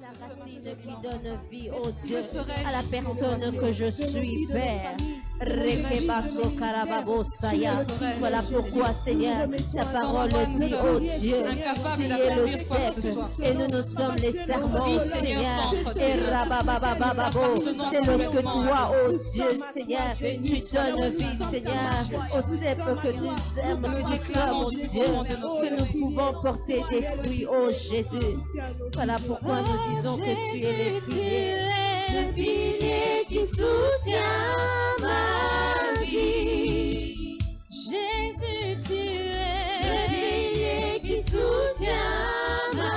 La racine qui donne vie, oh Dieu, serai-je à la personne que je suis, Père. Rekebaso karababosaya. Voilà pourquoi, Seigneur, ta parole dit, oh Dieu, tu es le cep et nous sommes les serments, Seigneur. Et rabababababo, c'est lorsque toi, oh Dieu, Seigneur, tu donnes vie, Seigneur, au cep que nous aimons, nous sommes, oh Dieu, que nous pouvons porter des fruits, oh Jésus. Voilà pourquoi nous disons que tu es le pilier. Le pilier qui soutient ma vie. Jésus, tu es le pilier qui soutient ma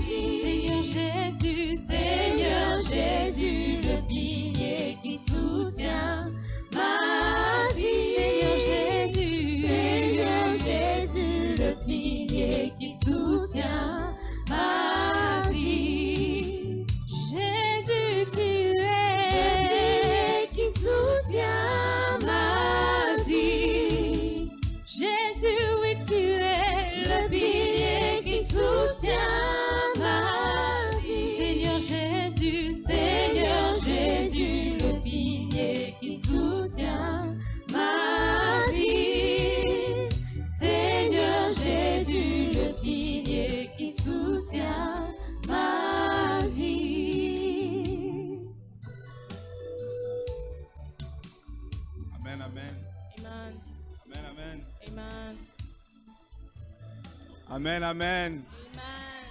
vie. Seigneur Jésus, le pilier qui soutient ma vie. Seigneur Jésus, le pilier qui soutient ma vie. Jésus, tu es le pilier qui soutient ma vie. Jésus, oui, tu es le pilier qui soutient ma vie. Seigneur Jésus, le pilier qui soutient ma vie. Seigneur Jésus, le pilier qui soutient ma vie. Amen, amen. Amen. Amen, amen. Amen. Amen, amen. Amen.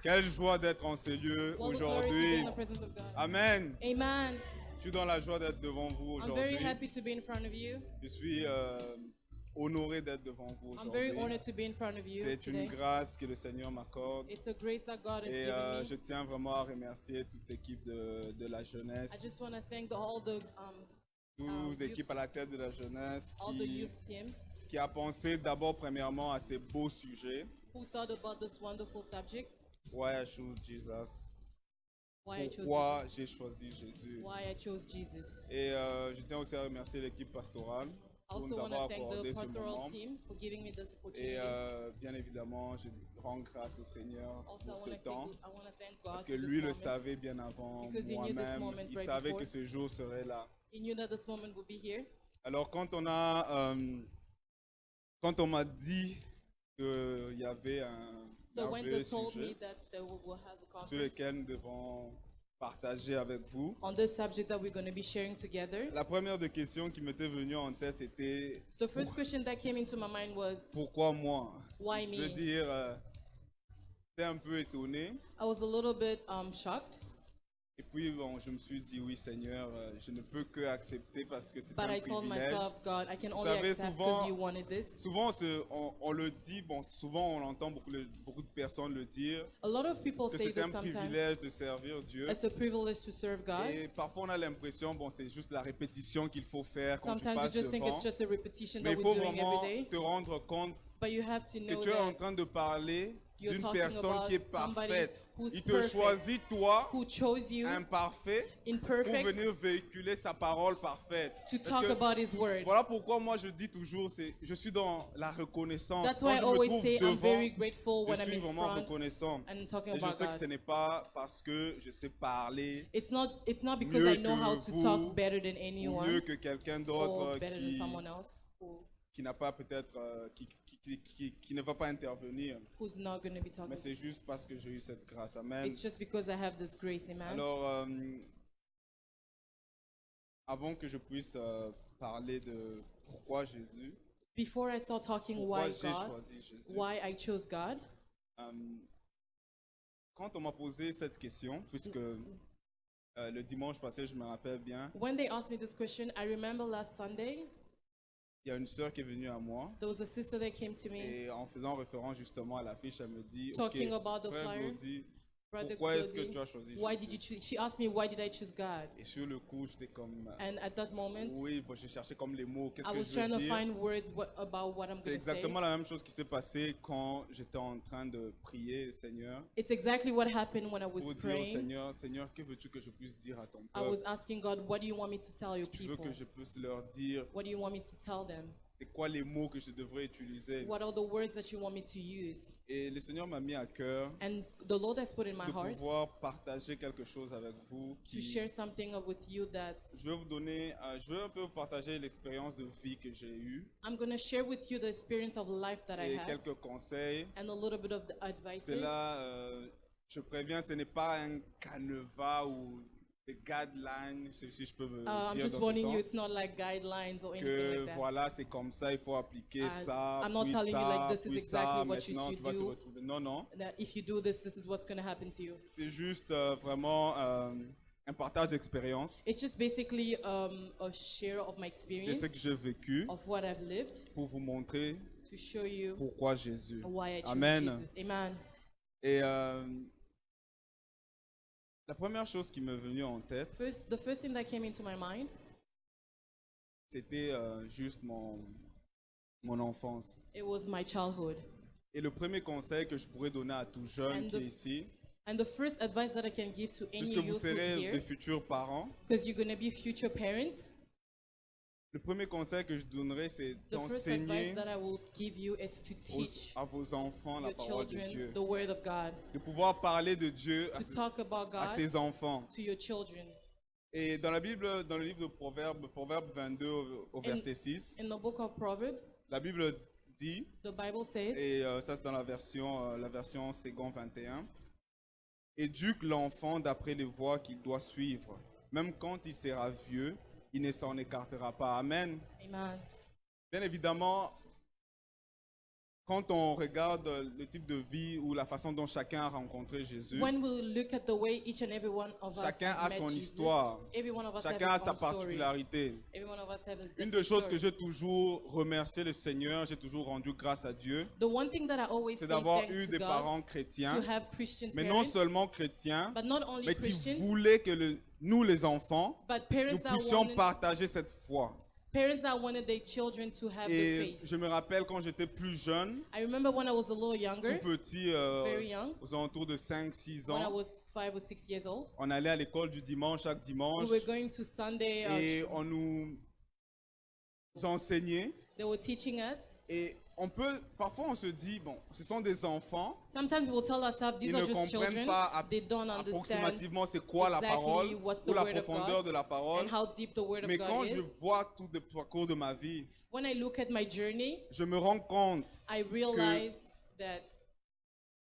Quelle joie d'être en ce lieu All the glory to be aujourd'hui. in the presence of God. Amen. Amen. Je suis dans la joie d'être devant vous I'm very aujourd'hui. happy to be in front of you. Je suis honoré d'être devant vous I'm very aujourd'hui. honored to be in front of you C'est une today. grâce que le Seigneur m'accorde. It's a grace that God has Et given je me. tiens vraiment à remercier toute l'équipe de la I just jeunesse, want to thank all the toute l'équipe à la tête de la jeunesse all the youth team qui a pensé d'abord premièrement à ces beaux sujets. who thought about this wonderful subject. Why I choose Jesus. Why I chose Pourquoi Jesus. j'ai choisi Jésus. Why I chose Jesus. Et je tiens aussi à remercier l'équipe pastorale I pour also nous want avoir to thank accordé the ce pastoral moment. team for giving me this opportunity. Et bien évidemment, je rends grâce au Seigneur Also, pour ce temps. I want to thank God Parce que for this lui le moment. savait bien avant Because he knew this moi-même. moment Il right savait before. que ce jour serait là. He knew that this moment would be here. Alors quand on m'a dit qu'il y avait un So when merveilleux they told me sujet that they will have a sur conference lequel nous devons partager avec vous, on this subject that we're going to be sharing together, la première des questions qui m'était venue en tête, c'était the first question that came into my mind was, pourquoi moi? Why Je veux me? dire, j'étais un peu étonné. I was a little bit shocked, Et puis, bon, je me suis dit, oui, Seigneur, je ne peux que accepter parce que c'est but un I told privilège. myself, God, I can Vous only savez, accept souvent- because you wanted this. Souvent, on le dit, bon, souvent on entend beaucoup de personnes le dire, A lot of people que say c'est un this sometimes. privilège de servir Dieu. It's a privilege to serve God. Et parfois, on a l'impression, bon, c'est juste la répétition qu'il faut faire quand tu Sometimes you passes just think devant. it's just a repetition Mais that il faut we're doing vraiment every day. te rendre compte But you have to que know tu es en that train de parler you're d'une talking personne about qui est somebody parfaite. who's Il te perfect, choisit, toi, who chose you, imparfait, pour imperfect, venir véhiculer sa parole parfaite. to Parce talk que about His word. voilà pourquoi moi je dis toujours, je suis dans la reconnaissance. That's Quand why I je me always trouve say I'm devant, very grateful je when I'm suis in vraiment front reconnaissant. and talking Et je about sais que ce God. n'est pas parce que je sais parler It's not because mieux I know how que to vous, talk better than ou mieux anyone que quelqu'un or d'autre better than someone else qui n'a pas peut-être, qui ne va pas intervenir. who's not going to be Mais talking. c'est juste parce que j'ai eu cette grâce. Amen. It's just because I have this grace, amen. Alors, avant que je puisse parler de pourquoi Jésus, Before I start talking pourquoi why j'ai God, choisi Jésus, why I chose God, quand on m'a posé cette question, puisque le dimanche passé, je me rappelle bien, when they asked me this question, I remember last Sunday, il y a une sœur qui est venue à moi there was a sister that came to me et en faisant référence justement à l'affiche, elle me dit, Talking ok, about the frère flyer, Glody, Brother pourquoi est-ce que Glody, tu as choisi why Jésus? did you choose? She asked me, why did I choose God? Et sur le coup, j'étais comme, And at that moment, oui, bon, j'ai cherché comme les mots, qu'est-ce I que was je trying veux to dire? find words about what I'm C'est going to say. exactement la même chose qui s'est passé quand j'étais en train de prier, Seigneur, It's exactly what happened when I was pour dire au praying. Seigneur, Seigneur, que veux-tu que je puisse dire à ton I was peuple? asking God, what do you want me to tell Est-ce your que tu veux people? que je puisse leur dire? What do you want me to tell them? C'est c'est quoi les mots que je devrais utiliser. What are the words that you want me to use? Et le Seigneur m'a mis à cœur And the Lord has put in my de heart pouvoir partager quelque chose avec vous. to share something with you that Je vais vous donner, je vais un peu vous partager l'expérience de vie que j'ai eue I'm going to share with you the experience of life that I et had quelques conseils. and a little bit of the advices. Cela, je préviens, ce n'est pas un canevas ou des guidelines, si je peux me I'm dire just dans ce warning you, sens. it's not like guidelines or anything Que like that. voilà, c'est comme ça, il faut appliquer ça, I'm not puis telling you ça, like this is puis exactly ça, what you maintenant should tu vas te do. retrouver. Non, non. That if you do this, this is what's going to happen to you. C'est juste vraiment un partage d'expérience It's just basically a share of my de experience, ce que j'ai vécu of what I've lived, pour vous montrer to show you pourquoi Jésus. why I chose Amen. Jesus. Amen. Et la première chose qui m'est venue en tête, The first thing that came into my mind, c'était juste mon enfance. it was my childhood. Et le premier conseil que je pourrais donner à tout jeune And qui the- est ici, And the first advice that I can give to any puisque vous youth who's serez des here, futurs parents, because you're going to be future parents, le premier conseil que je donnerais, c'est the first d'enseigner advice that I will give you is to teach à vos enfants la your parole de children Dieu. the word of God, De pouvoir parler de Dieu to talk about à God ses enfants. to your children. Et dans la Bible, dans le livre de Proverbes, Proverbe 22 au verset 6, In the book of Proverbs, la Bible dit, the Bible says, et ça c'est dans la version Second 21, éduque l'enfant d'après les voies qu'il doit suivre. Même quand il sera vieux, il ne s'en écartera pas. Amen. Amen. Bien évidemment, quand on regarde le type de vie ou la façon dont chacun a rencontré Jésus, When we look at the way each and every one of us chacun has a met son Jesus, histoire, every one of us chacun have a his sa own story. particularité. Every one of us have his Une different des choses que story. j'ai toujours remercié le Seigneur, j'ai toujours rendu grâce à Dieu, The one thing that I always c'est say d'avoir thanks eu to des God, parents to chrétiens, have Christian mais non parents, seulement chrétiens, but not only mais qui Christian, voulaient que nous, les enfants, but parents nous that puissions wanted, partager cette foi. parents that wanted their children to have the Et faith. je me rappelle quand j'étais plus jeune, I remember when I was a little tout younger, petit, very young, aux alentours de 5-6 when I ans, was 5 or 6 years old, on allait à l'école du dimanche chaque dimanche we were going to Sunday. et on nous enseignait. They were teaching us. Et parfois on se dit, bon, ce sont des enfants, Sometimes we'll tell ourselves these ils are ne just comprennent children. pas They don't understand approximativement c'est quoi la exactly parole what's the ou la word of profondeur God de la parole. and how deep the word Mais of quand God je is. vois tout le parcours de ma vie, When I look at my journey, je me rends compte I realize that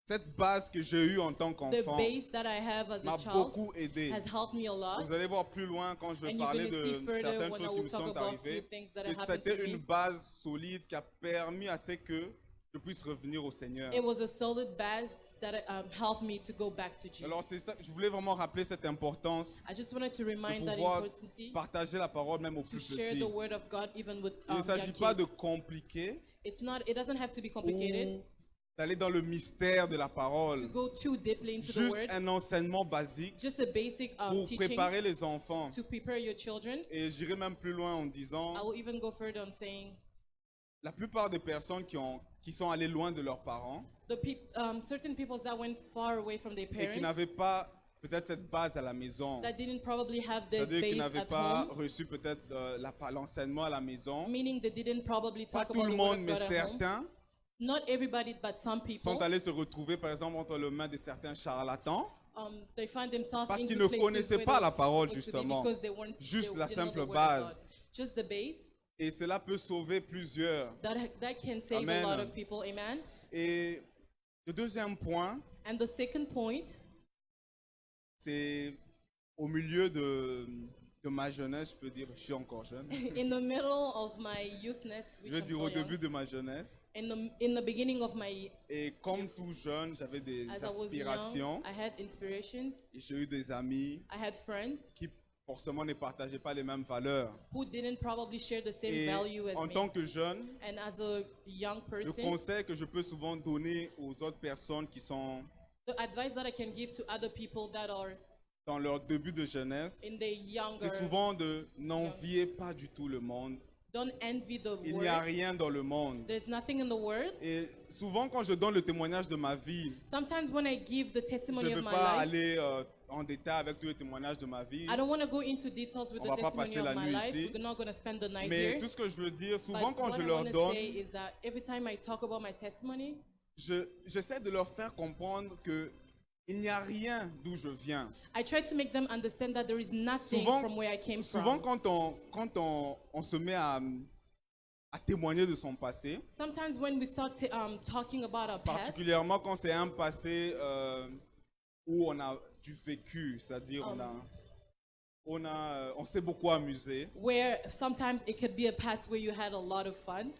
cette base que j'ai eue en tant the qu'enfant base that I have as m'a a child beaucoup aidé. has helped me a lot. Vous allez voir plus loin quand je vais And you're parler going to see de further certaines when I choses qui will me talk sont about few arrivées, things that que have happened to c'était une me. base solide qui a permis à ce que je puisse revenir au Seigneur. It was a solid base that helped me to go back to Jesus. Alors c'est ça, je voulais vraiment rappeler cette importance I just wanted to de remind that pouvoir importance partager la parole même aux to plus share petits. the word of God even with Il ne young s'agit pas de kids. compliquer It doesn't have to be complicated, ou d'aller dans le mystère de la to parole. go too deeply into the Juste word. un enseignement basique Just a basic pour teaching préparer les enfants. to prepare your children. Et j'irai même plus loin en disant, I will even go further on saying la plupart des personnes qui sont allées loin de leurs parents certain people that went far away from their et qui parents n'avaient pas peut-être cette base à la maison, that didn't probably have the c'est-à-dire qui base n'avaient at pas home, reçu peut-être l'enseignement à la maison. meaning they didn't probably Pas talk tout about le the word monde, of mais God at home. certains Not everybody, but some people. sont allés se retrouver par exemple entre les mains de certains charlatans They find themselves parce into qu'ils ne places connaissaient where pas they la were parole, supposed to be justement. because they weren't- Juste they la didn't know the simple word of base. God. Just the base. et cela peut sauver plusieurs. That can save Amen. a lot of people. Amen. Et le deuxième point, And the second point, c'est au milieu de ma jeunesse, je peux dire, je suis encore jeune. in the middle of my youthness, Je which veux I'm dire so au young, début de ma jeunesse. in the beginning of my, Et comme tout jeune, j'avais des as I was aspirations. young, I had inspirations. Et j'ai eu des amis I had friends qui forcément ne partageaient pas les mêmes valeurs. who didn't probably share the same Et value as en me. tant que jeune, And as a young le person, conseil que je peux souvent donner aux autres personnes qui sont the advice that I can give to other people that are dans leur début de jeunesse, in their younger, c'est souvent de n'envier pas du tout le monde, Don't envy the Il n'y a world. rien dans le monde. There's nothing in the world. Et souvent, quand je donne le témoignage de ma vie, Sometimes when I give the je testimony ne of veux my pas life, aller en détail avec tous les témoignages de ma vie. I don't want to go into details with On the va pas testimony passer of la my nuit life. ici. We're not going to spend the night Mais here. tout ce que je veux dire, souvent But quand what je I leur want to donne, say is that every time I talk about my testimony, j'essaie de leur faire comprendre que il n'y a rien d'où je viens. I try to make them understand that there is nothing Souvent, from where I came souvent from. quand on se met à témoigner de son passé, Sometimes when we start talking about our past, particulièrement quand c'est un passé où on a du vécu, c'est-à-dire on s'est beaucoup amusé, where sometimes it could be a past where you had a lot of fun.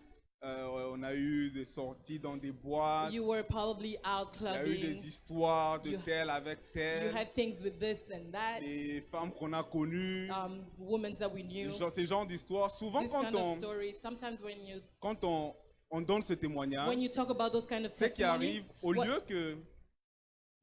on a eu des sorties dans des boîtes, You were probably out il y a eu clubbing. des histoires de You- tel avec You tel, had things with this and that. les femmes qu'on a connues, Women that we knew. ces genres d'histoires. Souvent This quand kind of on, stories. Sometimes quand on donne ce témoignage, when you talk about those kind of ce qui testimonies, arrive, au what- lieu que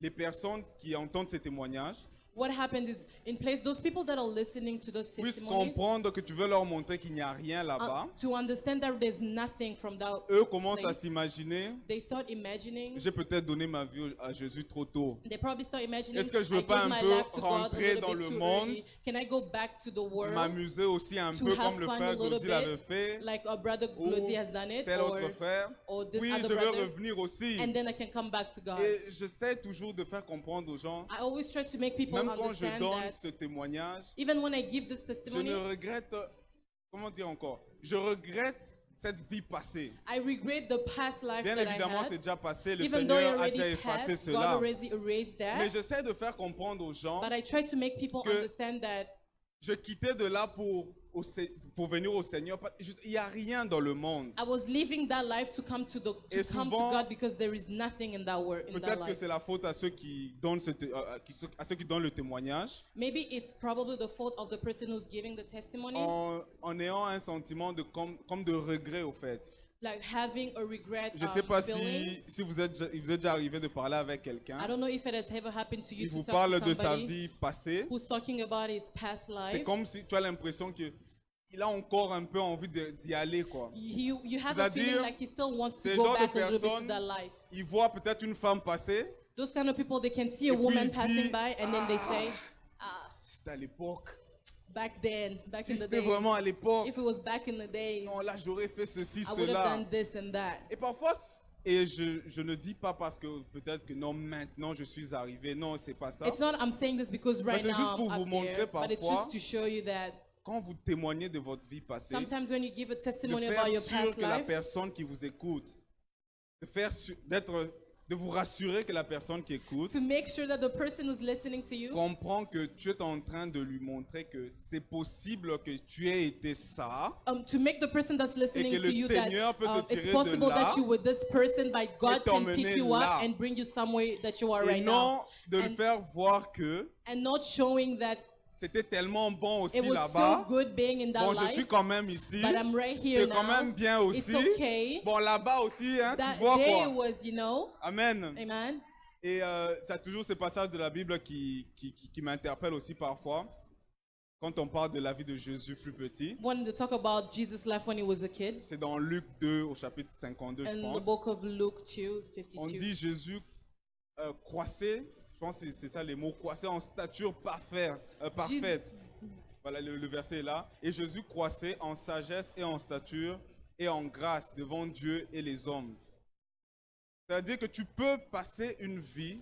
les personnes qui entendent ces témoignages what happens is in place those people that are listening to those puissent testimonies comprendre que tu veux leur montrer qu'il n'y a rien là-bas. to understand that there's nothing from that Eux commencent à place. s'imaginer, They start imagining. j'ai peut-être donné ma vie à Jésus trop tôt. They probably start imagining. Est-ce que je I veux pas gave un my peu life to God a rentrer little dans bit le too monde, early. Can I go back to the world M'amuser aussi un to peu have comme le fun a frère little Gaudi l'avait bit, fait, like our brother ou Glody has done it, tel autre frère. or this Oui, other je veux brother, revenir aussi. and then I can come back to God. Et j'essaie toujours de faire comprendre aux gens, I always try to make people même quand je understand donne that ce témoignage, even when I give this je testimony, ne regrette, comment dire encore, je regrette cette vie passée. I regret the past life Bien that I évidemment, c'est had. déjà passé, le Even though it Seigneur a déjà already effacé passed, God cela. already erased Mais that. j'essaie de faire comprendre aux gens, But I try to make people que- understand that je quittais de là pour venir au Seigneur. Il n'y a rien dans le monde. I was living that life to come to Et come to souvent, God because there is nothing in that word in that Peut-être que life. c'est la faute à ceux qui donnent, à ceux qui donnent le témoignage, Maybe it's probably the fault of the person who's giving the testimony, en ayant un sentiment de comme de regret au fait. like having a regret Je ne sais pas feeling. si vous êtes déjà arrivé de parler avec I quelqu'un. don't know if it has ever happened to you Il to vous talk parle to de sa somebody vie passée. who's talking about his past C'est life. comme si tu as l'impression qu'il a encore un peu envie d'y aller, quoi. You have a C'est-à-dire, feeling like he still wants to Ces go genres de back a little bit to personnes, that life. ils voient peut-être une femme passer. Those kind of people, they can see Et a puis woman il passing dit, by and then they say, C'était à l'époque. back then, back Si in the c'était days, vraiment à l'époque, if it was back in the days, non, là j'aurais fait ceci, I would have cela. done this and that. Et parfois, et je ne dis pas parce que peut-être que non, maintenant je suis arrivé. Non, c'est pas ça. It's not, I'm saying this because right c'est juste now pour I'm vous up montrer there, but it's parfois just to show you that Quand vous témoignez de votre vie passée, sometimes when you give a de testimony faire about your sûr past que la life, personne qui vous écoute, de vous rassurer que la personne qui écoute to make sure that the person who's listening to you comprend que tu es en train de lui montrer que c'est possible que tu aies été ça. to make the person that's listening que to le you Seigneur that peut te it's tirer de possible là that you were this person, by God can t'emmener pick you là. up and bring you somewhere that you are Et right non now, de le And- faire voir que and not showing that c'était tellement bon aussi it was là-bas. so good being in that Bon, je life, suis quand même ici. but I'm right here C'est quand now. même bien aussi. It's okay. Bon, là-bas aussi, hein, That tu vois day quoi. was, you know, Amen. amen. Et c'est toujours ces passages de la Bible qui m'interpellent aussi parfois. Quand on parle de la vie de Jésus plus petit. Wanted to talk about Jesus' life when he was a kid. C'est dans Luc 2 au chapitre 52, je In the pense. book of Luke 2, On 52. dit Jésus croissait, je pense que c'est ça les mots, croissait en stature parfaite. Voilà, le verset est là. Et Jésus croissait en sagesse et en stature et en grâce devant Dieu et les hommes. C'est-à-dire que tu peux passer une vie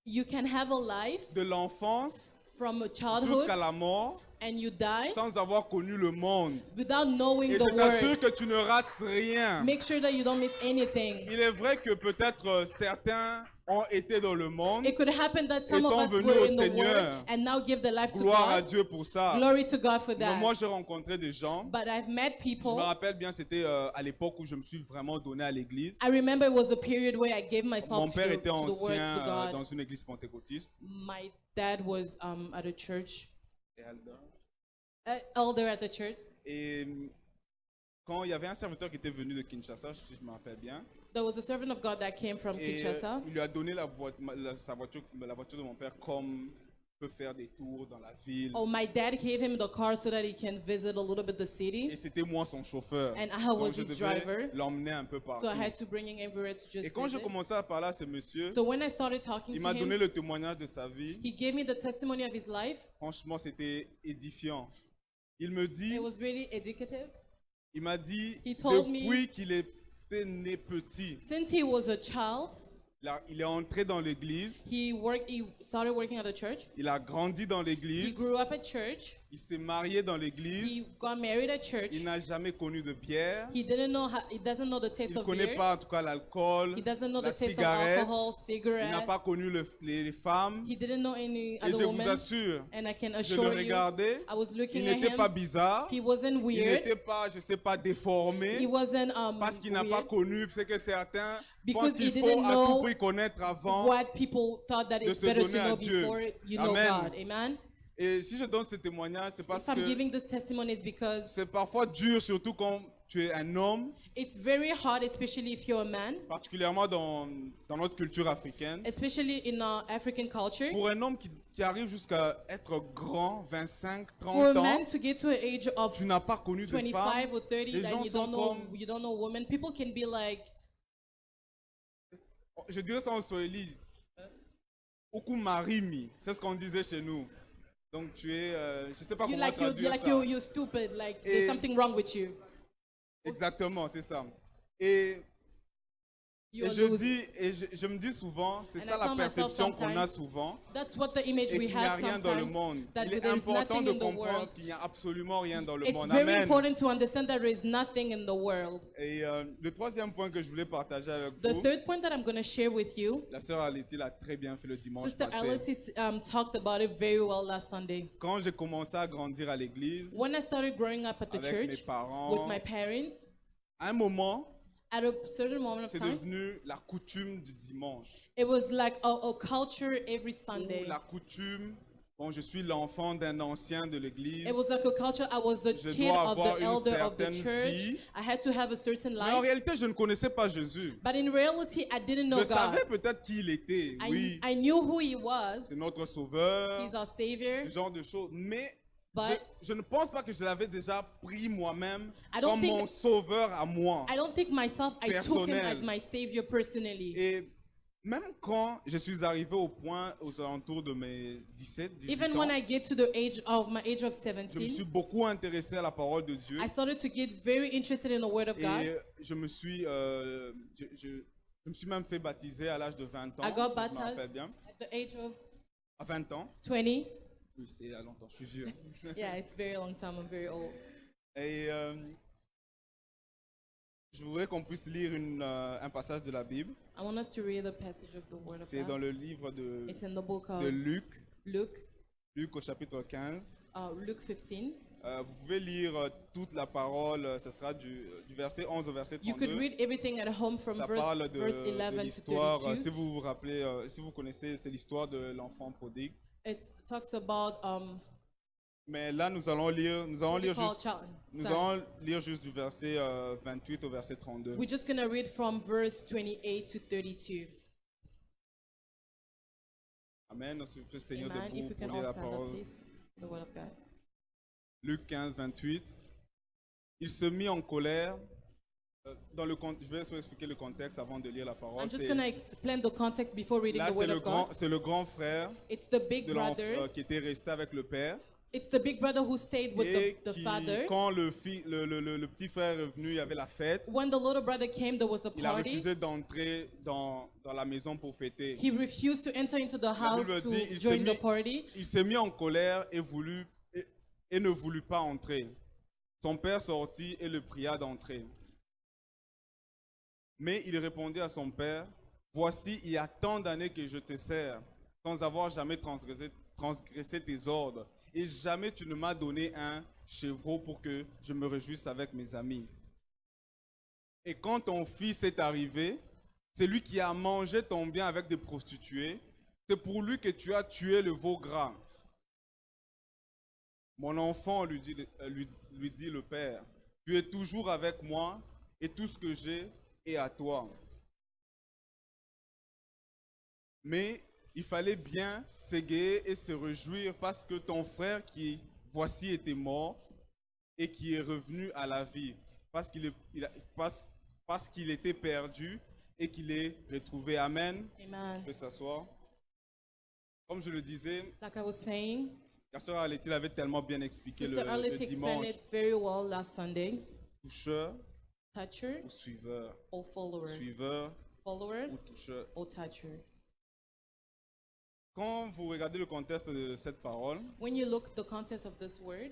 You can have a life de l'enfance from a jusqu'à childhood la mort and you die sans avoir connu le monde. without knowing Et the je t'assure word. que tu ne rates rien. Make sure that you don't miss anything. Il est vrai que peut-être certains ont été dans le monde. It could happen that some Et of sont us venus were au in the Seigneur. word and now give the life to Gloire à God. Dieu pour ça. Glory to God for Mais that. moi, j'ai rencontré des gens. But I've met Je me people. rappelle bien, c'était à l'époque où je me suis vraiment donné à l'église. I remember it was a period where I gave Mon myself père to était the word, ancien to God. dans une église pentecôtiste. My dad was at a church, elder at the church. Et quand il y avait un serviteur qui était venu de Kinshasa, si je me rappelle bien, There was a servant of God that came from et Kinshasa. il lui a donné la voiture de mon père comme peut faire des tours dans la ville. Oh, my dad gave him the car so that he can visit a little bit the city. Et c'était moi son chauffeur. And I Donc was je his devais driver. l'emmener un peu So I partout. had to bring him everywhere to just Et quand je visit. commençais à parler à ce monsieur, So when I started talking il to m'a donné him, le témoignage de sa vie. he gave me the testimony of his life. Franchement, c'était édifiant. Il me dit, It was really educative. il m'a dit, He told me- depuis qu'il était né petit, Since he was a child, il est entré dans l'église, he started working at the church. il a grandi dans He l'église, grew up at church. il s'est marié dans He l'église, got married at church. il n'a jamais connu de bière, He doesn't know the taste il ne of connaît beer. pas en tout cas l'alcool, He doesn't know la the taste of cigarette, alcohol, il n'a cigarette. pas connu les femmes. He didn't know any Et other je vous woman. assure, And I can je le assure you, regardais, I was il looking at n'était pas him. bizarre, He wasn't il weird. n'était pas, je sais pas, He déformé, wasn't parce qu'il n'a pas weird connu, c'est que certains Because pensent qu'il he faut didn't à tout know prix connaître avant. what people thought that de it's se better to donner à know Dieu. before you know Amen. God. Amen. Et si je donne ce témoignage, c'est parce If I'm que giving this testimony, it's because c'est parfois dur, surtout quand tu es un homme, it's very hard, especially if you're a man, particulièrement dans notre culture africaine. especially in African culture. Pour un homme qui arrive jusqu'à être grand, 25, For a 30 ans, man to get to an age of tu n'as pas connu de 25 femme. or 30 Les gens and sont comme, you don't know women, people can be like, je dirais ça en swahili, Uku marimi, c'est ce qu'on disait chez nous. Donc tu es, je sais pas comment traduire ça. you're stupid, like Et- there's something wrong with you. Exactement, c'est ça. Et You're je losing. dis, et je me dis souvent, c'est And ça I la tell myself perception qu'on a sometimes, souvent, That's what the image et we qu'il n'y a have rien dans le sometimes. monde. That Il est there's important nothing de in the comprendre world. qu'il n'y a absolument rien dans le It's monde. very Amen. important to understand that there is nothing in the world. Et le troisième point que je voulais partager avec The vous, third point that I'm going to share with you, la sœur Aleti l'a très bien fait le dimanche Sister passé. Ality talked about it very well last Sunday. Quand j'ai commencé à grandir à l'église, When I started growing up at the avec mes church with parents, my parents, à un moment, at a certain moment of c'est time, devenu la coutume du dimanche. it was like a culture every Ou Sunday. la coutume, bon, je suis l'enfant d'un ancien de l'église. It was like a culture. I was the Je kid dois of avoir the une elder of the certaine church. vie. I had to have a certain Mais en life. réalité, je ne connaissais pas Jésus. But in reality, I didn't know Je savais God. peut-être qui il était, oui, I knew who He was. c'est notre sauveur, He's our Savior. ce genre de choses. Mais But je ne pense pas que je l'avais déjà pris moi-même I don't comme think- mon sauveur à moi. I don't think myself, I took Him Personnel. as my Savior personally. Et même quand je suis arrivé au point aux alentours de mes 17, 18 Even ans, when I get to the age of my age of je me 17, suis beaucoup intéressé à la parole de Dieu. I started to get very interested in the Word of God. Et je me suis, je me suis même fait baptiser à l'âge de 20 ans. I got si je me baptized. rappelle bien. At the age of À 20 ans. 20. Oui, c'est il y a longtemps, je suis vieux. Yeah, it's very long time. I'm very old. Et je voudrais qu'on puisse lire un passage de la Bible. I want us to read the passage of the Word of C'est dans God. le livre de It's in the book of Luc, Luke, Luc au chapitre 15. Luke 15. Vous pouvez lire toute la parole, ce sera du verset 11 au verset You could 32. read everything at home from Ça verse, parle de verse 11 to l'histoire, 32. si vous vous rappelez, si vous connaissez, c'est l'histoire de l'enfant prodigue. It talks about Mais là, nous allons lire juste child. Nous Son. allons lire juste du verset 28 au verset 32. We're just gonna read from verse 28 to 32. Amen. On peut se tenir Amen. If debout you can pour all lire la stand up, parole. please. The Word of God. Luc 15, 28. Il se mit en colère. Je vais vous expliquer le contexte avant de lire la parole. I'm just C'est- gonna explain the context before reading Là, the Word of God. c'est le grand frère It's the big de l'enfant brother. qui était resté avec le père. It's the big brother who stayed with Et the qui, father. quand le petit frère est venu, il y avait la fête. When the little brother came, there was a Il a party. refusé d'entrer dans la maison pour fêter. He refused to enter into the house Bible to dit, il join s'est the mis- party. Il s'est mis en colère et ne voulut pas entrer. Son père sortit et le pria d'entrer. Mais il répondit à son père, « Voici, il y a tant d'années que je te sers, sans avoir jamais transgressé tes ordres, et jamais tu ne m'as donné un chevreau pour que je me réjouisse avec mes amis. Et quand ton fils est arrivé, c'est lui qui a mangé ton bien avec des prostituées, c'est pour lui que tu as tué le veau gras. » Mon enfant, lui dit le père, tu es toujours avec moi et tout ce que j'ai est à toi. Mais il fallait bien s'égayer et se réjouir parce que ton frère qui, voici, était mort et qui est revenu à la vie parce qu'il était perdu et qu'il est retrouvé. Amen. Amen. On peut s'asseoir. Comme je le disais, Like I was saying, la sœur Arletty l'avait tellement bien expliqué Sister le Arlette explained dimanche. it very well last Sunday. Toucheur Toucher ou suiveur. or follower? Suiveur Follower ou toucheur. or toucher? Quand vous regardez le contexte de cette parole, When you look the context of this word,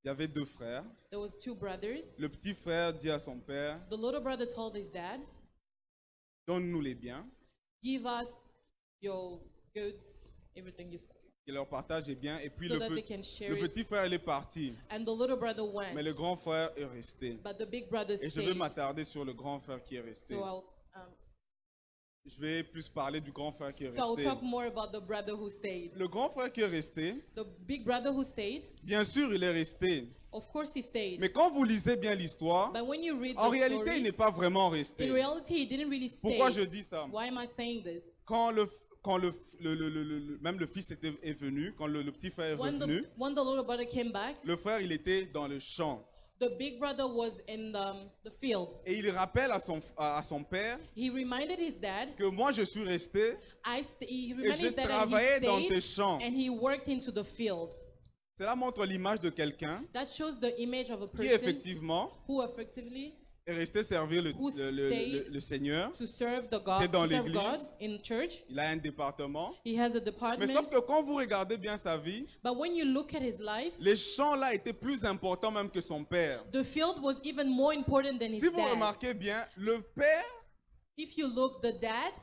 il y avait deux frères. there was two brothers. Le petit frère dit à son père, The little brother told his dad, donne-nous les biens. give us your goods, everything you Il leur partage les biens. Et puis so le, that they can share le it. petit frère il est parti. And the little brother went, Mais le grand frère est resté. but the big brother Et je vais stayed. m'attarder sur le grand frère qui est resté. So Je vais plus parler du grand frère qui est I'll resté. talk more about the brother who stayed. Le grand frère qui est resté, The big brother who stayed, bien sûr, il est resté. of course he stayed. Mais quand vous lisez bien l'histoire, But when you read en the réalité, il story, n'est pas vraiment in resté. reality he didn't really stay. Pourquoi je dis ça? Why am I saying this? Quand même le fils est venu, quand le petit frère est revenu, When the little brother came back, le frère, il était dans le champ. the big brother was in the field. Et il rappelle à son père He reminded his dad, que moi, je suis resté he et reminded je his dad that travaillais dans he tes stayed champs. and he worked into the field. Cela montre l'image de quelqu'un That shows the image of a qui, person effectivement, who effectively est resté servir Who le Seigneur. to serve the C'est God, dans to serve l'église. God in church. Il a un département. He has a Mais department. sauf que quand vous regardez bien sa vie, But when you look at his life, les champs là étaient plus importants même que son père. the field was even more important than his Si vous dad. remarquez bien, le père, If you look, the dad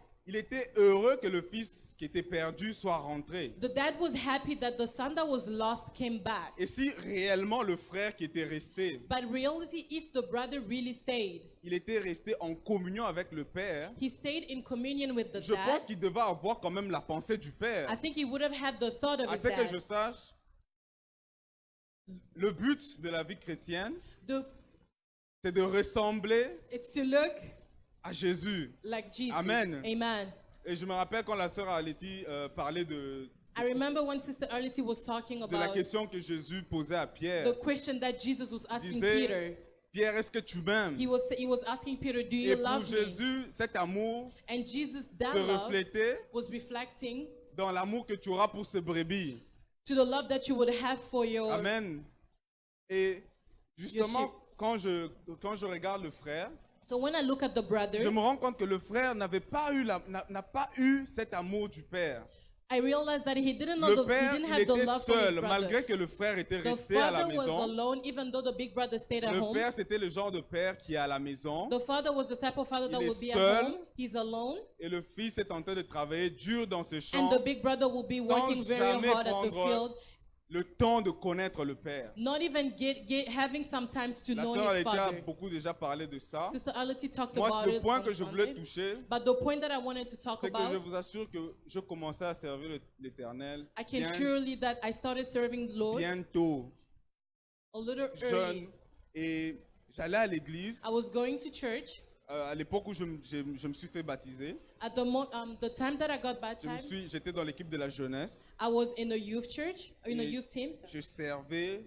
heureux que le fils qui était perdu soit rentré. was happy that the son that was lost came back. Et si réellement le frère qui était resté, But reality, if the brother really stayed, il était resté en communion avec le père, he stayed in communion with the je pense dad, qu'il devait avoir quand même la pensée du père. I think he would have had the thought of À his ce que je dad. sache, le but de la vie chrétienne, c'est de ressembler It's to look à Jésus. like Jesus. Amen. Amen. Et je me rappelle quand la sœur Arletty parlait I remember when Sister Arlette was talking de la about question que Jésus posait à Pierre. the question that Jesus was asking Disait, Peter. Pierre, est-ce que tu m'aimes? He was asking Peter, do you Et pour love me? Jésus, cet amour And Jesus, that se love reflétait was reflecting dans l'amour que tu auras pour ce brebis. to the love that you would have for your Amen. Et justement, sheep. quand je regarde le frère, So when I look at the brother, je me rends compte que le frère n'a pas eu cet amour du père. I realized that he didn't know Le he père, didn't il have the était love for his seul, brother. malgré que le frère était The resté à la father was maison. alone, even though the big brother stayed at Le home. père, c'était le genre de père qui est à la maison. The father was the type of father that Il est would be seul. at home. He's alone, Et le fils est en train de travailler dur dans ce and champ, the big brother will be working very jamais hard at the prendre field, le temps de connaître le père. not even having some time to La know sœur his Alethea a father. beaucoup déjà parlé de ça. Sister Arlette talked Moi, about le it point on que je voulais Sunday. toucher, But the point that I wanted to talk c'est que je about, vous assure que je commençais à servir l'Éternel I can surely that I started serving the Lord bientôt, a little jeune, early. et j'allais à l'église. I was going to church À l'époque où je me suis fait baptiser, at the time that I got baptized. j'étais dans l'équipe de la jeunesse. I was in a youth church, in a Et youth team. Je servais,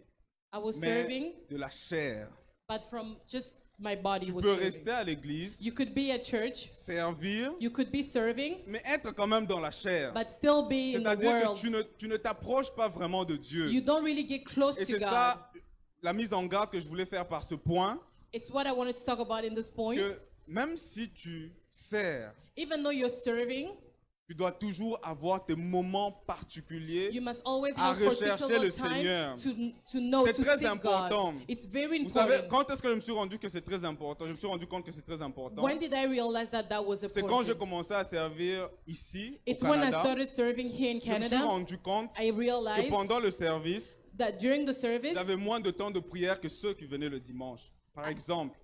I was mais serving, de la chair. but from just my body Tu was peux serving. rester à l'église, You could be at church, servir, you could be serving, mais être quand même dans la chair. but still be in the C'est-à-dire que world. tu ne t'approches pas vraiment de Dieu. You don't really get close Et to c'est God. ça la mise en garde que je voulais faire par ce point, It's what I wanted to talk about in this point. que même si tu sers, Even though you're serving, tu dois toujours avoir tes moments particuliers. you must always À have rechercher particular le time Seigneur. to know, C'est to très seek important. God. It's very Vous savez, important. quand est-ce que je me suis rendu que c'est très important? Je me suis rendu compte que c'est très important. When did I realize that that was C'est quand j'ai important? commencé à servir ici, It's au when I Canada. started serving here in Je me suis Canada. rendu compte I que realized pendant le service, that during the service, j'avais moins de temps de prière que ceux qui venaient le dimanche. Par exemple,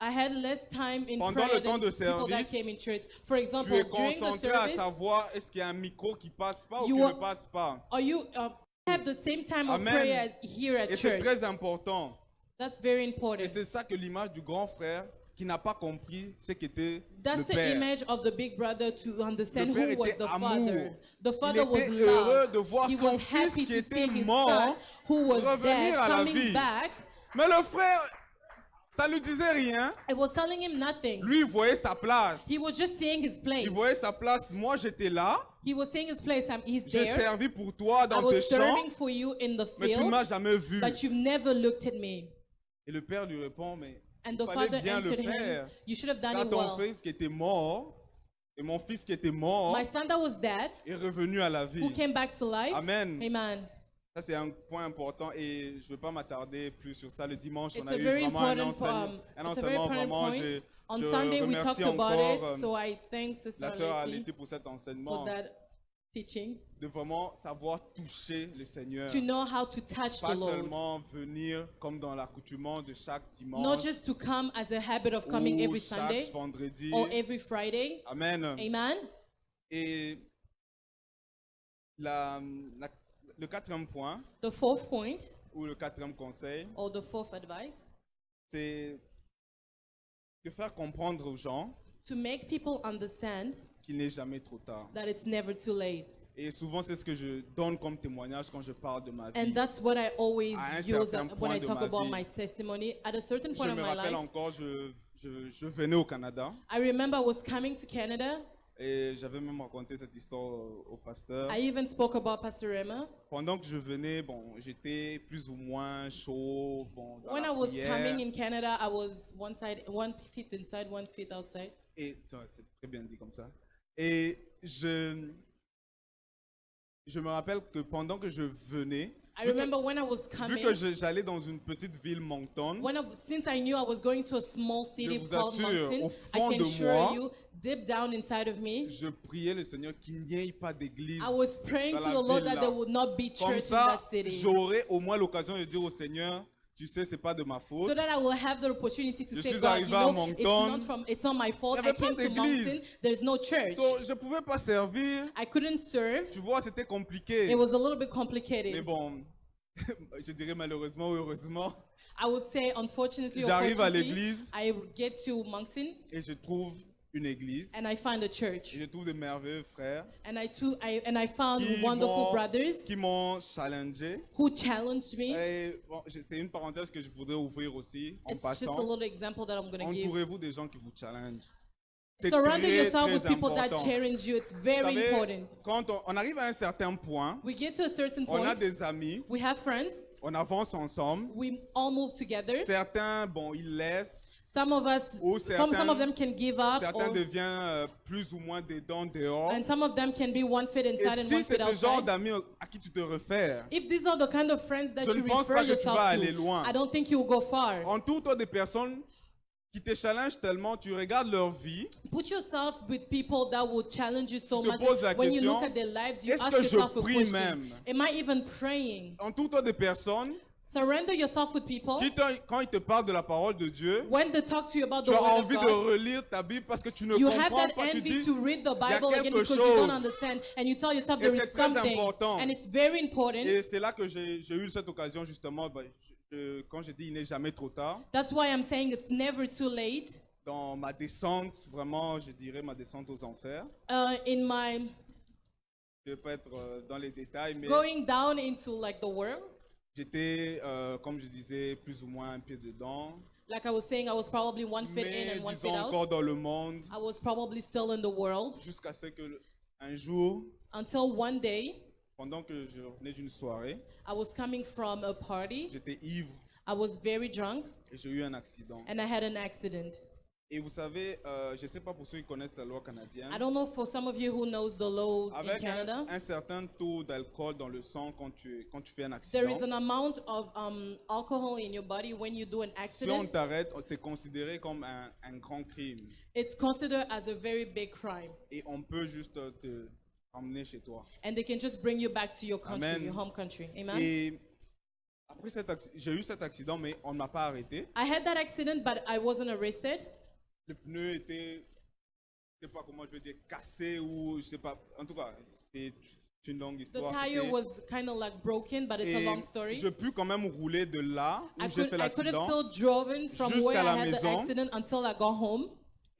I had less time in Pendant prayer le temps than de people that service, came in church. For tu example, es during the concentré à service, savoir est-ce qu'il y a un micro qui passe pas ou qui You ne are- passe pas. are you have the same time of Amen. prayer as here at Et c'est church? très important. That's very Et important. c'est ça que l'image du grand frère qui n'a pas compris ce qu'était That's le the père. image of the big brother to understand Le père who was était the amour. father. The Il father was était heureux love. de voir He son was fils happy qui to était see his mort son who was revenir dead à la coming vie. back. Mais le frère, ça lui disait rien. It was telling him nothing. Lui, il voyait sa place. He was just saying his place. Il voyait sa place. Moi, j'étais là. He was saying his place. He's J'ai there. servi pour toi I dans tes was serving champs, for you in the mais tu ne field, m'as jamais vu. but you've never looked at me. Et le père lui répond, mais And il the fallait father bien le answered him, faire. you should have done Quand it ton well. fils qui était mort et mon fils qui était mort My son that was dead, est revenu à la vie. who came back to life. Amen. Amen. Ça, c'est un point important et je ne vais pas m'attarder plus sur ça. Le dimanche, It's on a a eu very vraiment un important, it's a very enseignement important vraiment. point. On Je Sunday we remercie talked about encore it, so I thank Sister la sœur Letty Aleti pour cet for enseignement, that teaching. de vraiment savoir toucher le Seigneur. To know how to touch Pas the Lord. seulement venir comme dans l'accoutumement de chaque Not dimanche just to come as a habit of coming ou every chaque Sunday vendredi. or every Friday. Amen. Amen. Et le quatrième point, The fourth point, ou le quatrième conseil, or the fourth advice, c'est de faire comprendre aux gens to make people understand qu'il n'est jamais trop tard. that it's never too late. Et souvent, c'est ce que je donne comme témoignage quand je parle de ma vie. And that's what I always À un use certain when point I de talk ma about vie. my testimony. At a certain Je point of me my rappelle life, encore, je venais au Canada I remember I was coming to Canada. et j'avais même raconté cette histoire au pasteur. I even spoke about Pastor Emma. Pendant que je venais, bon, j'étais plus ou moins chaud, bon, dans When la I was prière. coming in Canada, I was one feet inside, 1 feet outside. Et c'est très bien dit comme ça. Et je me rappelle que pendant que je venais, I remember when I was vu coming, que j'allais dans une petite ville Moncton, since I knew I was going to a small city vous called assure, Moncton, au I fond can de assure moi, you, deep down inside of me, je priais le Seigneur qu'il n'y ait pas d'église. I was praying dans to la the Lord ville that là. there would not be Comme church in ça, that city. j'aurai au moins l'occasion de dire au Seigneur, tu sais, c'est pas de ma faute. So that I will have the opportunity to Je say, suis God, arrivé à Moncton. it's not my fault. Il y avait I came pas to d'église. Moncton. There's no church. So, je pouvais pas servir. I couldn't serve. Tu vois, c'était compliqué. It was a little bit Mais complicated. bon, je dirais malheureusement ou heureusement, I would say, unfortunately, or j'arrive à fortunately, l'église I get to Moncton et je trouve une église. and I find a Et church. je trouve de merveilleux frères And I found qui wonderful brothers qui m'ont challengé. who challenged me. Et bon, c'est une parenthèse que je voudrais ouvrir aussi en It's just a passant. little example that I'm going to give. Entourez-vous des gens qui vous challengent. C'est Surrounding très, yourself très with people that important. challenge you. It's Vous very savez, important. quand on arrive à un certain point, We get to a certain on a point. des amis, We have friends. on avance ensemble. We all move together. Certains, bon, ils laissent. Some of us, Ou some of them can give up, Certains or, deviennent plus ou moins dedans, dehors. and some of them can be 1 foot Et inside and si 1 c'est foot ce genre outside. d'amis à qui tu te réfères, If these are the kind of friends that Je you ne pense refer pas que tu yourself vas aller to, loin. I don't think you will go far. entoure-toi des personnes qui te challengent tellement, tu regardes leur vie. Put yourself with people that will challenge you so Tu te much. poses la When you look question, at their lives, you est-ce ask que je yourself a prie question. même? Am I even praying? Entoure-toi des personnes Surrender yourself with people. qui, quand ils te parlent de la parole de Dieu, When they talk to you about the tu as word of envie de God, relire ta Bible parce que tu ne you have comprends that pas. Tu envy dis, to read the il y a Bible again quelque because you chose. don't understand, and you tell yourself Et there c'est is très something, important. and it's very important. Et c'est là que j'ai eu cette occasion justement, quand je dis il n'est jamais trop tard, That's why I'm saying it's never too late. dans ma descente, vraiment, je dirais ma descente aux enfers. In my Je ne vais pas être dans les détails, mais going down into like the world, j'étais, comme je disais, plus ou moins un pied dedans. like I was saying, I was probably 1 foot in Mais and 1 foot disons out. encore dans le monde, I was probably still in the world jusqu'à ce que un jour, until one day pendant que je revenais d'une soirée, I was coming from a party. j'étais ivre I was very drunk et j'ai eu un accident. and I had an accident. Et vous savez, je ne sais pas pour ceux qui connaissent la loi canadienne, I don't know for some of you who knows the laws in avec Canada. un certain taux d'alcool dans le sang quand tu fais un There is accident, an amount of alcohol in your body when you do an si on accident. t'arrête, c'est considéré comme un grand crime. It's considered as a very big crime. Et on peut juste te emmener chez toi. And they can just bring you back to your country, Amen. your home country. Amen. Et après j'ai eu cet accident, mais on ne m'a pas arrêté. I had that accident, but I wasn't arrested. Le pneu était, je ne sais pas comment je vais dire, cassé ou je sais pas. En tout cas, tu C'est une longue The histoire. tire C'était- was kind of like broken, but it's a Et long story. je pus quand même rouler de là où I j'ai fait could have l'accident. still driven from jusqu'à where la I had the maison. accident until I got home.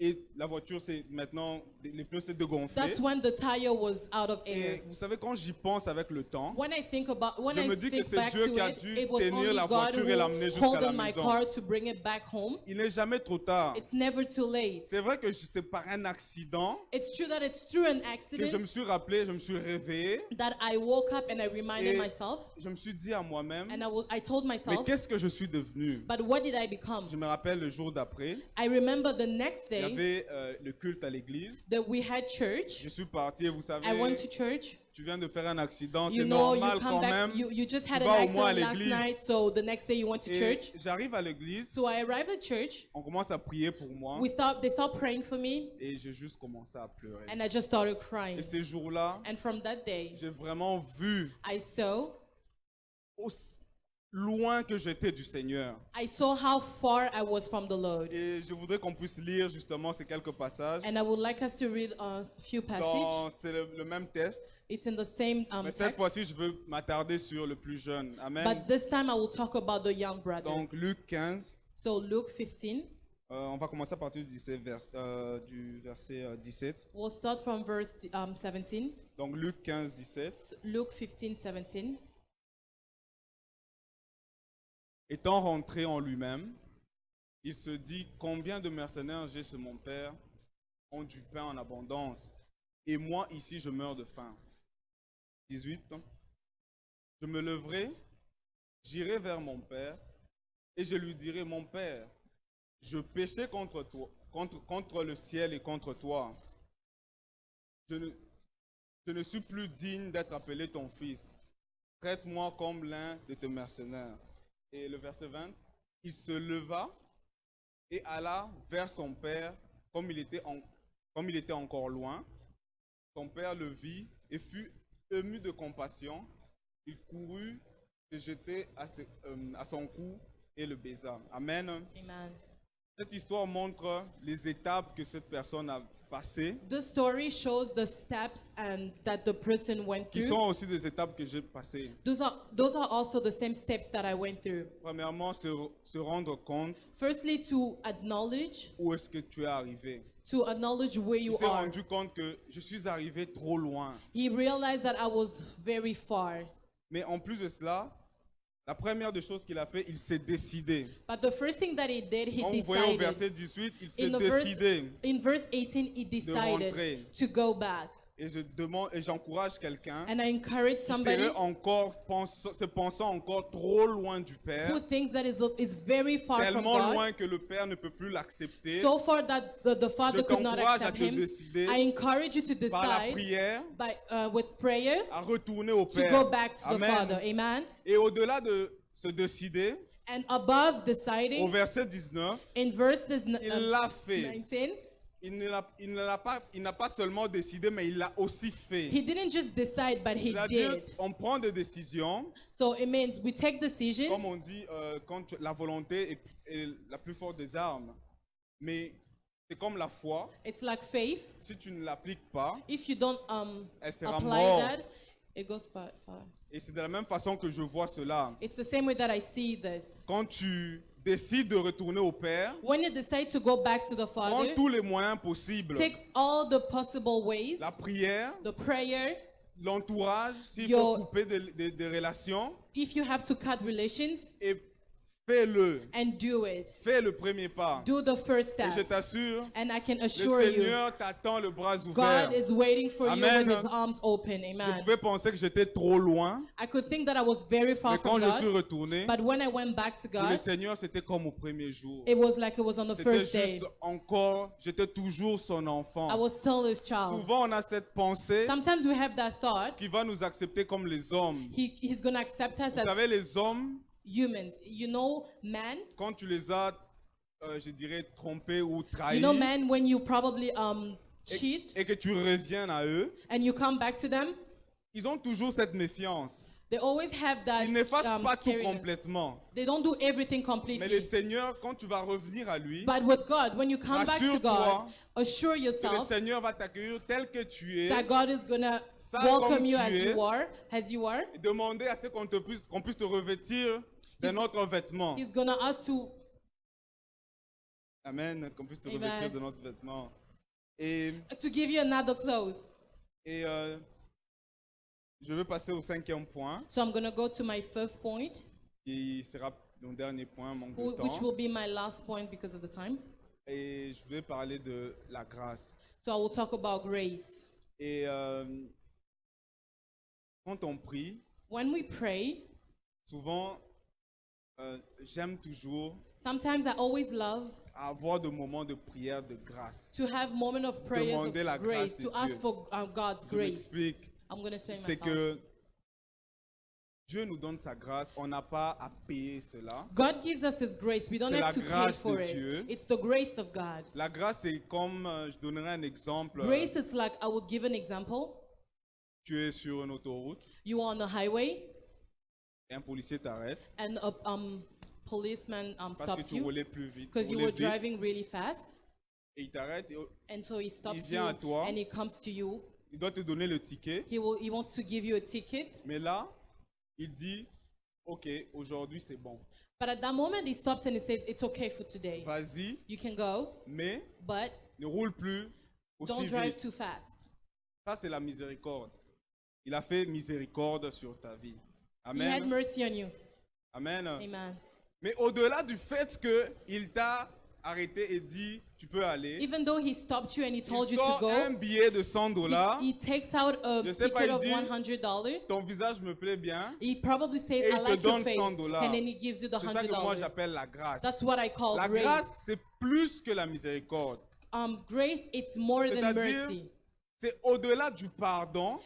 Et la voiture, c'est maintenant, les pneus, c'est dégonflé. That's when the tire was out of air. Et vous savez, quand j'y pense avec le temps, When I think about, when je I me dis que think c'est back Dieu to qui a it, dû it was tenir only la God voiture et l'amener who jusqu'à la holded my maison. car to bring it back home. il n'est jamais trop tard. It's never too late. C'est vrai que c'est par un accident It's true that it's through an que je accident me suis rappelé, je me suis réveillé, that I woke up and I reminded et myself, je me suis dit à moi-même, and I told mais myself, qu'est-ce que je suis devenu? but what did I become? Je me rappelle le jour d'après, I remember the next il y day avait le culte à l'église. that we had church. Je suis parti et vous savez, I went to church. tu viens de faire un accident, You c'est know, you normal come quand back, même. you just had Tu an vas au moins à accident last l'église. night, so the next day you went to Et church. j'arrive à l'église, So I arrived at church. on commence à prier pour moi They stopped praying for me, et j'ai juste commencé à pleurer. and I just started crying. Et ces jours-là, And from that day, j'ai vraiment vu I saw aussi loin que j'étais du Seigneur. how far I was from the Lord. Et je voudrais qu'on puisse lire justement ces quelques passages. And I would like us to read a few passages. C'est le même test, It's in the same mais cette text, fois-ci, je veux m'attarder sur le plus jeune. Amen. but this time I will talk about the young brother. Donc, Luc 15, So Luke 15, on va commencer à partir du verset 17. we'll start from verse 17. Donc, Luc 15, 17. So Luke 15, 17. Étant rentré en lui-même, il se dit, combien de mercenaires j'ai chez mon père ont du pain en abondance, et moi ici je meurs de faim. 18. Je me leverai, j'irai vers mon père, et je lui dirai, mon père, je péchai contre toi, contre le ciel et contre toi. Je ne suis plus digne d'être appelé ton fils. Traite-moi comme l'un de tes mercenaires. Et le verset 20, il se leva et alla vers son père comme il était encore loin. Son père le vit et fut ému de compassion. Il courut, se jetait à son cou et le baisa. Amen. Amen. Cette histoire montre les étapes que cette personne a passées, The story shows the steps and that the person went qui through. sont aussi des étapes que j'ai passées. Those are also the same steps that I went through. Premièrement, se rendre compte Firstly, to acknowledge où est-ce que tu es arrivé. where Il you s'est are. rendu compte que je suis arrivé trop loin. He realized that I was very far. Mais en plus de cela, la première des choses qu'il a fait, il s'est décidé. But the first thing that he did, he Quand vous voyez au decided. verset 18, il s'est In the verse, décidé. in verse 18, he decided rentrer. to go back. Et je demande et j'encourage quelqu'un And I encourage qui somebody serait encore se pensant encore trop loin du Père, who thinks that is very far from tellement God, loin que le Père ne peut plus l'accepter. so far that the Father Je could not t'encourage à accept te him. décider I encourage you to par la decide prière with prayer à retourner au to Père. go back to the Amen. Father. Amen. Et au-delà de se décider, And above au deciding, verset 19, in verse il l'a fait. 19, Il n'a pas seulement décidé, mais il l'a aussi fait. he didn't just decide, but he C'est-à-dire, did. on prend des décisions, So it means we take decisions. comme on dit, quand la volonté est la plus forte des armes. Mais c'est comme la foi, It's like faith. si tu ne l'appliques pas, If you don't elle sera apply morte. that, it goes far. Et c'est de la même façon que je vois cela. It's the same way that I see this. Quand tu décides de retourner au Père, When you decide to go back to the prends Father, tous les moyens possibles. take all the possible ways, La prière, the prayer. l'entourage, s'il Your- faut couper des relations, If you have to cut relations, et fais-le. and do it. Fais le premier pas. Do the first Et je step. t'assure, And I can le assure you, Seigneur t'attend le bras ouvert. God is waiting for you Amen. with his arms open. Je Amen. pouvais penser que j'étais trop loin, I could think that I was very far mais quand from je suis God, retourné, but when I went back to le God, Seigneur, c'était comme au premier jour. it was like it was on the C'était first day. juste encore, j'étais toujours son enfant. I was still his child. Souvent, on a cette pensée Sometimes we have that thought, qui va nous accepter comme les hommes. he's going to accept us Vous as savez, les hommes, humans. You know, man. quand tu les as, je dirais, trompés ou trahis, You know, man, when you probably cheat et que tu reviens à eux, and you come back to them, ils ont toujours cette méfiance. They always have that Ils n'effacent pas tout scariness. complètement. They don't do everything Mais le completely. Seigneur, quand tu vas revenir à lui, But with God, when you come back to Rassure-toi God, assure que le yourself Seigneur va t'accueillir tel que tu es, that God is gonna Ça, welcome comme you tu as es. you are, as you are. et demander à ce qu'on puisse te revêtir d'un autre vêtement. He's gonna ask to Amen, qu'on puisse te Amen. revêtir de notre vêtement. Et, give you another clothes. et je vais passer au 5e point, So I'm gonna go to my fifth point, qui sera mon dernier point, manque de which temps. will be my last point because of the time. Et je vais parler de la grâce. So I will talk about grace. Et quand on prie, When we pray, souvent, j'aime toujours sometimes I always love avoir des moments de prière de grâce. to have moment of prayers Demander la of grace, grâce de to ask Dieu. for God's Je grace. m'explique. I'm gonna explain C'est myself. que Dieu nous donne sa grâce, on n'a pas à payer cela. God gives us His grace. We don't C'est have la to pay grâce for de it. Dieu. It's the grace of God. La grâce, c'est comme, je donnerai un exemple. Grace is like, I will give an example. Tu es sur une autoroute You are on a highway et un policier t'arrête and a policeman parce que stops tu you roulais plus vite. because you roulais were vite, driving really fast. et il t'arrête, et And so he stops you vient à toi. and he comes to you. il doit te donner le ticket. He wants to give you a ticket. Mais là, il dit, OK, aujourd'hui c'est bon. But at that moment he stops and he says, it's okay for today. Vas-y, You can go, mais but ne roule plus aussi don't drive vite. too fast. Ça, c'est la miséricorde. Il a fait miséricorde sur ta vie. He had Amen. mercy on you. Amen. Amen. Mais au-delà du fait qu'il t'a arrêté et dit, tu peux aller, Even though he stopped you and he told il you to sort go, un billet de $100. he takes out a Je sais pas, ticket il of dit, $100. Ton visage me plaît bien. He probably says, Et I il te like your donne face. $100. And then he gives you the C'est ça que moi $100. j'appelle la grâce. That's what I call La grace. grâce, c'est plus que la miséricorde. Grace, it's more than C'est-à-dire, mercy. c'est au-delà du pardon.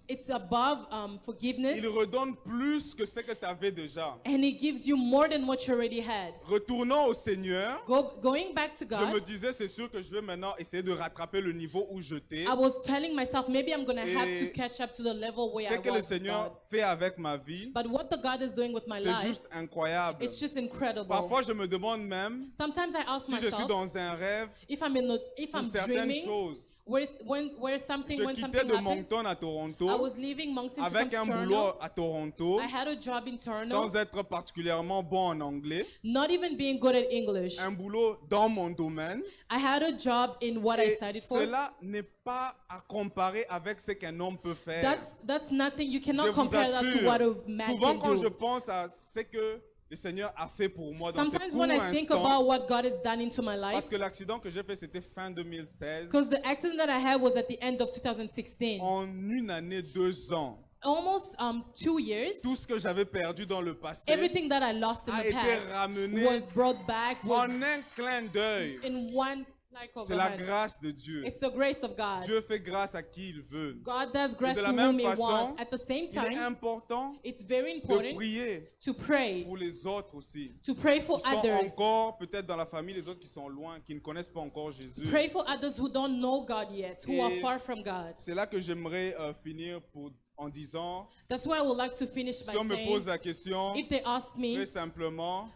It's above forgiveness. Il redonne plus que ce que tu avais déjà. And he gives you more than what you already had. Retournant au Seigneur, Going back to je me God, disais, c'est sûr que je vais maintenant essayer de rattraper le niveau où j'étais. I was telling myself, maybe I'm going to have to Et catch up to the level where Ce I que le was with Seigneur God. fait avec ma vie, But what the God is doing with my c'est life, juste incroyable. it's just incredible. Parfois, je me demande même Sometimes I ask si je suis myself, dans un rêve if pour I'm certaines dreaming, choses. when Je something quittais de happens, Moncton à I Toronto was leaving Moncton to avec come un to boulot Toronto. à Toronto I had a job in Toronto, sans être particulièrement bon en anglais. not even being good at English. Un boulot dans mon domaine. I had a job in what I Et studied for. cela n'est pas à comparer avec ce qu'un homme peut faire. That's nothing. You Je cannot vous compare that to what a assure, man souvent can quand je do. pense à ce que le Seigneur a fait pour moi dans ce Sometimes court when I think instant, about what God has done into my parce life, que l'accident que j'ai fait, c'était fin 2016. because the accident that I had was at the end of 2016. En une année, 2 ans, Almost 2 years, tout ce que j'avais perdu dans le passé everything that I lost in a the été past ramené was brought back en un clin d'œil. in one like of C'est a la hand. grâce de Dieu. It's the grace of God. Dieu fait grâce à qui il veut. God does grace de to la whom même He façon, wants. At the same Il est time, important it's very de important prier to pray, pour les autres aussi. to pray for Qui sont others. encore peut-être dans la famille, les autres qui sont loin, qui ne connaissent pas encore Jésus. Pray for others who don't know God yet, who are Et far from God. C'est là que j'aimerais finir en disant, That's why I would like to finish by si on me pose saying, la question, if they ask me, très simplement,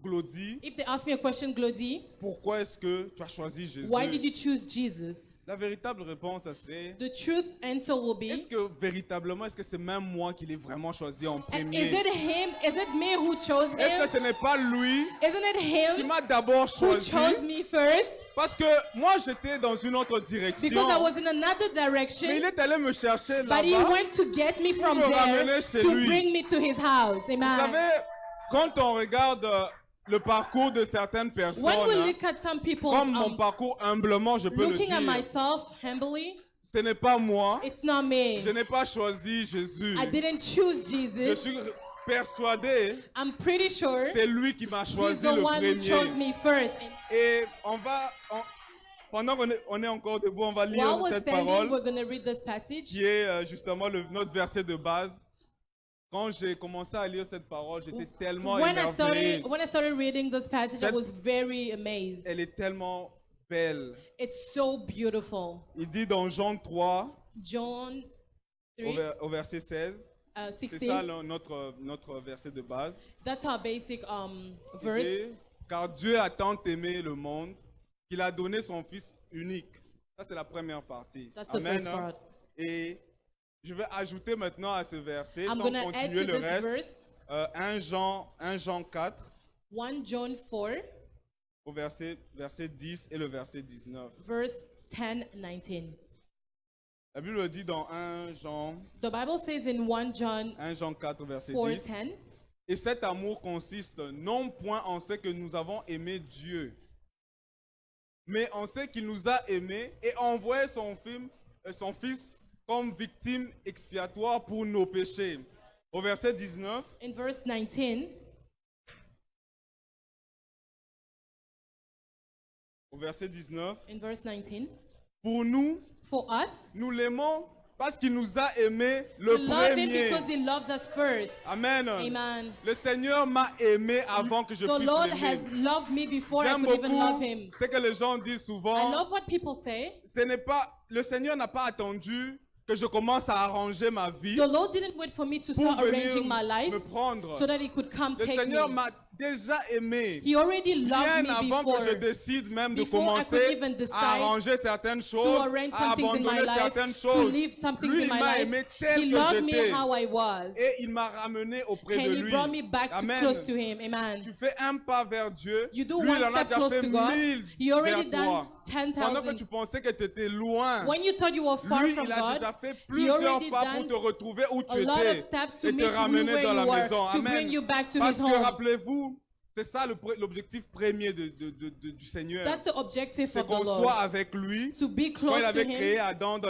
Glody, if they ask me a question, Glody, pourquoi est-ce que tu as choisi Jésus? why did you choose Jesus? La véritable réponse, ça serait, The truth answer will be, est-ce que véritablement, est-ce que c'est même moi qui l'ai vraiment choisi en and premier? is it him? Is it me who chose Est-ce que him? ce n'est pas lui Isn't it qui him m'a d'abord who choisi? chose me first? Parce que moi, j'étais dans une autre direction. Because I was in another Mais il direction, est allé me chercher but he là-bas. went to get me from me there ramener chez to lui. bring me to his house. Vous Amen. savez, quand on regarde le parcours de certaines When personnes, we hein, look at some people, comme mon parcours humblement, je peux le looking at dire, myself humbly, ce n'est pas moi. it's not me. Je n'ai pas choisi Jésus. I didn't choose Je Jesus. suis persuadé, I'm pretty sure c'est lui qui m'a he's choisi the le one who chose premier. me first. Et pendant qu'on est encore debout, on va lire While we're cette standing, parole we're going to read this passage. qui est justement notre verset de base. Quand j'ai commencé à lire cette parole, j'étais tellement émerveillé. When I started reading this passage, I Cette- was very amazed. Elle est tellement belle. It's so beautiful. Il dit dans Jean 3, John 3, au verset 16, C'est 16. ça notre verset de base. That's our basic verse. Et, car Dieu a tant aimé le monde qu'il a donné son Fils unique. Ça, c'est la première partie. That's the first part. Et je vais ajouter maintenant à ce verset, I'm sans going to add continuer to le this reste, verse 1 Jean 4, 1 John 4, au verset 10 et le verset 19. verse 10, 19. La Bible dit dans 1 Jean The Bible says in 1 John 4, verset 4, 10, 10, et cet amour consiste non point en ce que nous avons aimé Dieu, mais en ce qu'il nous a aimés et envoyé son Fils comme victime expiatoire pour nos péchés. Au verset 19, in verse 19, au verset 19, in verse 19, pour nous, for us, nous l'aimons parce qu'il nous a aimés le we love him premier. because he loves us first. Amen. Amen. Le Seigneur m'a aimé avant que je The puisse Lord has l'aimer. loved me before I J'aime could even love beaucoup him. ce que les gens disent I souvent. love what people say. Ce n'est pas, le Seigneur n'a pas attendu que je commence à arranger ma vie The Lord didn't wait for me to pour start venir arranging my life me prendre. so that he could come Le take Seigneur me. m'a déjà aimé. He already loved Bien me avant before. que je décide même de Before I could commencer even decide à arranger certaines to choses, arrange à some things in my abandonner life, certaines to choses. leave some things Lui, in il my m'a life. aimé tel He que loved me j'étais. how I was. Et il m'a ramené auprès And de he lui. brought me back Amen. close to him. Amen. Tu fais un pas vers Dieu. You do Lui, one il en a step déjà close fait to God. 1000 He already vers done toi. Pendant que 10,000. tu pensais que tu étais loin, When you thought you were far lui, from il a God, déjà fait he plusieurs already pas pour done te retrouver où tu a lot of étais steps to et meet te you ramener where dans la you were, maison. to Amen. bring you back to Parce his que home. rappelez-vous, c'est ça l'objectif premier du Seigneur. That's the objective C'est of the qu'on soit Lord. avec lui. To be Quand close il to avait créé him. Adam dans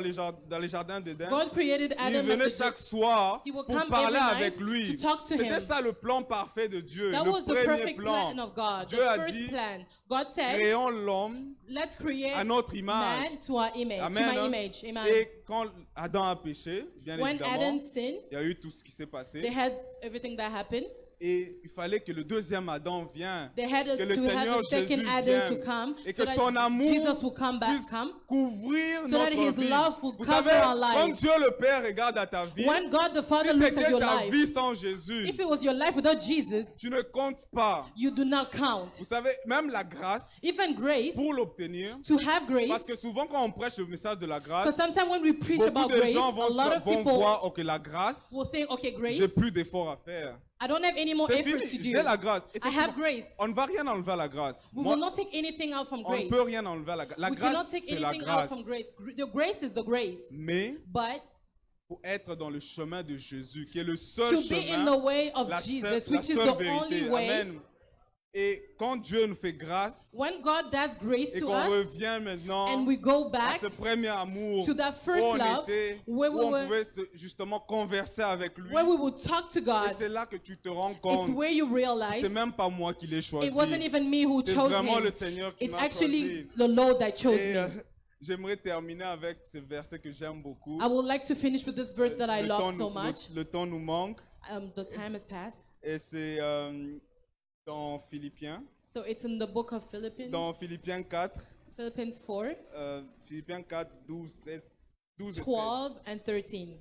les jardins d'Éden, God created il Adam venait at chaque the soir He will pour come parler every avec night lui. to talk to C'était him. ça le plan parfait de Dieu, That le was the premier perfect plan. plan of God. Dieu The a first dit, plan. God said, créons l'homme let's create à notre image. man to our image, Amen, to my hein. image. Amen. Et quand Adam a péché, bien When évidemment, Adam sinned, il y a eu tout ce qui s'est passé. they had everything that happened. Et il fallait que le deuxième Adam vienne, They had que le to have Seigneur the second Jésus Adam to vienne, come et so que that son amour Jesus will come back, puisse come. couvrir So that notre his vie. love will Vous cover savez, our lives. quand Dieu le Père regarde à ta vie, When God the Father si looks at c'était your ta life, vie sans Jésus, if it was your life without Jesus, tu ne comptes pas. you do not count. Vous savez, même la grâce, Even grace, pour l'obtenir, to have grace, parce que souvent quand on prêche le message de la grâce, because sometimes when we preach beaucoup about de grace, gens a lot of vont people voir, ok, la grâce, will think, okay, grace, j'ai plus d'efforts à faire. I don't have any more C'est effort fini, to j'ai do. la grâce. I have grace. On ne va rien enlever à la grâce. We Moi, will not take anything out from on ne grace. peut rien enlever à la grâce. La We cannot grâce, take c'est la anything out grâce. from grace. The grace is the grace. Mais But pour être dans le chemin de Jésus, qui est le seul to be in chemin, the way of la Jesus, seule which is the vérité. only way, Amen. Et quand Dieu nous fait grâce, when God does grace et to qu'on us, revient maintenant and we go à back ce premier amour to that first où on love, était, where où we on were- pouvait justement converser avec lui. where we would talk to Et God, c'est là que tu te rends it's compte, where you realize c'est même pas moi qui l'ai choisi. it wasn't even me who C'est chose vraiment le him. Seigneur qui It's m'a actually choisi. the Lord that chose Et, me. j'aimerais terminer avec ce verset que j'aime beaucoup. I would like to finish with this verse that I Le love temps so nous- much. le temps nous manque. The time has passed. Et c'est dans Philippiens. So it's in the book of Philippians, Dans Philippiens 4, Philippians 4, Philippiens 4, 12, 13, 12 et 13. 12 and 13.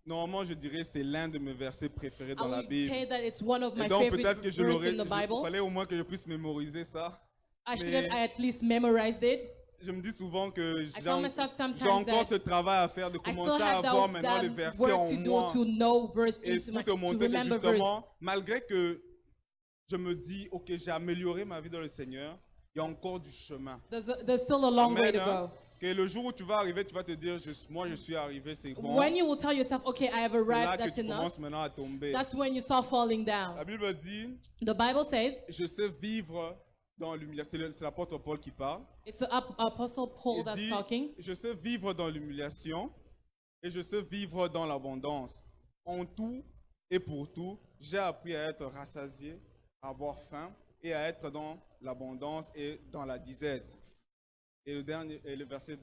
Normalement, je dirais c'est l'un de mes versets préférés I dans la would Bible. say that it's one of my Et donc favorite peut-être que je verses l'aurais. in the Il Bible. fallait au moins que je puisse mémoriser ça. I should Mais- have at least memorized it. Je me dis souvent que I tell myself j'ai sometimes encore that ce travail à faire de I still commencer à have avoir maintenant that les versets work en to do moi. to know verse Et into pour my, te to montrer que remember verse. justement, malgré que je me dis, ok, j'ai amélioré ma vie dans le Seigneur, il y a encore du chemin. There's still a long way Amen, to hein. go. Que le jour où tu vas arriver, tu vas te dire, moi je suis arrivé, c'est bon. When you will tell yourself, okay, I have C'est là arrived, que that's tu enough, commences maintenant à tomber. that's when you start falling La down. Bible dit, The Bible says, je sais vivre dans l'humiliation. C'est l'apôtre Paul qui parle. it's the Apostle Paul Il that's dit, talking. je sais vivre dans l'humiliation et je sais vivre dans l'abondance. En tout et pour tout, j'ai appris à être rassasié, à avoir faim et à être dans l'abondance et dans la disette. Et le dernier, et le verset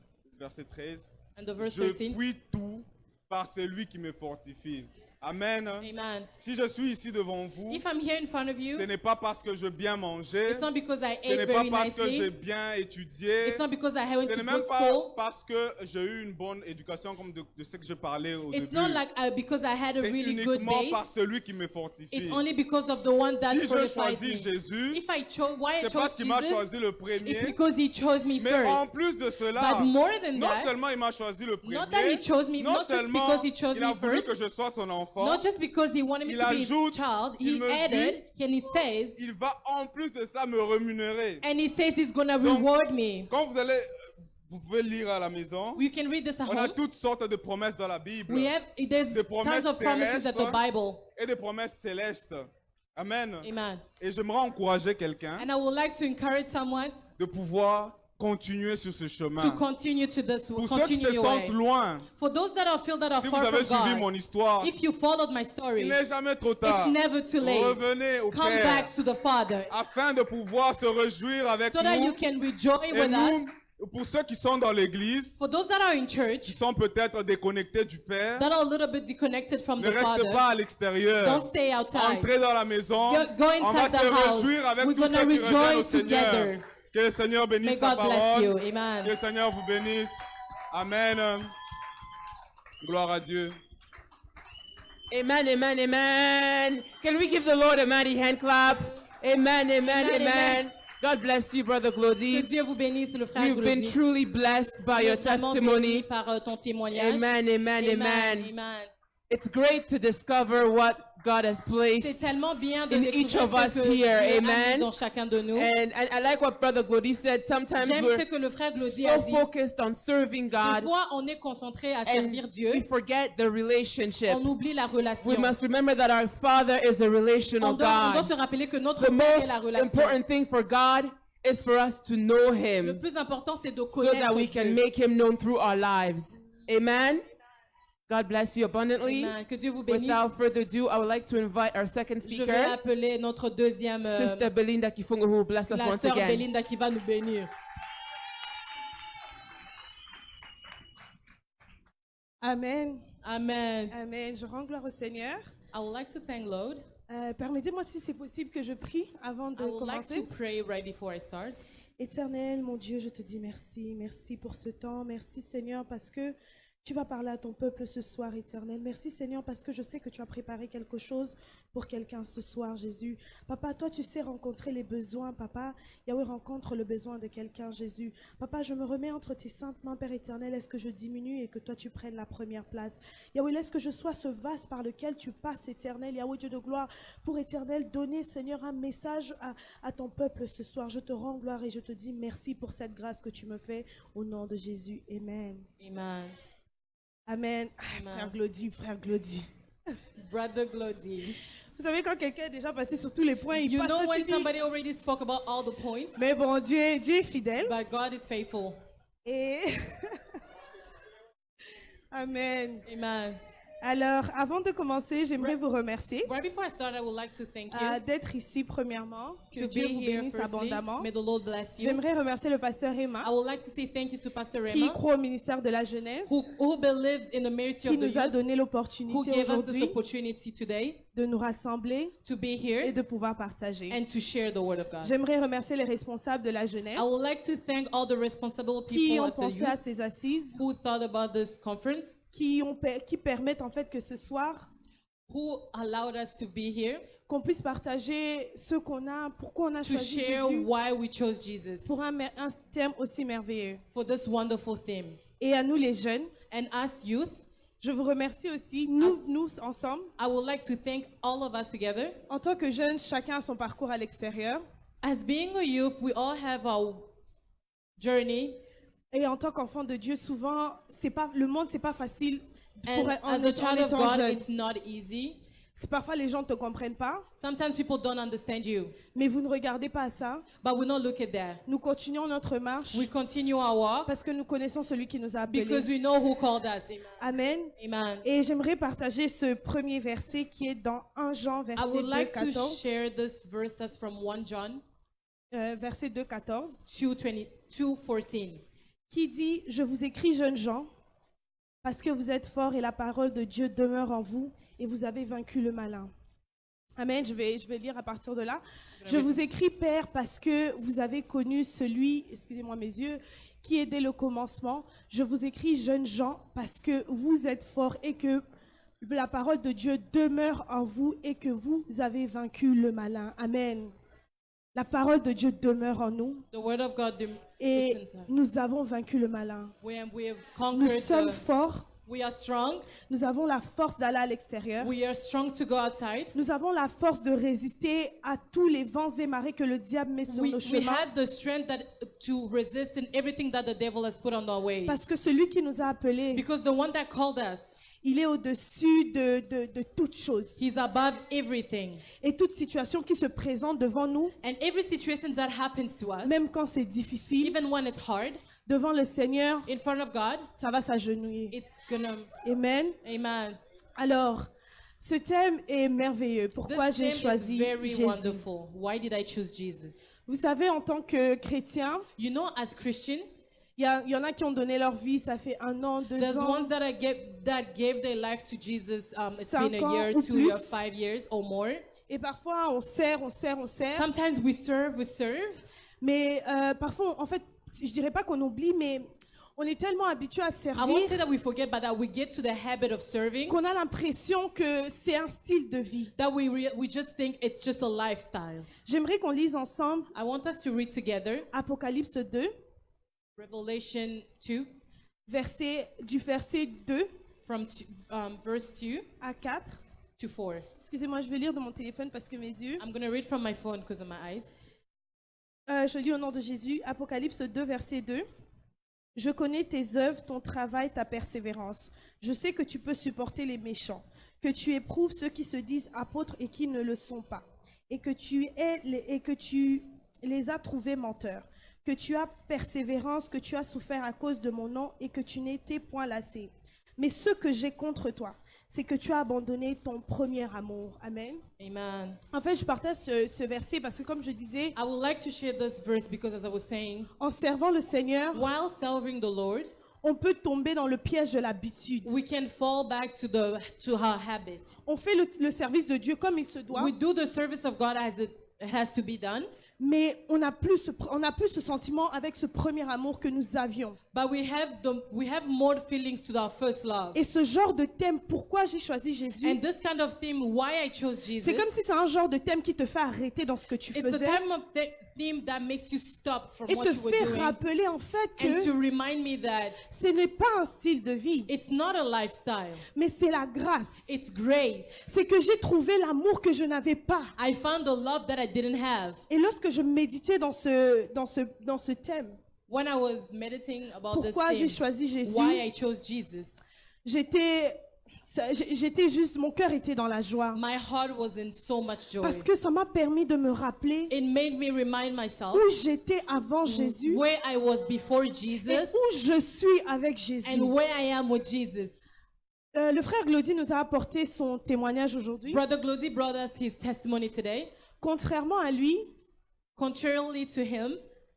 13, And the verse je 13, puis tout par celui qui me fortifie. Amen. Amen. Si je suis ici devant vous, If I'm here in front of you, ce n'est pas parce que je bien mangé, it's not because I ce n'est ate pas very parce que j'ai nicely. bien étudié, It's not because I went ce to n'est même good pas school. parce que j'ai eu une bonne éducation comme de ce que je parlais au It's début. not like because I had a C'est really good uniquement par base. celui qui me fortifie. It's only because of the one that Si je fortifies choisis me. Jésus, If I chose, why I c'est chose parce qu'il m'a Jesus, choisi le it's premier. because He chose me Mais en first. plus de cela, But more than non that, seulement il m'a choisi le premier, not that He chose me, non not just seulement because He chose il a me voulu first, que je sois son enfant, not just because He wanted me Il to be ajoute, His child, il He me added, and He says, il va en plus de cela me rémunérer. and He says He's gonna Donc, reward me. Quand vous pouvez lire à la maison, You can read this at on a home. toutes sortes de promesses dans la Bible There's Des promesses tons of promises at the terrestres. Bible. et des promesses célestes. Amen. Amen. Et j'aimerais encourager quelqu'un And I would like to encourage someone de pouvoir continuer sur ce chemin. to continue to this, Pour ceux qui continue se your way. sentent loin, For those that feel that are si vous far avez from suivi God, mon histoire, if you followed my story, il n'est jamais trop tard. it's never too late. Revenez au Come Père back to the Father afin de pouvoir se réjouir avec so that nous. you can rejoice Et with nous, us. pour ceux qui sont dans l'église, For those that are in qui church, sont peut-être déconnectés du Père, that are a little bit disconnected from ne the restez Father, pas à l'extérieur. don't stay outside. Entrez dans la maison. Go On va inside se the house. réjouir avec We're tous gonna ceux qui reviennent au rejoice Seigneur. together. Que le Seigneur bénisse May sa God bless parole. you. Que le Amen. Seigneur vous bénisse. Amen. Gloire à Dieu. Amen, amen, amen. Can we give the Lord a mighty hand clap? Amen, amen, Amen, amen. God bless you, Brother Que Glody. Dieu vous bénisse, le frère You've been Glody. truly blessed by your Tu es vraiment béni testimony. par ton témoignage. Amen, amen, Amen. amen. Amen. It's great to discover what God has C'est placed. tellement bien de in découvrir each of ce us que Dieu here. a mis Amen. dans chacun de nous. And I like what Brother Glody said. Sometimes J'aime we're ce que le frère Glody a so dit. focused on serving Des God fois, on est concentré à and servir Dieu. we forget the relationship. On oublie la We relation. must remember that our Father is a On relational doit God. se rappeler que notre The Père est most la relation. important thing for God is for us to know Le Him plus important, c'est de so connaître that we can Dieu. make Him known through our lives. Amen. God bless you abundantly. Amen. Que Dieu vous bénisse. Without further ado, I would like to invite our second Je vais speaker, appeler notre deuxième, Sister Belinda Kifungo, who will bless us la once sœur again. Belinda qui va nous bénir. Amen. Amen. Amen. Je rends gloire au Seigneur. I would like to thank Lord. Permettez-moi, si c'est possible, que je prie avant de I would like to commencer. pray right before I start. Éternel, mon Dieu, je te dis merci. Merci pour ce temps. Merci, Seigneur, parce que tu vas parler à ton peuple ce soir, Éternel. Merci, Seigneur, parce que je sais que tu as préparé quelque chose pour quelqu'un ce soir, Jésus. Papa, toi, tu sais rencontrer les besoins, Papa. Yahweh, rencontre le besoin de quelqu'un, Jésus. Papa, je me remets entre tes saintes mains, Père éternel. Est-ce que je diminue et que toi, tu prennes la première place? Yahweh, laisse que je sois ce vase par lequel tu passes, Éternel. Yahweh, Dieu de gloire, pour, Éternel, donner, Seigneur, un message à ton peuple ce soir. Je te rends gloire et je te dis merci pour cette grâce que tu me fais. Au nom de Jésus. Amen. Amen. Amen. Amen. Frère Glody. Brother Glody. Vous savez, quand quelqu'un est déjà passé sur tous les points, il You passe know au when tu dis, somebody already spoke about all the points, mais bon, Dieu est fidèle. but God is faithful. Et Amen. Amen. Alors, avant de commencer, j'aimerais vous remercier Right before I start, I would like to thank you d'être ici, premièrement. Que to Dieu be vous here bénisse firstly. abondamment. May the Lord bless you. J'aimerais remercier le pasteur I Emma, would like to say thank you to Pastor qui Rema, croit au ministère de la jeunesse, who believes in the ministry qui of the nous a youth, donné who l'opportunité gave us this aujourd'hui opportunity today de nous rassembler to be et here de pouvoir partager. and to share the word of God. J'aimerais remercier les responsables de la jeunesse I would like to thank all the responsible qui people ont at the pensé à youth ces assises, who thought about this conference, qui permettent en fait que ce soir, who allowed us to be here, qu'on puisse partager ce qu'on a, pourquoi on a to choisi share Jésus why we chose Jesus pour un thème aussi merveilleux. for this wonderful theme. Et à nous les jeunes, And as youth, je vous remercie aussi, nous ensemble, I would like to thank all of us together. en tant que jeunes, chacun a son parcours à l'extérieur. As being a youth, we all have our journey. Et en tant qu'enfant de Dieu, souvent, le monde, c'est pas facile And en as a étant child of God, jeune. it's not easy. Parfois, les gens ne te comprennent pas, Sometimes people don't understand you, mais vous ne regardez pas à ça. but we don't look at that. Nous continuons notre marche We continue our walk parce que nous connaissons celui qui nous a because appelés. we know who called us. Amen. Amen. Et j'aimerais partager ce premier verset qui est dans 1 Jean, I verset would 2, like to 14. share this verse that's from 1 John Verset 2, 14. 2:14. Qui dit « Je vous écris, jeunes gens, parce que vous êtes forts et la parole de Dieu demeure en vous, et vous avez vaincu le malin. Amen, je vais lire à partir de là. Je vous écris, Père, parce que vous avez connu celui, excusez-moi mes yeux, qui est dès le commencement. Je vous écris, jeunes gens, parce que vous êtes forts et que la parole de Dieu demeure en vous et que vous avez vaincu le malin. Amen. La parole de Dieu demeure en nous The word of God et listen to her. nous avons vaincu le malin. We have Nous conquered sommes the, forts, we are strong. nous avons la force d'aller à l'extérieur. We are strong to go outside. Nous avons la force de résister à tous les vents et marées que le diable met sur nos We chemins. had the strength to resist in everything that the devil has put on our way. Parce que celui qui nous a appelés, Because the one that called us, il est au-dessus de toutes choses. he's above everything. Et toute situation qui se présente devant nous, And every situation that happens to us, même quand c'est difficile, even when it's hard, devant le Seigneur, in front of God, ça va s'agenouiller. it's gonna, Amen. amen. Alors, ce thème est merveilleux. This Pourquoi j'ai name is choisi very Jésus? wonderful. Why did I choose Jesus? Vous savez, en tant que chrétien, You know, as Christian, il y en a qui ont donné leur vie, ça fait 1 an, 2 there's ans. ones that gave their life to Jesus. It's 5 been a ans year, ou 2 years, plus. 5 years or more. Et parfois, on sert. Sometimes we serve. Mais parfois, en fait, je dirais pas qu'on oublie, mais on est tellement habitué à I won't servir say that we forget, but that we get to the habit of serving qu'on a l'impression que c'est un style de vie. that we just think it's just a lifestyle. J'aimerais qu'on lise ensemble I want us to read together Apocalypse 2, Revelation 2 du verset 2 from verse 2 à 4. to 4. Excusez-moi, je vais lire de mon téléphone parce que mes yeux. I'm going to read from my phone because of my eyes. Je lis au nom de Jésus. Apocalypse 2, verset 2. Je connais tes œuvres, ton travail, ta persévérance. Je sais que tu peux supporter les méchants, que tu éprouves ceux qui se disent apôtres et qui ne le sont pas, et que tu les as trouvés menteurs, que tu as persévérance, que tu as souffert à cause de mon nom et que tu n'étais point lassé. Mais ce que j'ai contre toi, c'est que tu as abandonné ton premier amour. Amen. Amen. En fait, je partage ce verset parce que, comme je disais, I would like to share this verse because, as I was saying, en servant le Seigneur, while serving the Lord, on peut tomber dans le piège de l'habitude. we can fall back to our habit. On fait le service de Dieu comme il se doit, We do the service of God as it has to be done, mais on n'a plus ce sentiment avec ce premier amour que nous avions. but we have more feelings to our first love. Et ce genre de thème, pourquoi j'ai choisi Jésus, And this kind of theme, why I chose Jesus, c'est comme si c'est un genre de thème qui te fait arrêter dans ce que tu it's the faisais time of theme that makes you stop from et what te you were fait doing, rappeler en fait and to que remind me that ce n'est pas un style de vie, it's not a lifestyle, mais c'est la grâce. it's grace. C'est que j'ai trouvé l'amour que je n'avais pas. I found the love that I didn't have. Et lorsque je méditais dans ce thème, When I was meditating about this pourquoi j'ai theme, choisi Jésus, why I chose Jesus, j'étais juste, mon cœur était dans la joie. my heart was in so much joy. Parce que ça m'a permis de me rappeler It made me remind myself où j'étais avant Jésus where I was before et Jesus où je suis avec Jésus. and where I am with Jesus. Le frère Glody nous a apporté son témoignage aujourd'hui. Brother Glody brought us his testimony today. Contrairement à lui, Contrarily to him,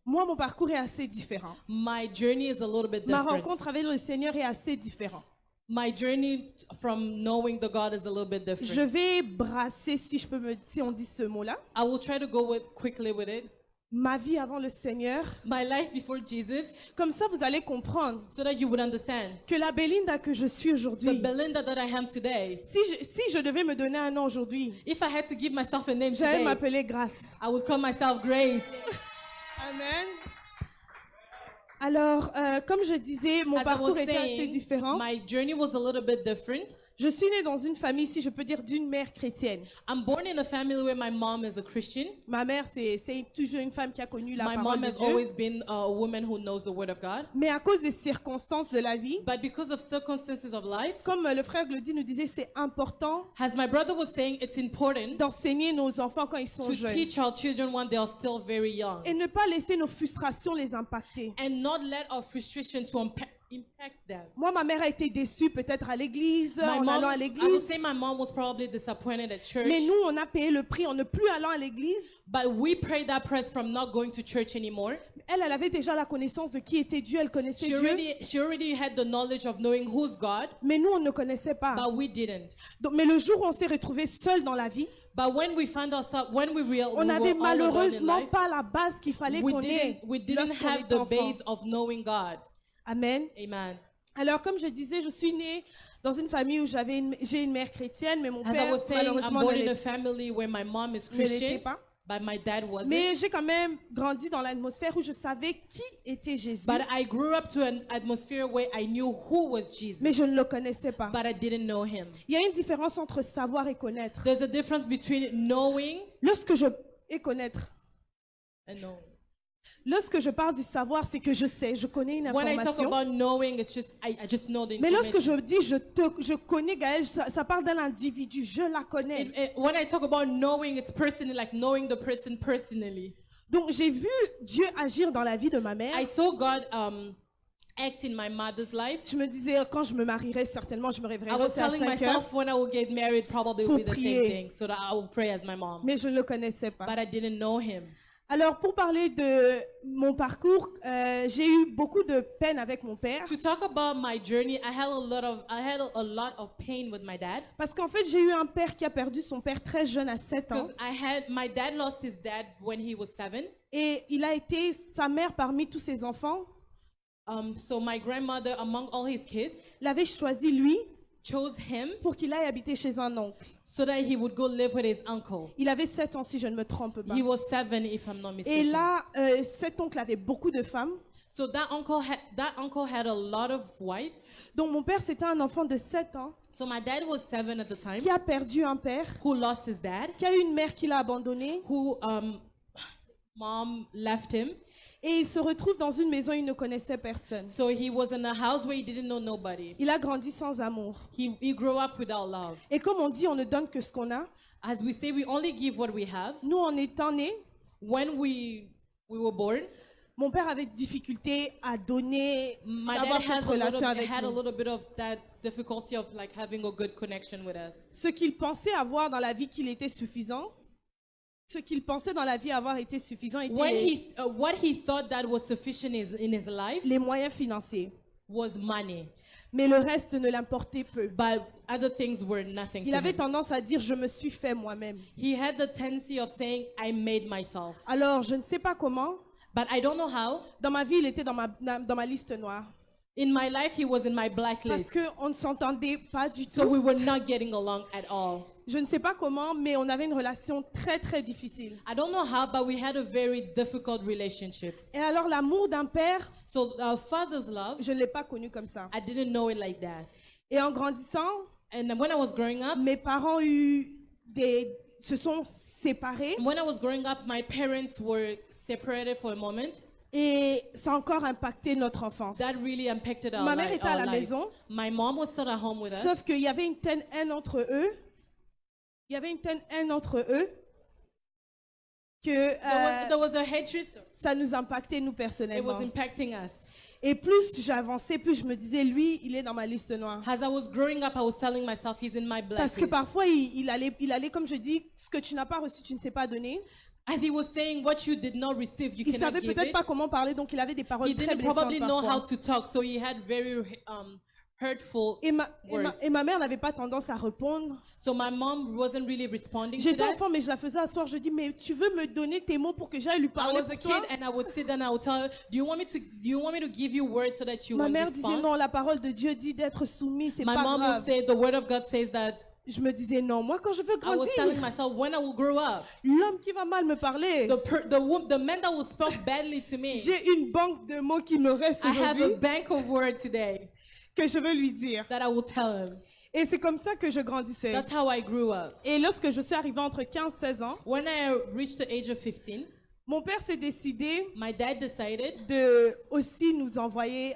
moi, mon parcours est assez différent. my journey is a little bit Ma different. rencontre avec le Seigneur est assez différente. My journey from knowing the God is a little bit Je different. vais brasser, si on dit ce mot-là, I will try to go quickly with it. ma vie avant le Seigneur. My life before Jesus, Comme ça, vous allez comprendre so that you would understand. que la Belinda que je suis The aujourd'hui, Belinda that I am today, si je devais me donner un nom aujourd'hui, if I had to give myself a name j'allais today, m'appeler Grâce. I would call myself Grace. Amen. Alors, comme je disais, mon As I parcours was était assez saying, différent. my journey was a little bit different. Je suis née dans une famille, si je peux dire, d'une mère chrétienne. I'm born in a family where my mom is a Christian. Ma mère, c'est toujours une femme qui a connu la My parole mom de has Dieu. always been a woman who knows the Word of God. Mais à cause des circonstances de la vie, But because of circumstances of life, comme le frère Glody nous disait, c'est important as my brother was saying, it's important d'enseigner nos enfants quand ils sont to jeunes. teach our children when they are still very young. Et ne pas laisser nos frustrations les impacter. And not let our frustration to impact them. Moi, ma mère a été déçue peut-être à l'église, My en mom, allant à I would l'église. say my mom was probably disappointed at church, Mais nous, on a payé le prix en ne plus allant à l'église. but we paid that price from not going to church anymore. Elle avait déjà la connaissance de qui était Dieu, elle connaissait Dieu. She already had the knowledge of knowing who's God, Mais nous, on ne connaissait pas. but we didn't. Donc, mais le jour où on s'est retrouvés seuls dans la vie, But when we found ourselves, when we on n'avait were all alone in malheureusement life, pas la base qu'il fallait qu'on ait we didn't lorsqu'on have est the enfant. base of knowing God. Amen. Amen. Alors, comme je disais, je suis née dans une famille où j'ai une mère chrétienne, mais mon As I père, was saying, I'm malheureusement, born ne in a l'est- family where my mom is ne l'était Christian, pas. but my dad wasn't. Mais j'ai quand même grandi dans l'atmosphère où je savais qui était Jésus, But I grew up to an atmosphere where I knew who was Jesus, mais je ne le connaissais pas. but I didn't know him. Il y a une différence entre savoir et connaître. There's a difference between knowing Lorsque je et connaître, and knowing. lorsque je parle du savoir, c'est que je sais, je connais une When I talk information. about knowing, it's just I just know the Mais lorsque information. je dis je connais Gaël, ça parle d'un individu, je la connais. When I talk about knowing, it's personally, like knowing the person personally. Donc j'ai vu Dieu agir dans la vie de ma mère. I saw God act in my mother's life. Je me disais, quand je me marierai, certainement, je me I réveillerai was aussi à telling 5 heures, myself when I will get married, probably it will be the Pour same prier. thing, so that I will pray as my mom. mais je ne le connaissais pas. But I didn't know him. Alors, pour parler de mon parcours, j'ai eu beaucoup de peine avec mon père. To talk about my journey, I had a lot of pain with my dad, Parce qu'en fait, j'ai eu un père qui a perdu son père très jeune, à 7 ans. because my dad lost his dad when he was 7. Et il a été sa mère parmi tous ses enfants. So my grandmother, among all his kids, L'avait choisi, lui, chose him pour qu'il aille habiter chez un oncle. so that he would go live with his uncle. Il avait 7 ans, si je ne me trompe pas. He was 7, if I'm not Et mistaken. là, cet oncle avait beaucoup de femmes. So that uncle had a lot of wives. Donc, mon père, c'était un enfant de 7 ans So my dad was 7 at the time, qui a perdu un père, who lost his dad, qui a eu une mère qui l'a abandonné. who mom left him. Et il se retrouve dans une maison, il ne connaissait personne. So he was in a house where he didn't know nobody. Il a grandi sans amour. He grew up without love. Et comme on dit, on ne donne que ce qu'on a. As we say, we only give what we have. Nous, en étant nés, When we were born, mon père avait difficulté à donner, my d'avoir dad cette relation avec had a nous. little bit of that difficulty of like having a good connection with us. Ce qu'il pensait avoir dans la vie qu'il était suffisant, ce qu'il pensait dans la vie avoir été suffisant When était what he thought that was sufficient in his life les moyens financiers. was money, Mais le reste ne l'importait peu. but other things were nothing Il to avait him. tendance à dire, je me suis fait moi-même. He had the tendency of saying, I made myself. Alors, je ne sais pas comment, But I don't know how. dans ma vie, il était dans ma liste noire. In my life, he was in my Parce blacklist. qu'on ne s'entendait pas du So tout. we were not getting along at all. Je ne sais pas comment, mais on avait une relation très, très difficile. I don't know how, but we had a very difficult relationship. Et alors, l'amour d'un père, So our father's love, je ne l'ai pas connu comme ça. I didn't know it like that. Et en grandissant, And when I was growing up, mes parents se sont séparés when I was growing up, my parents were separated for a moment. et ça a encore impacté notre enfance. That really impacted our, Ma mère était à our la life. maison. My mom was still at home with us. Sauf qu'il y avait une telle haine entre eux. Il y avait une telle haine entre eux que There was a hatred. ça nous impactait nous It was personnellement. impacting us. Et plus j'avançais, plus je me disais, lui, il est dans ma liste noire. As I was growing up, I was telling myself, he's in my Parce que blacklist. parfois, il allait, comme je dis, ce que tu n'as pas reçu, tu ne sais pas donner. As he was saying, what you did not receive, you Il cannot savait give peut-être it. pas comment parler, donc il avait des paroles He très didn't blessantes probably know how parfois. to talk, so he had very hurtful Et words. ma mère n'avait pas tendance à répondre. So my mom wasn't really responding to J'étais that. enfant, mais je la faisais asseoir. Je dis, mais tu veux me donner tes mots pour que j'aille lui I parler was a pour toi? kid and I would sit down and I would tell her, do you want me to give you words so that you Ma will mère disait, respond? non, la parole de Dieu dit d'être soumis, c'est My pas mom grave. would say, the word of God says that. Je me disais, non, moi, quand je veux I was telling grandir, myself, when I will grow up, l'homme qui va mal me parler, the man that will speak badly to me, j'ai une banque de mots qui me reste I have a aujourd'hui bank of words today que je veux lui dire. that I will tell him. Et c'est comme ça que je grandissais. That's how I grew up. Et lorsque je suis arrivée entre 15 et 16 ans, When I reached the age of 15, mon père s'est décidé my dad decided de aussi nous envoyer,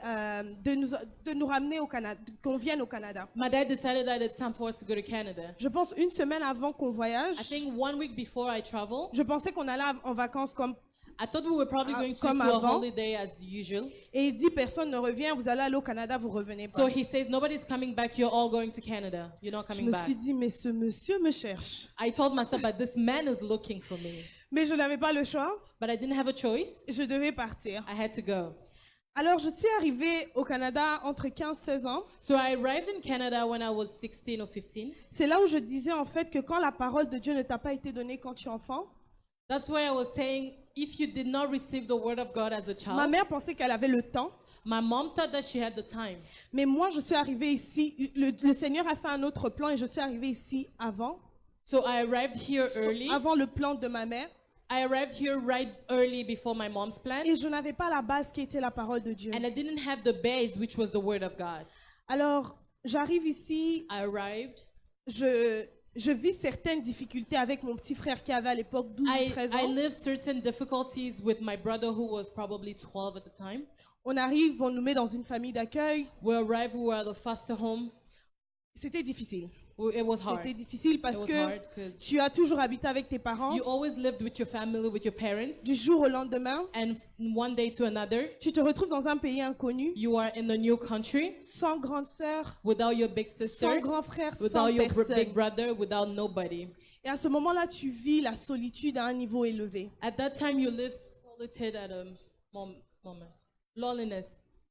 de nous ramener au Canada, qu'on vienne au Canada. My dad decided that it's time for us to go to Canada. Je pense une semaine avant qu'on voyage, I think 1 week before I travel, je pensais qu'on allait en vacances comme I thought we were probably going to comme a avant. holiday as usual. Et il dit, personne ne revient, vous allez aller au Canada, vous revenez pas. So he says, nobody's coming back. You're all going to Canada. You're not Je coming me back. suis dit, mais ce monsieur me cherche. I told myself that this man is looking for me. Mais je n'avais pas le choix, But I didn't have a choice. je devais partir. I had to go. Alors, je suis arrivée au Canada entre 15 et 16 ans. So I arrived in Canada when I was 16 or 15. C'est là où je disais en fait que quand la parole de Dieu ne t'a pas été donnée quand tu es enfant, That's why I was saying, if you did not receive the word of God as a ma child, mère pensait qu'elle avait le temps. my mom thought that she had the time. Mais moi, je suis arrivée ici. Le Seigneur a fait un autre plan et je suis arrivée ici avant. So I arrived here early. Avant le plan de ma mère. I arrived here right early before my mom's plan. Et je n'avais pas la base qui était la parole de Dieu. And I didn't have the base, which was the word of God. Alors, j'arrive ici, I arrived. je vis certaines difficultés avec mon petit frère qui avait à l'époque 12 ou 13 I ans. lived certain difficulties with my brother who was probably 12 at the time. On arrive, on nous met dans une famille d'accueil. We arrived, we were at the foster home. C'était difficile. It was hard. C'était difficile It parce was que hard because tu as toujours habité avec tes parents. you always lived with your family, with your parents. Du jour au lendemain, And one day to another, tu te retrouves dans un pays inconnu, you are in a new country sans grande sœur, without your big sans sister, grand frère, sans without your big personne. brother, without nobody. Et à ce moment-là, tu vis la solitude à un niveau élevé. At that time, you live solitude at a moment. Loneliness.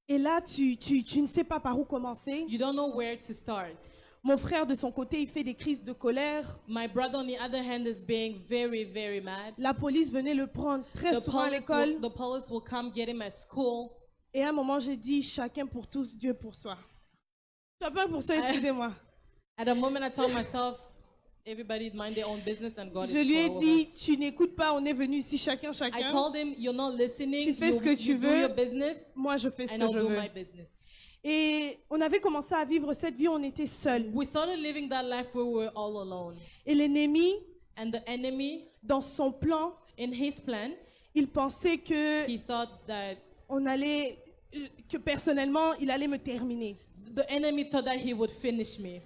Et là, tu ne sais pas par où commencer. You don't know where to start. Mon frère, de son côté, il fait des crises de colère. My brother, on the other hand, is being very, very mad. La police venait le prendre très souvent à l'école. The police will come get him at school. Et à un moment, j'ai dit, chacun pour tous, Dieu pour soi. Chacun pour soi, excusez-moi. At a moment, I told myself, everybody mind their own business and God Je is lui ai for all of dit, us. tu n'écoutes pas, on est venu ici chacun. I told him, you're not listening. Tu fais ce que tu you do veux. your business, Moi, je fais ce and que I'll je do veux. my business. Et on avait commencé à vivre cette vie, on était seuls. We started living that life where we were all alone. Et l'ennemi, And the enemy, dans son plan, in his plan, il pensait que he thought that on allait, que personnellement, il allait me terminer. the enemy thought that he would finish me.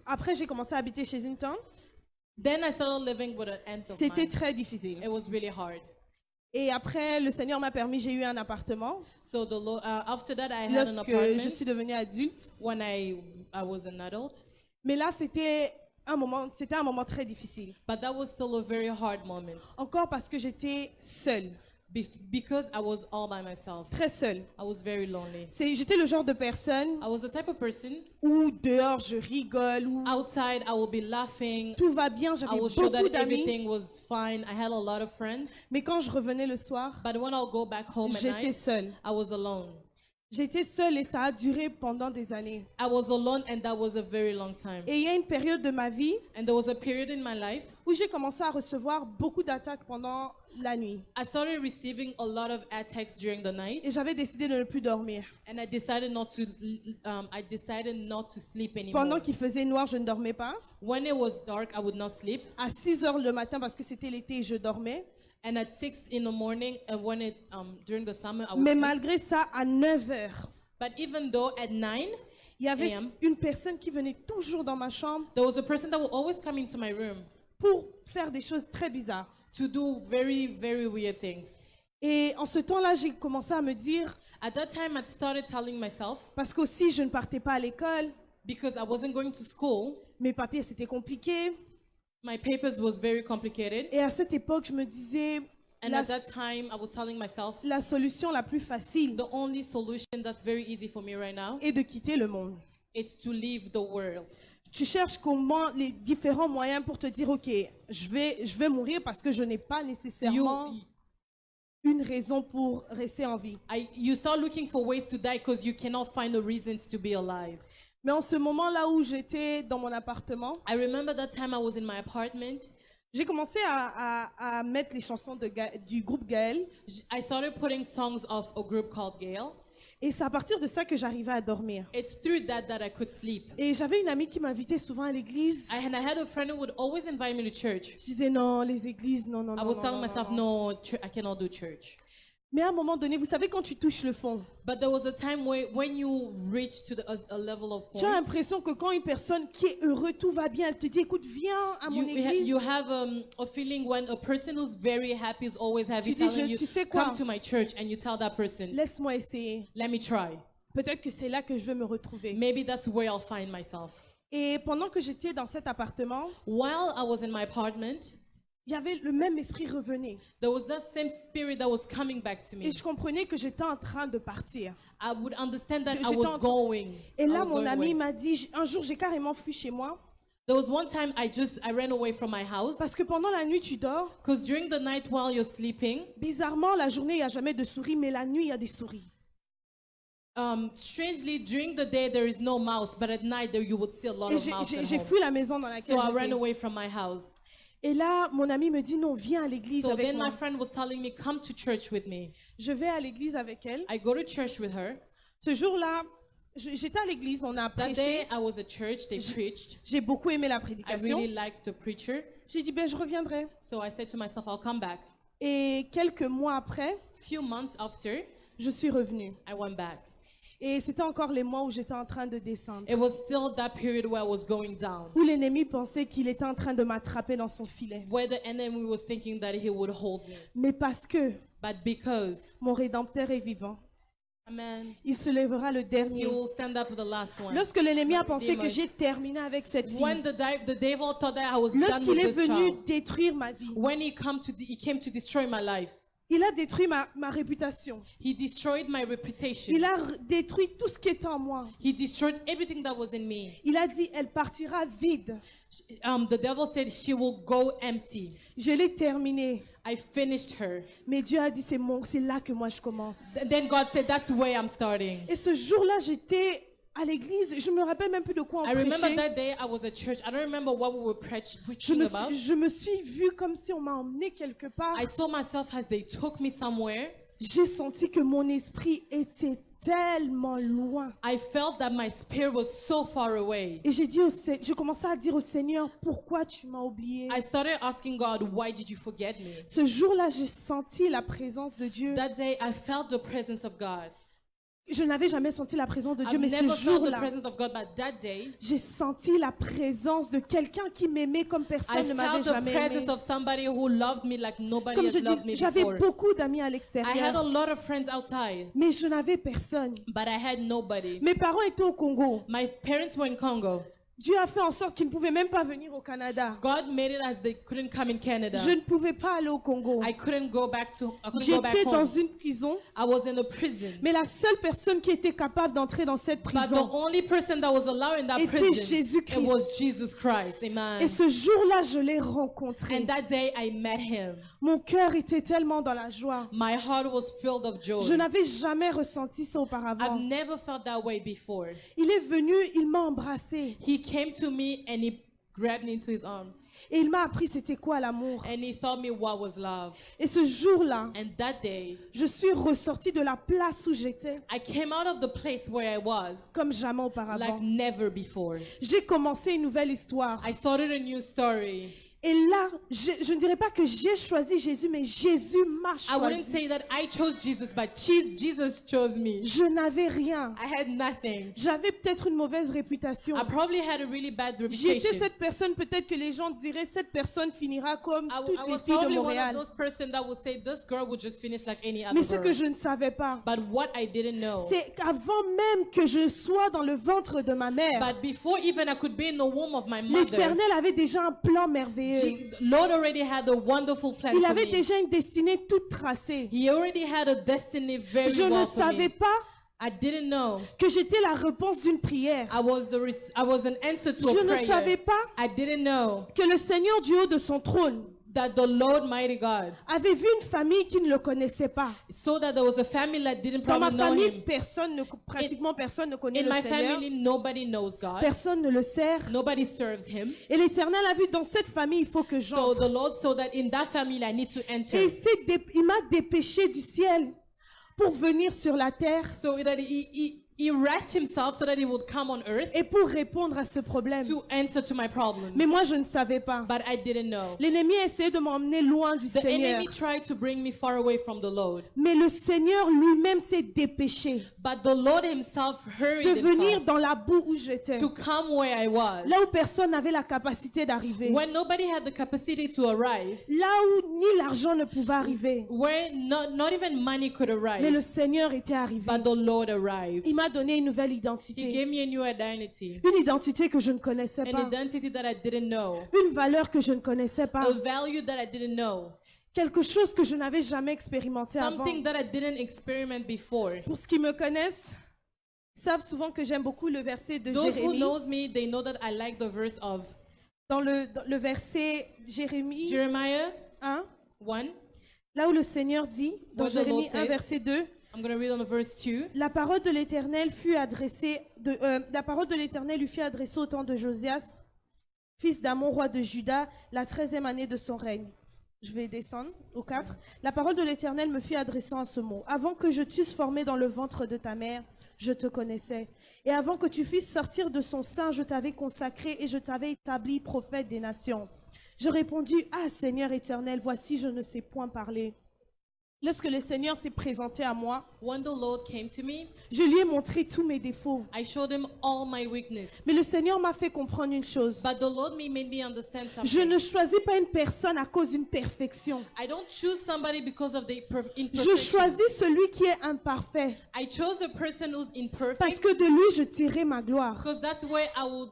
Après j'ai commencé à habiter chez une tante. Then I started living with an aunt of C'était mine. très difficile. It was really hard. Et après, le Seigneur m'a permis, j'ai eu un appartement. So after that, I had an Lorsque apartment je suis devenue adulte. when I was an adult. Mais là, c'était un moment très difficile. But that was still a very hard moment Encore parce que j'étais seule, because I was all by myself. très seule. I was very lonely. J'étais le genre de personne I was the type of person, où dehors je rigole, où outside I will be laughing. tout va bien, I j'avais will show beaucoup that d'amis. everything was fine. I had a lot of friends. Mais quand je revenais le soir, But when I'll go back home at j'étais night, seule. I was alone. J'étais seule et ça a duré pendant des années. I was alone, and that was a very long time. Et il y a une période de ma vie And there was a period in my life où j'ai commencé à recevoir beaucoup d'attaques pendant la nuit. I started receiving a lot of attacks during the night, Et j'avais décidé de ne plus dormir. and I decided not to sleep anymore. Pendant qu'il faisait noir, je ne dormais pas. When it was dark, I would not sleep, À 6 heures le matin, parce que c'était l'été, je dormais. and at 6 in the morning, and during the summer, I would Mais sleep. malgré ça, à 9 heures, But even though at 9, il y avait AM. une personne qui venait toujours dans ma chambre there was a person that would always come into my room pour faire des choses très bizarres. to do very, very weird things. Et en ce temps-là, j'ai commencé à me dire, At that time, I started telling myself, parce qu'aussi je ne partais pas à l'école, because I wasn't going to school, mes papiers c'était compliqué. my papers was very complicated. Et à cette époque, je me disais, And at that time, I was telling myself, la solution la plus facile the only solution that's very easy for me right now, est de quitter le monde. it's to leave the world. Tu cherches comment les différents moyens pour te dire, ok, je vais mourir parce que je n'ai pas nécessairement une raison pour rester en vie. You start looking for ways to die because you cannot find a reason to be alive. Mais en ce moment-là où j'étais dans mon appartement, I remember that time I was in my apartment. j'ai commencé à mettre les chansons du groupe Gaël. I started putting songs of a group called Gale. Et c'est à partir de ça que j'arrivais à dormir. It's through that I could sleep. Et j'avais une amie qui m'invitait souvent à l'église. I had a friend who would always invite me to church. Je disais non, les églises, non, non, I non. was non, telling non, myself, non. no, I cannot do church. Mais à un moment donné, vous savez, quand tu touches le fond, But there was a time when you reach to a level of tu as point, l'impression que quand une personne qui est heureuse, tout va bien, elle te dit, écoute, viens à mon église. you have a feeling when a person who's very happy is always happy Tu dis, telling you, tu sais quoi? come to my church, and you tell that person, Laisse-moi essayer. let me try. Peut-être que c'est là que je vais me retrouver. Maybe that's where I'll find myself. Et pendant que j'étais dans cet appartement, While I was in my apartment, il y avait le même esprit revenait. there was that same spirit that was coming back to me. Et je comprenais que j'étais en train de partir. I would understand that I J'étais was en- going. Et I là, was mon going ami away. m'a dit, un jour, j'ai carrément fui chez moi. There was one time I ran away from my house Parce que pendant la nuit, tu dors. because during the night while you're sleeping, Bizarrement, la journée, il n'y a jamais de souris, mais la nuit, il y a des souris. strangely during the day there is no mouse, but at night there you would see a lot Et of mouse at j'ai home. fui la maison dans So laquelle I ran j'étais. away from my house. Et là, mon ami me dit, non, viens à l'église So avec then moi. my friend was telling me, come to church with me. Je vais à l'église avec elle. I go to church with her. Ce jour-là, j'étais à l'église, on a That prêché. day I was at church, they preached. J'ai beaucoup aimé la I prédication. really liked the preacher. J'ai dit, ben, je reviendrai. So I said to myself, I'll come back. Et quelques mois après, Few months after, je suis revenue. I went back. Et c'était encore les mois où j'étais en train de descendre. It was still that period where I was going down, Où l'ennemi pensait qu'il était en train de m'attraper dans son filet. where the enemy was thinking that he would hold me. Mais parce que But because, mon Rédempteur est vivant, amen, il se lèvera le he dernier. will stand up for the last one. Lorsque l'ennemi a The pensé que Redeemer. j'ai terminé avec cette When vie, the devil thought that I was done lorsqu'il with est this venu child, détruire ma vie, when he came to destroy my life, il a détruit ma réputation. he destroyed my reputation. Il a détruit tout ce qui était en moi. He destroyed everything that was in me. Il a dit, elle partira vide. The devil said she will go empty. Je l'ai terminée. I finished her. Mais Dieu a dit, c'est là que moi je commence. And then God said, that's where I'm starting. Et ce jour-là, j'étais à l'église. Je me rappelle même plus de quoi on I remember prêchait. that day I was at church. I don't remember what we were Je preaching about. je me suis vue comme si on m'a emmené quelque part. I saw myself as they took me somewhere. J'ai senti que mon esprit était tellement loin. I felt that my spirit was so far away. Et je commençais à dire au Seigneur, pourquoi tu m'as oublié? I started asking God, why did you forget me? Ce jour-là, j'ai senti la présence de Dieu. That day I felt the presence of God. Je n'avais jamais senti la présence de Dieu, I've mais ce never felt the jour-là, presence of God, but that day j'ai senti la présence de quelqu'un qui m'aimait comme I personne ne m'avait felt the jamais aimé. presence of somebody who loved me like nobody Comme has je loved dis, me j'avais before. beaucoup d'amis à I had a l'extérieur, lot of friends outside, mais je n'avais personne. but I had nobody. Mes parents étaient au Congo. My parents were in Congo. Dieu a fait en sorte qu'ils ne pouvaient même pas venir au Canada. God made it as they couldn't come in Canada. Je ne pouvais pas aller au Congo. I couldn't go back home. J'étais dans une prison, I was in a prison. mais la seule personne qui était capable d'entrer dans cette But the prison only person that was allowed in that était prison, Jésus-Christ. it was Jesus Christ. Et Amen. ce jour-là, je l'ai rencontré. And that day I met him. Mon cœur était tellement dans la joie. My heart was filled of joy. Je n'avais jamais ressenti ça I've auparavant. never felt that way before. Il est venu, il m'a embrassé He came to me and he grabbed me into his arms. et il m'a appris c'était quoi l'amour. And he taught me what was love. Et ce jour-là, And that day, je suis ressortie de la place où j'étais I came out of the place where I was comme jamais like auparavant. never before. J'ai commencé une nouvelle histoire. I started a new story. Et là, je ne dirais pas que j'ai choisi Jésus, mais Jésus m'a I wouldn't choisi. say that I chose Jesus, but Jesus chose me. Je n'avais rien. I had nothing. J'avais peut-être une mauvaise réputation. I probably had a really bad J'étais reputation. cette personne, peut-être que les gens diraient, cette personne finira comme toutes I les was filles de probably one of Montréal. those person that would say this girl would just finish like any other Mais ce que girl. je ne savais pas, But what I didn't know, c'est qu'avant même que je sois dans le ventre de ma mère, but before even I could be in the womb of my mother, l'Éternel avait déjà un plan merveilleux. Lord already had a wonderful plan Il for avait me. déjà une destinée toute tracée. He already had a destiny very Je ne well for savais me. pas I didn't know que j'étais la réponse d'une prière. I was an answer to Je a ne prayer. savais pas I didn't know que le Seigneur du haut de son trône that the Lord mighty God, avait vu une famille qui ne le connaissait pas. so that there was a family that didn't Dans ma probably know famille, him. pratiquement personne ne connaît In le my Seigneur. family, nobody knows God. Personne ne le sert. Nobody serves him. Et l'Éternel a vu dans cette famille, il faut que So j'entre. the Lord saw that in that family I need to enter. Et il m'a dépêché du ciel pour venir sur la terre. So that he erased himself so that he would come on earth et pour répondre à ce problème. to answer to my problem. Mais moi, je ne savais pas. But I didn't know. L'ennemi a essayé de m'emmener loin du The Seigneur. enemy tried to bring me far away from the Lord. Mais le Seigneur lui-même s'est dépêché But the Lord himself hurried de venir himself dans la boue où j'étais. to come where I was. Là où personne n'avait la capacité d'arriver. When nobody had the capacity to arrive, Là où ni l'argent ne pouvait arriver. where not even money could Mais le arrive, Seigneur était arrivé. but the Lord arrived. Il m'a donné une nouvelle He identité. gave me a new identity, Une identité que je ne connaissais an pas. identity that I didn't know, Une valeur que je ne connaissais pas. a value that I didn't know, Quelque chose que je n'avais jamais expérimenté avant. something that I didn't experiment before. Pour ceux qui me connaissent, savent souvent que j'aime beaucoup le verset de Those who Jérémie. knows me, they know that I like the verse of Dans le verset Jérémie Jeremiah 1, 1. là où le Seigneur dit, dans What the Lord Jérémie 1, says. verset 2, I'm going to read on the verse 2. la parole de l'Éternel fut adressée, la parole de l'Éternel lui fut adressée au temps de Josias, fils d'Amon, roi de Juda, la 13e année de son règne. Je vais descendre au 4. La parole de l'Éternel me fut adressée en ce mot. Avant que je t'eusse formé dans le ventre de ta mère, je te connaissais. Et avant que tu fisses sortir de son sein, je t'avais consacré et je t'avais établi prophète des nations. Je répondis, ah Seigneur éternel, voici, je ne sais point parler. Lorsque le Seigneur s'est présenté à moi, When the Lord came to me, je lui ai montré tous mes défauts. I showed him all my weakness. Mais le Seigneur m'a fait comprendre une chose. But the Lord made me understand Je something. ne choisis pas une personne à cause d'une perfection. I don't choose somebody because of the Je imperfection. choisis celui qui est imparfait. I chose a person who's Parce imperfect que de lui, je tirerai ma gloire. because that's where I will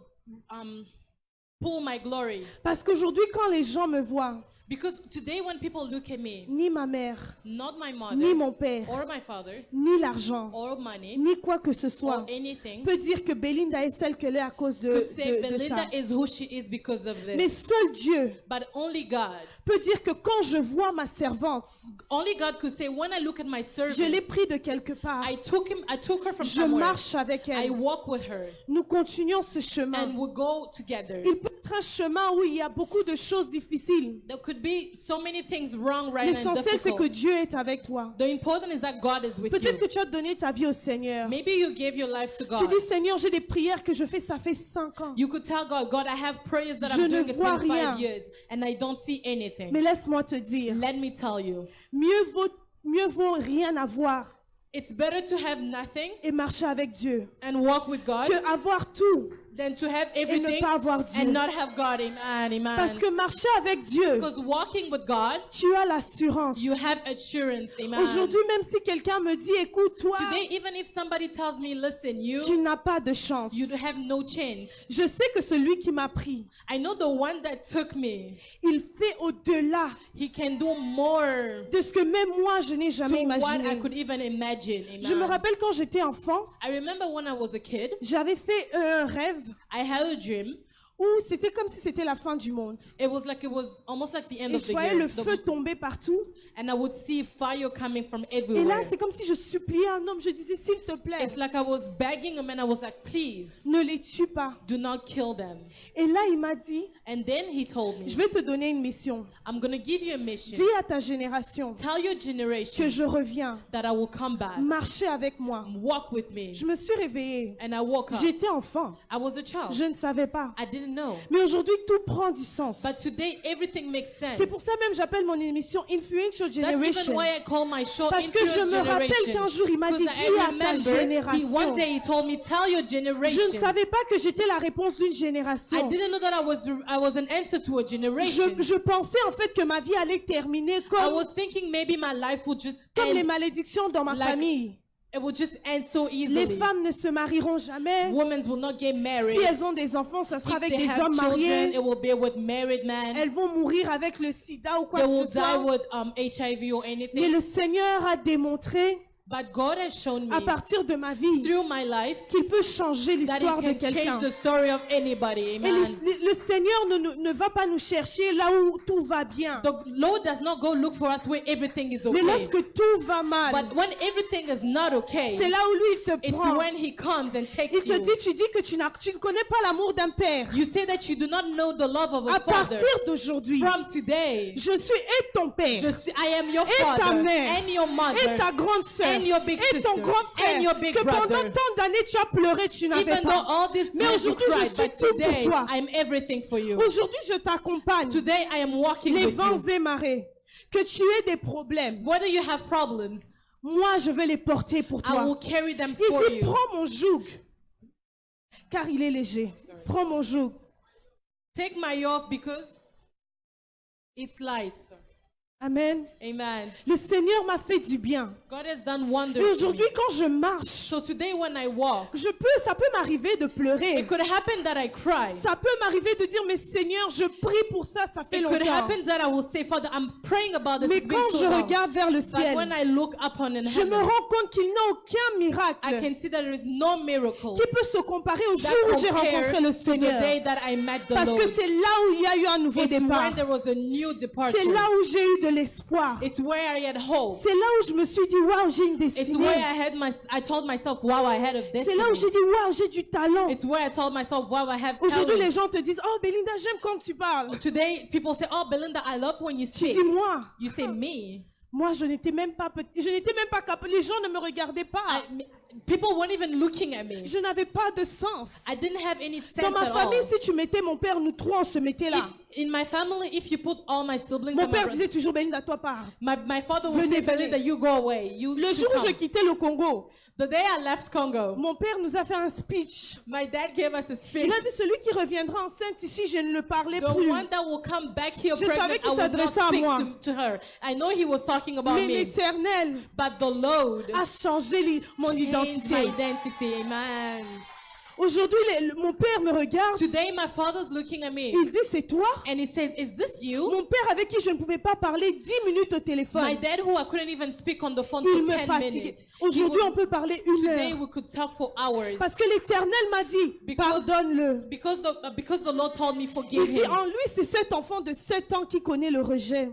pull my glory. Parce qu'aujourd'hui, quand les gens me voient, Because today when people look at me, ni ma mère, not my ni mother mon père, or my father ni l'argent, or money ni quoi que ce or soit, anything, peut dire que Belinda est celle qu'elle est à cause could say de ça. Belinda is who she is because of Mais this. seul Dieu But only God. peut dire que quand je vois ma servante, Only God could say, when I look at my je l'ai servant, pris de quelque part. I took her from Je somewhere. marche avec I elle. walk with her Nous continuons ce chemin. and we go together. Il peut être un chemin où il y a beaucoup de choses difficiles. There could be so many things wrong right now and L'essentiel, c'est que difficult. Dieu est avec toi. The important is that God is with Peut-être que you. tu as donné ta vie au Seigneur. Maybe you gave your life to Tu God. dis, Seigneur, j'ai des prières que je fais, ça fait 5 ans. You could tell God, God, I have prayers that Je I'm ne doing vois for 25 rien. years and I don't see anything. Mais laisse-moi te dire, Let me tell you, mieux vaut rien avoir it's better to have nothing et marcher avec Dieu and walk with God que avoir tout than to have et ne everything pas avoir Dieu. and not have God. Amen. Parce que marcher avec Dieu, Because walking with God, tu as l'assurance. you have assurance. Amen. Aujourd'hui, même si quelqu'un me dit, écoute, toi, Today, even if somebody tells me, listen, tu n'as pas de chance. you have no chance. Je sais que celui qui m'a pris, I know the one that took me, il fait au-delà he can do more de ce que même moi, je n'ai jamais to what I imaginé. could even imagine. Je me Amen. rappelle quand j'étais enfant, I remember when I was a kid, j'avais fait un rêve I had a dream. où c'était comme si c'était la fin du monde. It was almost like the end Et of je the voyais year. le feu tomber partout. And I would see fire coming from Et là, everywhere. c'est comme si je suppliais un homme. Je disais, s'il te plaît, It's like I was begging him and I was like, please, ne les tue pas. do not kill them. Et là, il m'a dit, And then he told me, je vais te donner une mission. I'm going to give you a mission. Dis à ta génération Tell your que generation je reviens. that I will come back. Marcher avec moi. Walk with me. Je me suis réveillée. And I woke up. J'étais enfant. I was a child. Je ne savais pas. I didn't know. Mais aujourd'hui, tout prend du sens. But today, everything makes sense. C'est pour ça même j'appelle mon émission Influential That's even Generation. why I call my show Parce que je Influence me rappelle Generation. qu'un jour, il m'a dit, Because dis à I ta remember, génération. one day he told me, tell your generation. Je ne savais pas que j'étais la réponse d'une I génération. didn't know that I was an answer to a generation. Je pensais en fait que ma vie allait terminer I comme, was thinking maybe my life would just comme les end. malédictions dans ma like famille. It would just end so Les easily. femmes ne se marieront jamais. Women will not get married. Si elles ont des enfants, ça sera If avec they des have hommes children, mariés. it will be with married men. Elles vont mourir avec le sida ou quoi They que will ce die soit. with HIV or Mais anything. le Seigneur a démontré But God has shown me à partir de ma vie through my life qu'il peut changer that l'histoire He de can quelqu'un. change the story of anybody. Et Amen. le Seigneur ne va pas nous chercher là où tout va bien. The Lord does not go look for us where everything is Mais okay. lorsque tout va mal, But when everything is not okay, c'est là où lui il te it's prend. when He comes and takes Il te you. dit, tu dis que tu ne connais pas l'amour d'un père. You say that you do not know the love of a À father. partir d'aujourd'hui, From today, je suis et ton père, I am your et ta father mère, and your et mother ta grande sœur, and and your big et ton sister, grand frère, and your big que pendant brother. tant d'années tu as pleuré, tu n'avais Even though pas. all this Mais time you aujourd'hui, je cried, suis but tout pour today toi. I am everything for you. Aujourd'hui, je t'accompagne. Today I am walking Les with vents you. et marées, que tu aies des problèmes, Whether you have problems, moi je vais les porter pour I will toi. carry them Il for dit, you. prends mon joug, car il est léger. Prends mon joug. Take my yoke because it's light. Amen. Amen. Le Seigneur m'a fait du bien. God has done Et wonders for me. aujourd'hui, quand je marche, So today when I walk, ça peut m'arriver de pleurer. it could happen that I cry. Ça peut m'arriver de dire, mais Seigneur, je prie pour ça, ça fait It could longtemps. happen that I will say, Father, I'm praying about this. Mais It's been quand too je long. regarde vers le But when ciel, I look upon in je me heaven, rends compte qu'il n'y a aucun I miracle can see that there is no miracle qui peut se comparer au jour that où j'ai compares rencontré le to the Seigneur. day that I met the Parce Lord. que c'est là où il y a eu un nouveau It's départ. when there was a new C'est departure. là où j'ai eu de l'espoir. It's where I had hope. C'est là où je me suis dit, waouh, j'ai une It's destinée. where I told myself, wow, I had a C'est là où j'ai destiny. dit, waouh, j'ai du talent. It's where I told myself, wow, I have Aujourd'hui, les talent. gens te disent, oh, Belinda, j'aime quand tu parles. Today, people say, oh, Belinda, I love when you Tu speak. dis, moi. You say me. Moi, je n'étais même pas capable. Les gens ne me regardaient pas. People weren't even looking at me. Je n'avais pas de sens. I didn't have any Dans sense ma at famille, all. si tu mettais mon père, nous trois, on se mettait là. In my family, if you put all my siblings Mon and père disait toujours, Belinda, toi pars. my father would Venez, say, venez. Belinda, you go away. You Le you jour où come. je quittais le Congo, The day I left Congo, mon père nous a fait un speech. my dad gave us a speech. Il a dit, celui qui reviendra enceinte ici, je ne le parlais The plus. one that will come back here Je savais pregnant, qu'il I will not s'adressait à speak moi. to her. I know he was talking about Mais me. l'Éternel But the Lord a changé mon changed my identité. identity. Amen. Aujourd'hui, mon père me regarde. Today, my father's looking at me Il dit, c'est toi? and he says, is this you? Mon père avec qui je ne pouvais pas parler 10 minutes au My téléphone. dad, who I couldn't even speak on the phone Il for me 10 fatiguait. minutes. Aujourd'hui, on peut parler une Today, heure. we could talk for hours. Parce que l'Éternel m'a dit, Because- pardonne-le. Because the Lord told me, forgive Il dit, him. en lui, c'est cet enfant de 7 ans qui connaît le rejet.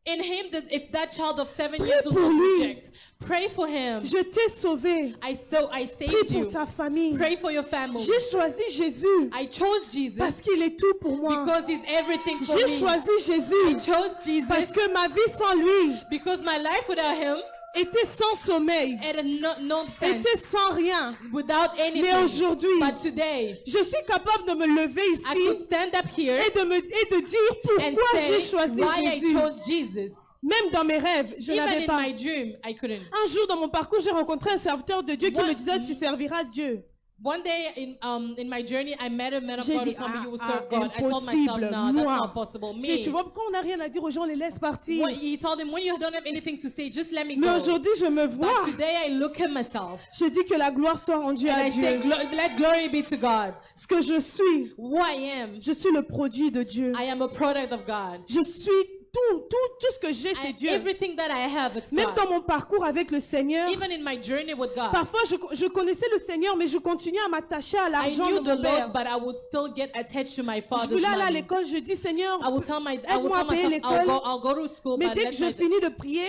In him, it's that child of 7 Prie years who pour knows lui. reject. Pray for him. Je t'ai sauvé. I Prie saved pour you. ta famille. Pray for your family. J'ai choisi Jésus I chose Jesus parce qu'il est tout pour moi. because he's everything for J'ai me. choisi I Jésus chose Jesus parce que ma vie sans lui because my life without him était sans sommeil, had no sense, était sans rien. without Mais anything. aujourd'hui, But today, je suis capable de me lever I could ici stand up here et de dire and pourquoi j'ai say choisi why I Jésus. chose Jesus. Même dans mes rêves, je Even n'avais in pas. my dream, I couldn't. Un jour dans mon parcours, j'ai rencontré un serviteur de Dieu qui What- me disait, tu serviras Dieu. One day in my journey, I met a man of J'ai God who dit, told me he would ah, serve God. I told myself, impossible, no, that's moi. not possible. Tu Me. vois, quand on n'a rien à dire aux gens, on les laisse partir. He told him, when you don't have anything to say, just let me Mais go. aujourd'hui, je me vois. But today I look at myself Je dis que la gloire soit rendue and à I say, Dieu. let glory be to God. Ce que je suis, Who I am, je suis le produit de Dieu. I am a product of God. Je suis tout ce que j'ai, c'est Dieu. Everything that I have, it's Même God. dans mon parcours avec le Seigneur, Even in my journey with God, parfois je connaissais le Seigneur, mais je continuais à m'attacher à I l'argent knew de the mon père. Lord, but I would still get attached to my Je father's voulais aller à money. l'école, je dis Seigneur, I would tell aide-moi à payer myself, l'école. I'll go to school, Mais but dès let que je my, finis de prier,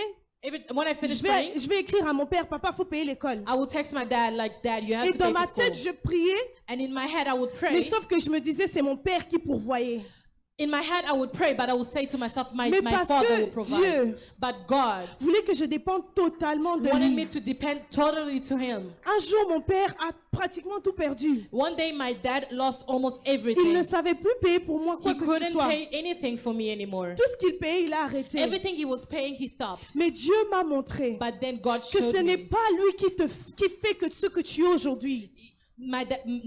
when I finish je praying, vais écrire à mon père, papa, faut payer l'école. I would text my dad like, Dad, you have Et to dans pay ma for tête, school. je priais, And in my head, I would mais pray. sauf que je me disais, c'est mon père qui pourvoyait. In my head, I would pray, but I would say to myself, my parce father que will provide. Dieu But God Voulait que je dépende totalement de wanted me lui. to depend totally to him. Un jour, mon père a pratiquement tout perdu. One day, my dad lost almost Il everything. ne savait plus payer pour moi quoi He que ce couldn't soit. pay anything for me anymore. Tout ce qu'il payait, il a arrêté. Everything he was paying, he stopped. Mais Dieu m'a montré But then God que showed ce n'est me. pas lui qui fait que ce que tu es aujourd'hui.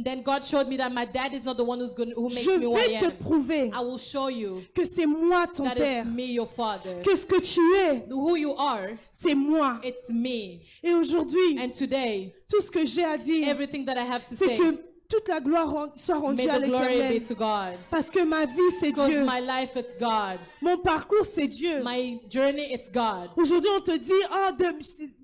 Then God showed me that my dad is not the one who makes Je me who I vais te am. prouver I will show you que c'est moi ton that père. it's me, your father. Que ce que tu es, Who you are, c'est moi. it's me. Et aujourd'hui, And today, tout ce que j'ai à dire, everything that I have to c'est say, que toute la gloire soit rendue may à the glory be l'Éternel. to God. Parce que ma vie, c'est Because Dieu. my life, it's God. Mon parcours, c'est Dieu. My journey, it's God. Aujourd'hui, on te dit, oh,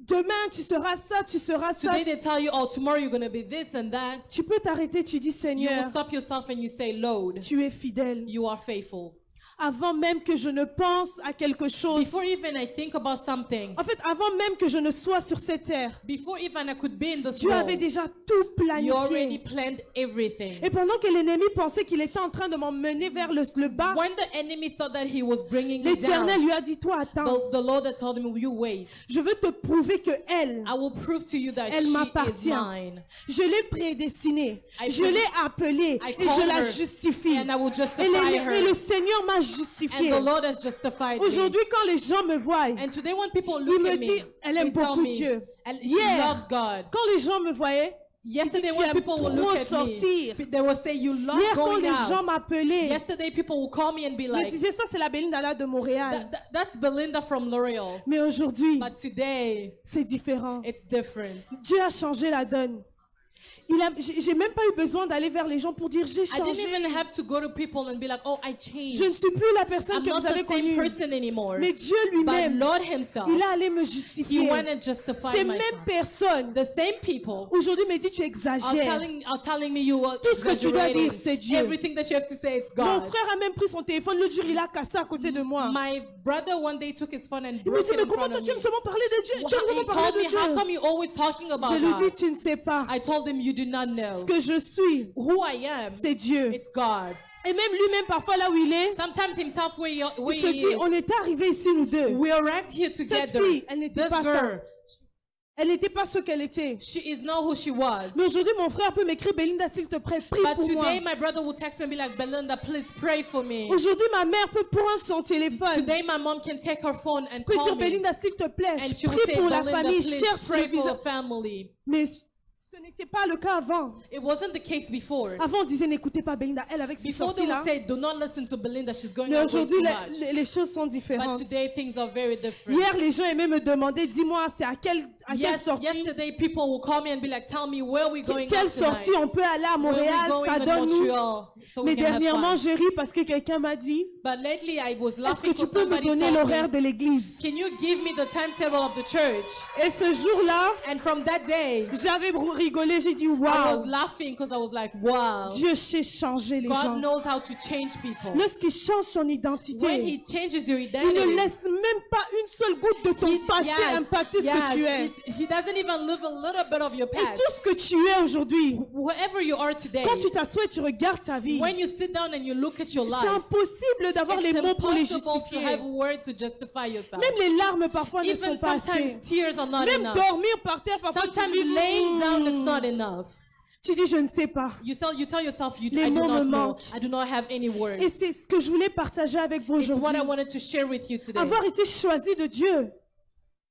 demain, tu seras ça, tu seras ça. Today they tell you, oh, tomorrow you're going to be this and that. Tu peux t'arrêter, tu dis, You will Seigneur, stop yourself and you say, Lord, tu es fidèle. you are faithful. Avant même que je ne pense à quelque chose. Before even I think about something, En fait, avant même que je ne sois sur cette terre, before even I could be in this Dieu avait world, déjà tout you already planifié. planned everything. Et pendant que l'ennemi pensait qu'il était en train de m'emmener vers le bas, When the enemy thought that he was bringing me l'Éternel down, lui a dit, toi attends, the Lord had told him, you wait. je veux te prouver que elle, I will prove to you that Elle she is m'appartient. mine. je l'ai prédestinée, I je put- l'ai appelée I et je called la her, justifie. and I will Et, justify et le her. Seigneur m'a And justifié. the Lord has justified me. Aujourd'hui, quand les gens me voient, And today when people il look me at dit, me, elle they aime tell beaucoup me, Dieu. and she Hier, loves God. quand les gens me voyaient, Yesterday tu when aimes people will trop look at sortir. me, they will say, you love hier, quand going les gens out. m'appelaient, Yesterday people will call me and be ils me like, disaient, ça c'est la Belinda là de Montréal. That's Belinda from L'Oreal. Mais aujourd'hui, But today, c'est différent. it's different. Dieu a changé la donne. J'ai même pas eu besoin d'aller vers les gens pour dire j'ai I didn't changé. even have to go to people and be like, oh, I changed. Je ne suis plus la personne I'm que not vous avez the same connue. person anymore. Mais Dieu But lui-même, Lord himself, il a allé me he justifier. went and justified Ces myself. mêmes personnes, The same people aujourd'hui, me dit tu are exagères. telling me you are Tout ce que tu dois exaggerating. dire, c'est Dieu. Everything that you have to say, it's Mon God. frère a même pris son téléphone. L'autre jour, il a cassé à côté de moi. My brother one day took his phone and Il me broke dit, it mais in comment front toi of tu me. aimes seulement parler de Dieu? Tu aimes He seulement parler told me, de how Dieu. come you always talking about Je lui dis, God? tu ne sais pas. I told him, you do not know. Ce que je suis, Who I am, c'est Dieu. it's God. Et même lui-même, parfois là où il est, Sometimes himself where il se he dit, is, on était arrivés ici nous deux. we arrived here Cette together. fille, elle n'était This pas ça. girl, Elle n'était pas ce qu'elle était. she is not who she was. Mais aujourd'hui, mon frère peut m'écrire, Belinda, s'il te plaît, prie But pour moi. today my brother will text me and be like, Belinda, please pray for me. Aujourd'hui, ma mère peut prendre son téléphone. Today my mom can take her phone and Peut call dire, me. Belinda, s'il te plaît, And je she will prie say, pour la Belinda, famille, please cherche le pray for visage. the family. Mais ce n'était pas le cas avant. It wasn't the case before. Avant, on disait, n'écoutez pas Belinda, elle avec ses Before they sorties-là. would say, do not listen to Belinda, she's going Mais out way aujourd'hui, too much. les choses sont But différentes. today things are very different. Hier, les gens aimaient me demander, dis-moi, c'est à quelle sortie, Yesterday people will call me and be like, tell me where we going quelle out tonight. sortie on peut aller à Where we Montréal, going ça in donne nous. Montreal, so Mais we can have dernièrement, fun. j'ai ri parce que quelqu'un m'a dit, But lately I was est-ce que laughing tu because peux me somebody donner told l'horaire me, de l'église? can you give me the timetable of the church? Et ce jour-là, And from that day, j'avais rigolé, j'ai dit, I was waouh, laughing because I was like, wow, Dieu sait changer les gens. God knows how to change people. Lorsqu'il change son When identité, he changes your il ne identity, laisse même pas une seule goutte de ton passé impacter ce que tu es. he doesn't even live a little bit of your Et past. tout ce que tu es aujourd'hui, Whoever you are today, quand tu t'assois et tu regardes ta vie, when you sit down and you look at your c'est life, impossible d'avoir les it's mots pour les impossible to justifier. have words to justify yourself. Même les larmes parfois ne Even sont pas assez. sometimes tears are not Même enough. dormir par terre parfois tu Sometimes dis, laying down is not enough. tu dis je ne sais pas. You tell yourself, Les I do mots not me know. manquent. I do not have any words. Et c'est ce que je voulais partager avec vous It's what aujourd'hui. I wanted to share with you today. Avoir été choisi de Dieu.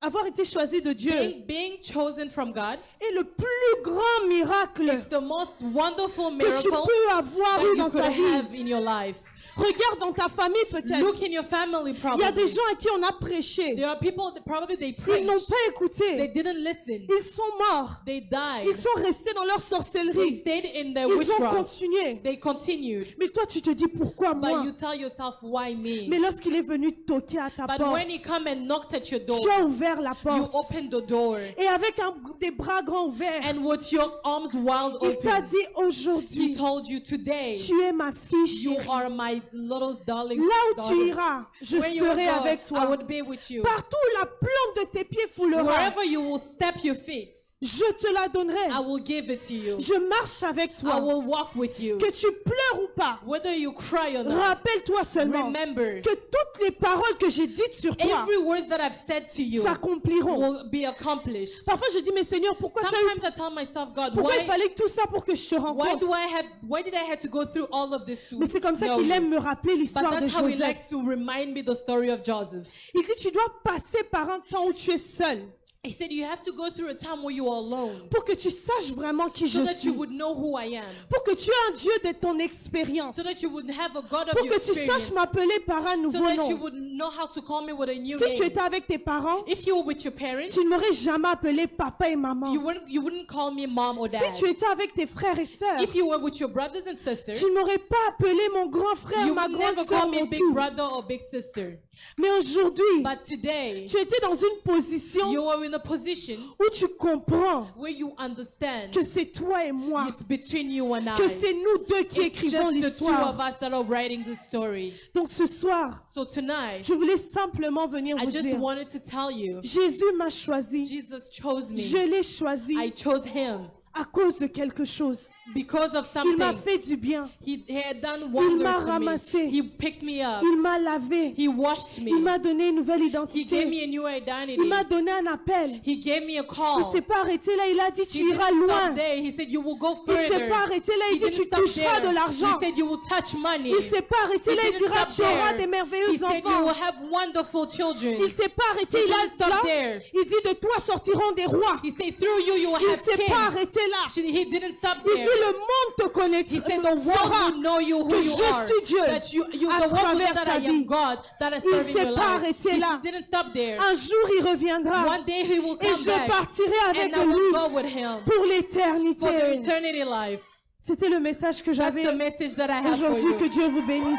Avoir été choisi de Dieu Being chosen from God est le plus grand miracle is the most wonderful que tu miracle peux avoir that eu you dans could ta vie. have in your life. Regarde dans ta famille peut-être. Look in your family Il y a des probably. gens à qui on a prêché. There are people that probably they Ils n'ont preached. pas They écouté. didn't listen. Ils sont morts. They died. Ils sont restés dans leur They sorcellerie. stayed in their Ils ont witchcraft. continué. They continued. Mais toi, tu te dis pourquoi moi? But you tell yourself, why me? Mais lorsqu'il est venu toquer à ta But porte, when he come and knocked at your door, tu as ouvert la you porte. opened the door. Et avec des bras grands ouverts, And with your arms wide il t'a open, dit he aujourd'hui, told you today, tu es ma fille you chérie. are my little darling Là où tu daughter. iras, je Where you will serai go, avec I toi. would be with you. Partout où la plante de tes pieds foulera, Wherever you will step your feet, je te la donnerai. I will give it to you. Je marche avec I toi. will walk with you. Que tu pleures ou pas, Whether you cry or not, rappelle-toi seulement remember, que toutes les paroles que j'ai dites sur toi every word that I've said to you s'accompliront. will be accomplished. Parfois je dis, mais Seigneur, pourquoi tu as eu... Sometimes I tell myself, God, Pourquoi il why fallait tout ça pour que je te rencontre? why did I have to go through all of this to Mais c'est comme ça know qu'il you? aime me rappeler But l'histoire de that's how he Joseph. likes to remind me the story of Joseph. Il dit, tu dois passer par un temps où tu es seul He said you have to go through a time where you are alone pour que tu saches vraiment qui so je that suis. you would know who I am, Pour que tu aies un Dieu de ton expérience. so that you would have a God of Pour your que tu experience, saches m'appeler par un so nouveau that you nom. would know how to call me with a new Si tu name. étais avec tes parents, If you were with your parents, tu ne m'aurais jamais appelé papa et maman. you wouldn't call me mom or Si dad. tu étais avec tes frères et sœurs, If you were with your brothers and sisters, tu ne m'aurais pas appelé mon grand frère, you ma would grande never sœur, call me mon big tout. brother or big sister. Mais aujourd'hui, But today, tu étais dans une position you were in a position où tu comprends where you understand que c'est toi et moi, it's between you and I. que c'est nous deux qui It's écrivons just the two l'histoire. of us that are writing the story. Donc ce soir, So tonight, je voulais simplement venir I vous just dire, wanted to tell you, Jésus m'a choisi, Jesus chose me. je l'ai choisi I chose him à cause de quelque chose. because of Il m'a something. fait du bien, He had done il wonders m'a for me. ramassé, He picked me up. il m'a lavé, He washed il me. m'a donné une nouvelle He gave identité, me a new il identity. m'a donné un appel. He gave me a Il call. s'est pas arrêté là, il a dit He tu didn't iras stop loin. there. He said you will go Il s'est further. pas arrêté là, il He dit didn't tu stop toucheras there. de l'argent. He said you will touch money. Il s'est pas arrêté He là, il didn't dira stop tu auras there. des He merveilleux said you will enfants. have wonderful children. Il s'est pas arrêté, He il a didn't stop là, there. il dit de toi sortiront des rois. He said through you you will Il have s'est pas kings. arrêté là. He didn't stop Il dit there. le monde te connaît, He said the world saura will know you who que you je are. suis Dieu That you à the world will know travers that ta I vie. am God that is Il serving s'est your pas life. arrêté He là. didn't stop there. Un jour il reviendra One day he will et come je back. partirai avec And I will lui go with him pour for the l'éternité. eternity life. C'était le message que That's j'avais the message that I have for aujourd'hui. Que you. Dieu vous bénisse.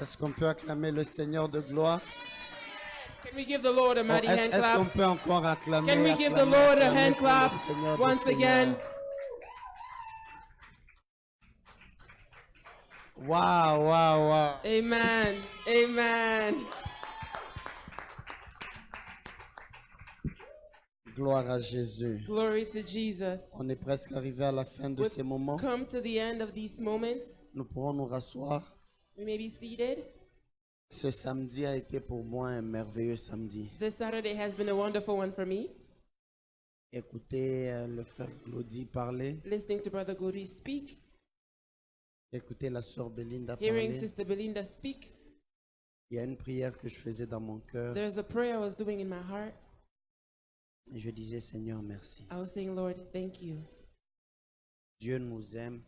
Est-ce qu'on peut acclamer le Seigneur de gloire? Can we give the Lord a mighty hand Est-ce qu'on clap? peut encore acclamer? Can we give the acclamer, Lord a acclamer hand pour le clap Seigneur des once again? Seigneurs? Wow, wow, wow. Amen. Amen. Gloire à Jésus. Glory to Jesus. On est presque arrivé à la fin de ces moments. Come to the end of these moments. Nous pourrons nous rasseoir. We may be seated. Ce samedi a été pour moi un merveilleux samedi. This Saturday has been a wonderful one for me. Écoutez le frère Glody parler. Listening to Brother Glory speak, Écoutez la sœur Belinda hearing parler. Sister Belinda speak. Il y a une prière que je faisais dans mon cœur. There's a prayer I was doing in my heart. Et je disais, Seigneur, merci. I was saying, Lord, thank you. Dieu nous aime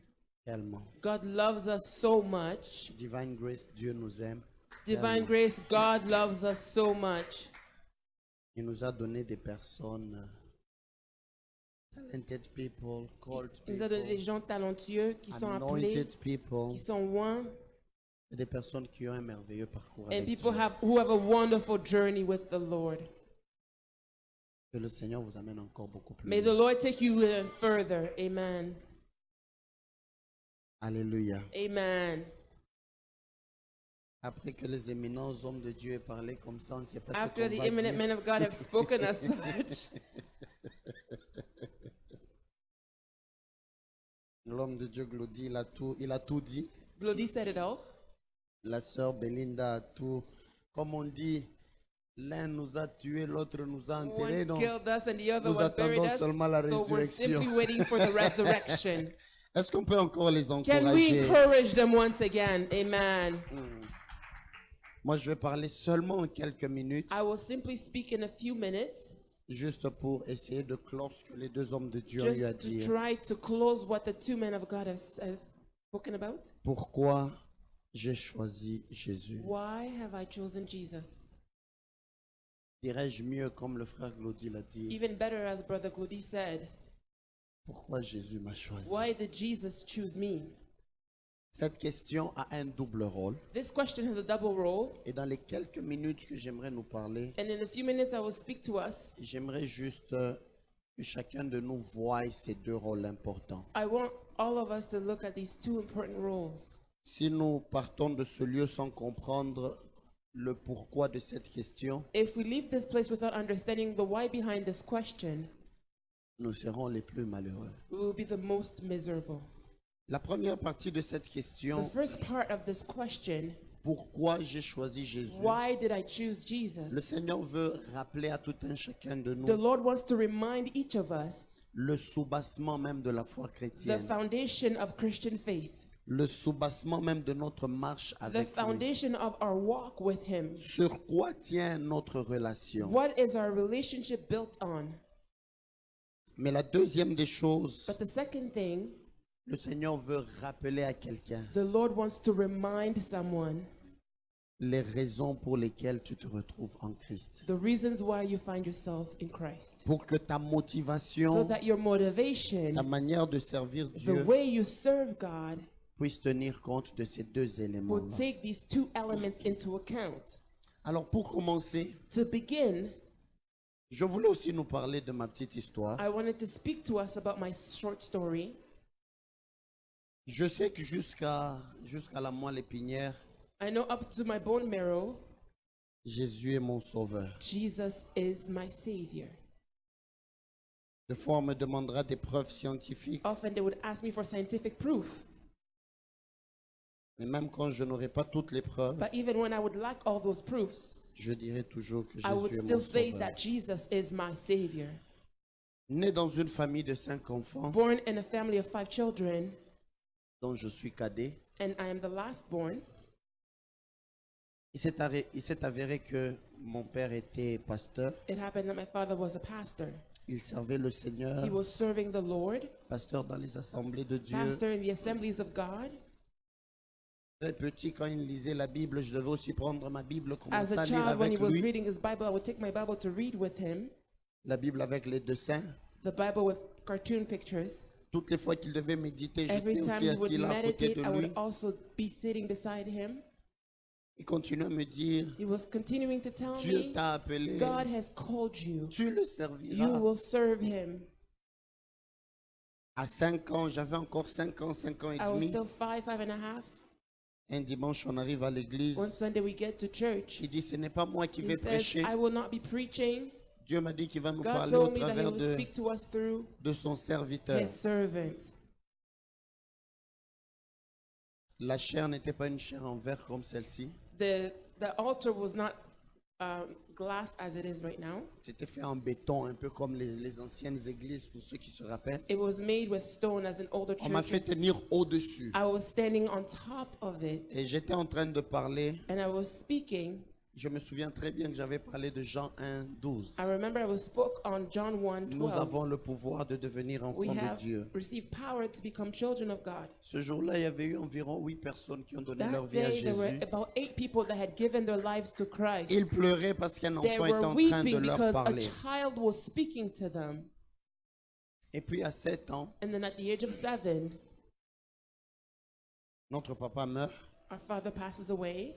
tellement. God loves us so much. Divine Grace, Dieu nous aime. Divine tellement. grace, God loves us so much. Il nous a donné des personnes, talented people, called Il nous a donné des people, gens talentueux qui sont appelés, anointed people, qui sont oints, et des personnes qui ont un merveilleux parcours avec and people Dieu. who have a wonderful journey with the Lord. Que le Seigneur vous amène encore beaucoup plus May the loin. Lord take you further. Amen. Alléluia. Amen. Après que les éminents hommes de Dieu aient parlé comme ça, on ne sait pas After ce the qu'on va eminent dire. men of God have spoken as such, L'homme de Dieu Glody, il a tout dit. Glody said it all. La sœur Belinda a tout. Comme on dit, l'un nous a tués, l'autre nous a enterrés. One Donc, killed us and the other nous one buried attendons us. seulement la So we're résurrection. simply waiting for the resurrection. est-ce qu'on peut encore les Can we encourager? encourage them once again? Amen. Moi, je vais parler seulement en quelques minutes, I will simply speak in a few minutes juste pour essayer de clore ce que les deux hommes de Dieu ont eu à just to dire. try to close what the two men of God have spoken about. Pourquoi j'ai choisi Jésus? Why have I chosen Jesus? Dirais-je mieux, comme le frère Glody l'a dit, Even better, as Brother Glody said, pourquoi Jésus m'a choisi? why did Jesus choose me? Cette question a un double rôle. This question has a double role, Et dans les quelques minutes que j'aimerais nous parler, and in a few minutes I will speak to us. j'aimerais juste que chacun de nous voie ces deux rôles importants. I want all of us to look at these two important roles. Si nous partons de ce lieu sans comprendre le pourquoi de cette question, If we leave this place without understanding the why behind this question, nous serons les plus malheureux. we will be the most miserable. La première partie de cette The question, first part of this question, pourquoi j'ai choisi Jésus? why did I choose Le Jesus? Seigneur veut rappeler à tout un chacun de The nous Lord wants to remind each of us le soubassement même de la foi the chrétienne, foundation of Christian faith, le soubassement même de notre marche the avec lui. foundation of our walk with Him. Sur quoi tient notre relation? What is our relationship built on? Mais la deuxième des choses, But the second thing, le Seigneur veut rappeler à quelqu'un the Lord wants to remind someone les raisons pour lesquelles tu te retrouves en Christ. the reasons why you find yourself in Christ. Pour que ta So motivation, that your ta motivation, manière de servir the Dieu way you serve God, puisse tenir compte de ces deux éléments. will take these two elements into account. Alors pour commencer, To begin, je voulais aussi nous parler de ma petite histoire. I wanted to speak to us about my short story. Je sais que jusqu'à la moelle épinière, I know up to my bone marrow, Jésus est mon sauveur. Jesus is my Savior. Des fois, on me demandera des preuves scientifiques, Often they would ask me for scientific proof, mais même quand je n'aurai pas toutes les preuves, but even when I would lack all those proofs, je dirai toujours que I would Jésus est still mon say sauveur. that Jesus is my Savior. Né dans une famille de 5 enfants, Born in a family of 5 children, dont je suis cadet, and I am the last born, il s'est avéré que mon père était pasteur. it happened that my father was a pastor. Il servait le Seigneur, He was serving the Lord, pasteur dans les assemblées de Dieu. pastor in the assemblies of God. Très petit, quand il lisait la Bible, je devais aussi prendre ma Bible, As commencer a à lire child, when he avec was lui. reading his Bible, I would take my Bible to read with him, La Bible avec les dessins. the Bible with cartoon pictures. Toutes les fois qu'il devait méditer, Every j'étais time aussi he would assis là à côté meditate, de I lui. would also be sitting beside him. Il continuait à me dire, He was continuing to tell Dieu me, t'a appelé, God has called you. tu le You serviras. will serve him. À 5 ans, j'avais encore 5 ans et I was demi. still 5 and a half. Un dimanche, on arrive à l'église. One Sunday we get to church. Il dit, ce n'est pas moi qui He vais says, prêcher. I will not be preaching. Dieu m'a dit qu'il va nous God parler au told me that he travers will de, speak to us through de son serviteur. his servant. La chair n'était pas une chair en verre comme celle-ci. The altar was not glass as it is right now. C'était fait en béton, un peu comme les anciennes églises, pour ceux qui se rappellent. It was made with stone as in older On m'a fait churches. tenir au-dessus. I was standing on top of it Et j'étais en train de parler. and I was speaking. Je me souviens très bien que j'avais parlé de Jean 1, 12. I remember I was spoke on John 1:12. Nous avons le pouvoir de devenir We enfants de have Dieu. received power to become children of God. Ce jour-là, il y avait eu environ 8 personnes qui ont donné leur That vie à day, there were Jésus. about 8 people that had given their lives to Christ. Ils pleuraient parce qu'un They enfant était were en train de weeping leur because a parler. child was speaking to them. Et puis à 7 ans, And then at the age of 7, notre papa meurt. our father passes away.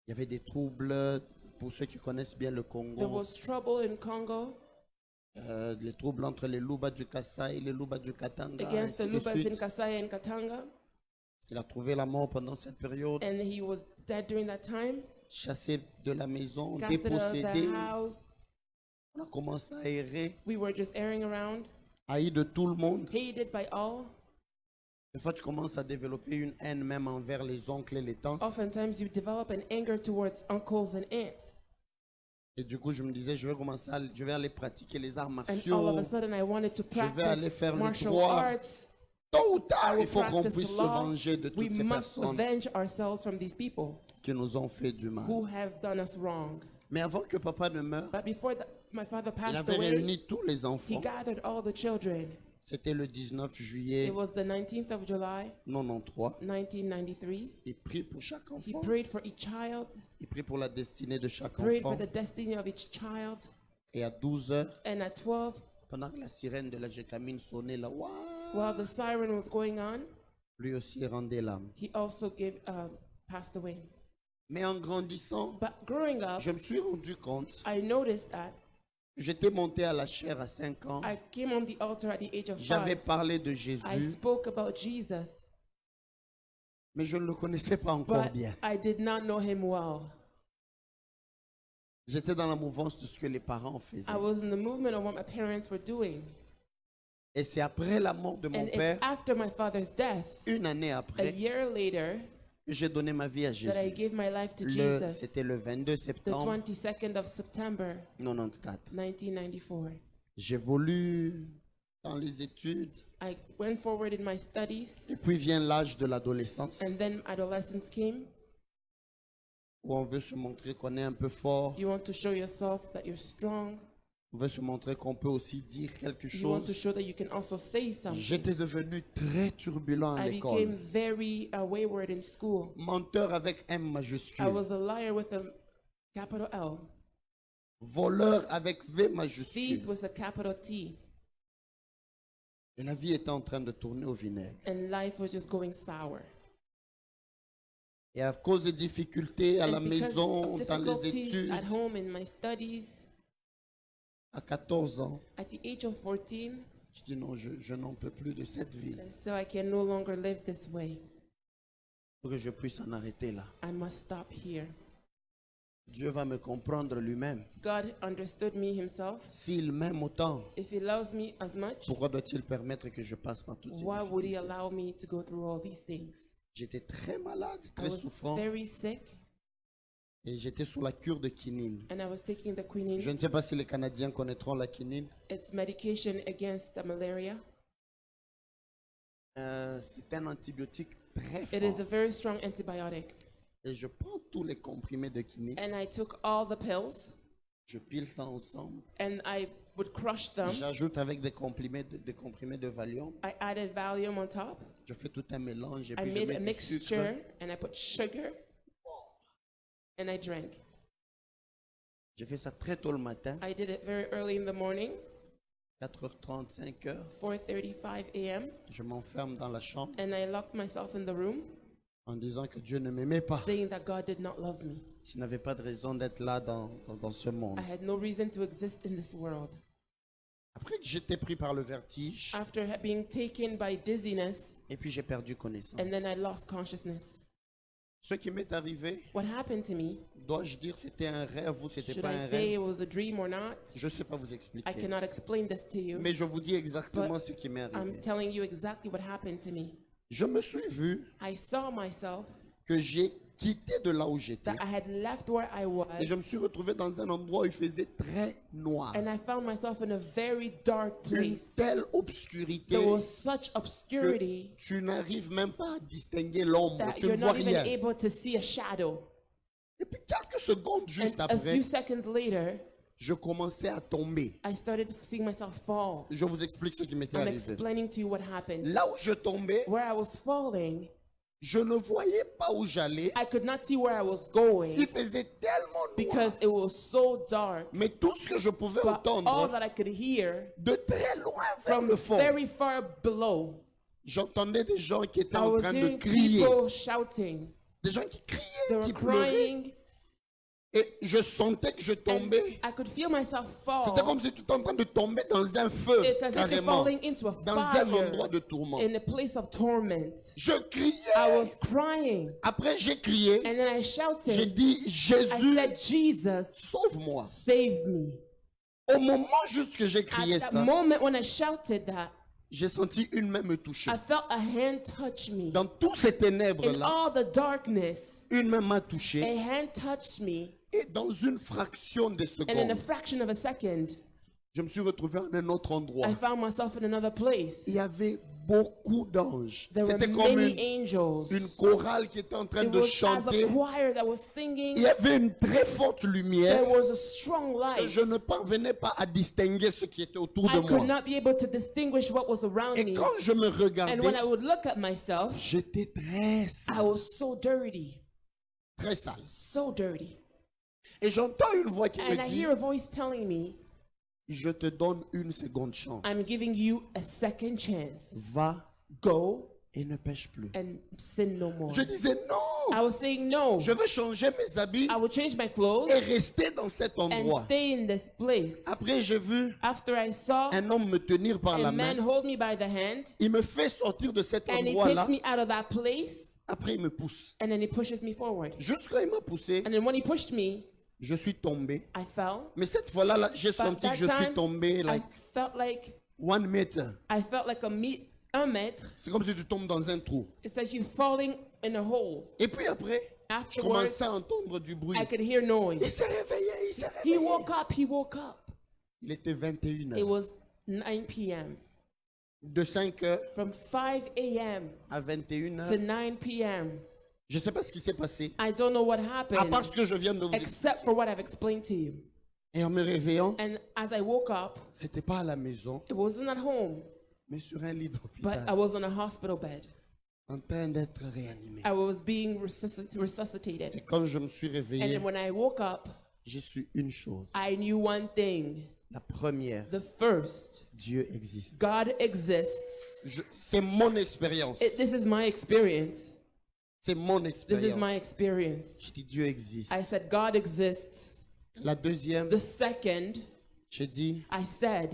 Il y avait des troubles, pour ceux qui connaissent bien le There Congo, was trouble in Congo les troubles entre les Luba du Kassai et les Luba du Katanga, against the ainsi de Lubas in suite. Kasai and Katanga. Il a trouvé la mort pendant cette période, And he was dead during that time, chassé de la maison, casted out of dépossédé. the house. On a commencé à errer, We were just airing around, haï de tout le monde. hated by all. Des fois, tu commences à développer une haine même envers les oncles et les tantes. Oftentimes, you develop an anger towards uncles and aunts. Et du coup, je me disais, je vais aller pratiquer les arts And all martiaux. of a sudden, I wanted to Je vais aller practice faire le martial droit. arts. Tôt ou I tard, will il faut qu'on practice puisse se law. venger de We toutes ces must personnes avenge ourselves from these people qui nous ont fait du mal. who have done us wrong. Mais avant que papa ne meure, But before my father il passed avait away, réuni tous les he enfants. gathered all the children. C'était le 19 juillet It was the 19th of July, 93. 1993. Il prie pour chaque He enfant. prayed for each child, Il prie pour la destinée de chaque prayed for enfant. the destiny of each child. Et à 12 heures, And at 12, pendant que la sirène de la Gécamine sonnait là, ouah, while the siren was going on, lui aussi rendait l'âme. he also passed away. Mais en grandissant, But growing up, je me suis rendu compte, I noticed that j'étais monté à la chair à 5 ans. I came on the altar at the age of J'avais 5. parlé de I Jésus, spoke about Jesus, mais je ne le connaissais pas encore but bien. I did not know him well. J'étais dans la mouvance de ce que les parents faisaient. I was in the movement of what my parents were doing. Et c'est après la mort de mon And it's père, after my father's death, une année a après, year later, que j'ai donné ma vie à that I Jésus. gave my life to Jesus, C'était le 22 the septembre 22nd of September, 94. 1994. J'évolue dans les études. I went forward in my studies, Et puis vient l'âge de l'adolescence, and then adolescence came. où on veut se montrer qu'on est un peu fort. You want to show yourself that you're strong. On veut se montrer qu'on peut aussi dire quelque You want to chose. show that you can also say something. J'étais devenu très turbulent à I became l'école. very wayward in school. Menteur avec M I majuscule. was a liar with a capital L. Voleur avec V Thief majuscule. with a capital T. Et la vie était en train de tourner au vinaigre. And life was just going sour. Et à cause des difficultés à la And because maison, of dans les difficulties études, at home in my studies, à 14 ans, at the age of 14, je dis non, je n'en peux plus de cette vie. so I can no longer live this way. Pour que je puisse en arrêter là. I must stop here. Dieu va me comprendre lui-même. God understood me himself. S'il m'aime autant, If he loves me as much, pourquoi doit-il permettre que je passe par toutes ces why would he difficultés? allow me to go through all these things? J'étais très malade, I très was souffrant, very sick et j'étais sous la cure de quinine. and I was taking the quinine. Je ne sais pas si les Canadiens connaîtront la quinine. It's medication against the malaria. C'est un antibiotique très It is a fort. very strong antibiotic. Et je prends tous les comprimés de quinine, And I took all the pills je pile ça ensemble. and I would crush them. J'ajoute avec des comprimés de Valium. I added Valium on top. Je fais tout un mélange et I puis je made mets a du sucre. mixture and I put sugar and I drank. Je fais ça très tôt le matin, I did it very early in the morning, 4h30, 5h. 4:35 a.m. Je m'enferme dans la chambre and I locked myself in the room en disant que Dieu ne m'aimait pas. saying that God did not love me. Je n'avais pas de raison d'être là dans ce monde. I had no reason to exist in this world. Après que j'étais pris par le vertige, After being taken by dizziness et puis j'ai perdu connaissance. and then I lost consciousness. Ce qui m'est arrivé, What happened to me? dois-je dire c'était un rêve ou c'était Should pas I un say it rêve? was a dream or not? Je ne sais pas vous I expliquer. cannot explain this to you, Mais je vous dis exactement but ce qui m'est I'm arrivé. telling you exactly what happened to me. Je me suis vu I saw myself que j'ai quitté de là où j'étais. that I had left where I was Et je me suis retrouvé dans un endroit où il faisait très noir. and I found myself in a very dark Une place. telle obscurité There was such que obscurity tu n'arrives même pas à distinguer l'ombre. that Tu you're ne vois not even rien. able to see a shadow. Et puis quelques secondes juste And a après, few seconds later, je commençais à tomber. I started seeing myself fall. Je vous explique ce qui m'était I'm arrivé. explaining to you what happened. Là où je tombais, Where I was falling, je ne voyais pas où j'allais. I could not see where I was going Il faisait tellement noir. because it was so dark. Mais tout ce que je pouvais But all entendre, that I could hear de très loin vers from le fond, very far below, j'entendais des gens qui étaient I en was train de hearing crier. people shouting. Des gens qui They criaient, were qui pleuraient. crying. Et je sentais que je And tombais. I could feel myself C'était fall. comme si tu étais en train de tomber dans un feu, It's as if you're carrément. falling into a Dans un endroit fire de tourment. in a place of torment. Je I criais. was crying. Après, j'ai crié. And then I J'ai shouted. dit, I Jésus, said, Jesus, sauve-moi. save me. Au moment juste que j'ai crié At that ça, moment when I shouted that, j'ai senti une main me toucher. I felt a hand touch me. Dans toutes ces In ténèbres-là, all the darkness, une main m'a a touché. hand touched me. Et dans une fraction de And in a seconde, fraction of a second, je me suis retrouvé en un autre endroit. I found myself in another place. Il y avait beaucoup d'anges. There were C'était comme many une angels. chorale qui était en train It de was as chanter. a choir that was Il singing. y avait une très forte lumière There was a strong que light. je ne parvenais pas à distinguer ce qui était autour de I could moi. not be able to distinguish what was around Et me. quand je me And when regardais, I would look at myself, j'étais très I sale, was so dirty. très sale. So dirty. Et j'entends une voix qui And me I dit, hear a voice telling me, je te donne une seconde chance. I'm giving you a second chance. Va Go et ne pêche plus. and sin no more. Je disais non, I was saying no. je veux changer mes habits I will change my clothes et rester dans cet and endroit. stay in this place. Après, j'ai vu After I saw un homme me tenir par la a man main. hold me by the hand Il me fait sortir de cet and he endroit-là. takes me out of that place Après, il me pousse. and then he pushes me forward. Juste quand il m'a poussé, And then when he pushed me, je suis tombé. I fell. Mais cette fois-là, là, j'ai But senti that que je suis time, tombé I like felt like 1 mètre. un mètre. C'est comme si tu tombes dans un trou. It's as you falling in a hole. Et puis après, je Afterwards, commençais à entendre du bruit. I could hear noise. Il s'est réveillé, il s'est He réveillé. woke up, he woke up. Il était 21 It heures. was 9 p.m. De 5 heures From 5 a.m. à 21 to heures. 9 p.m. Je ne sais pas ce qui s'est passé. I don't know what À happened part ce que je viens de vous expliquer. except for what I've explained to you. Et en me réveillant, And as I woke up, c'était pas à la maison, it wasn't at home, mais sur un lit but d'hôpital, I was on a hospital bed. en train d'être réanimé. I was being resuscitated. Et quand je me suis And réveillé, then when I woke up, j'ai su une chose. I knew one thing. La première, The first, Dieu existe. God exists. C'est mon expérience. This is my experience. C'est mon This is my expérience. experience. Je dis Dieu existe. I said, God exists. La deuxième, The second, j'ai dit I said,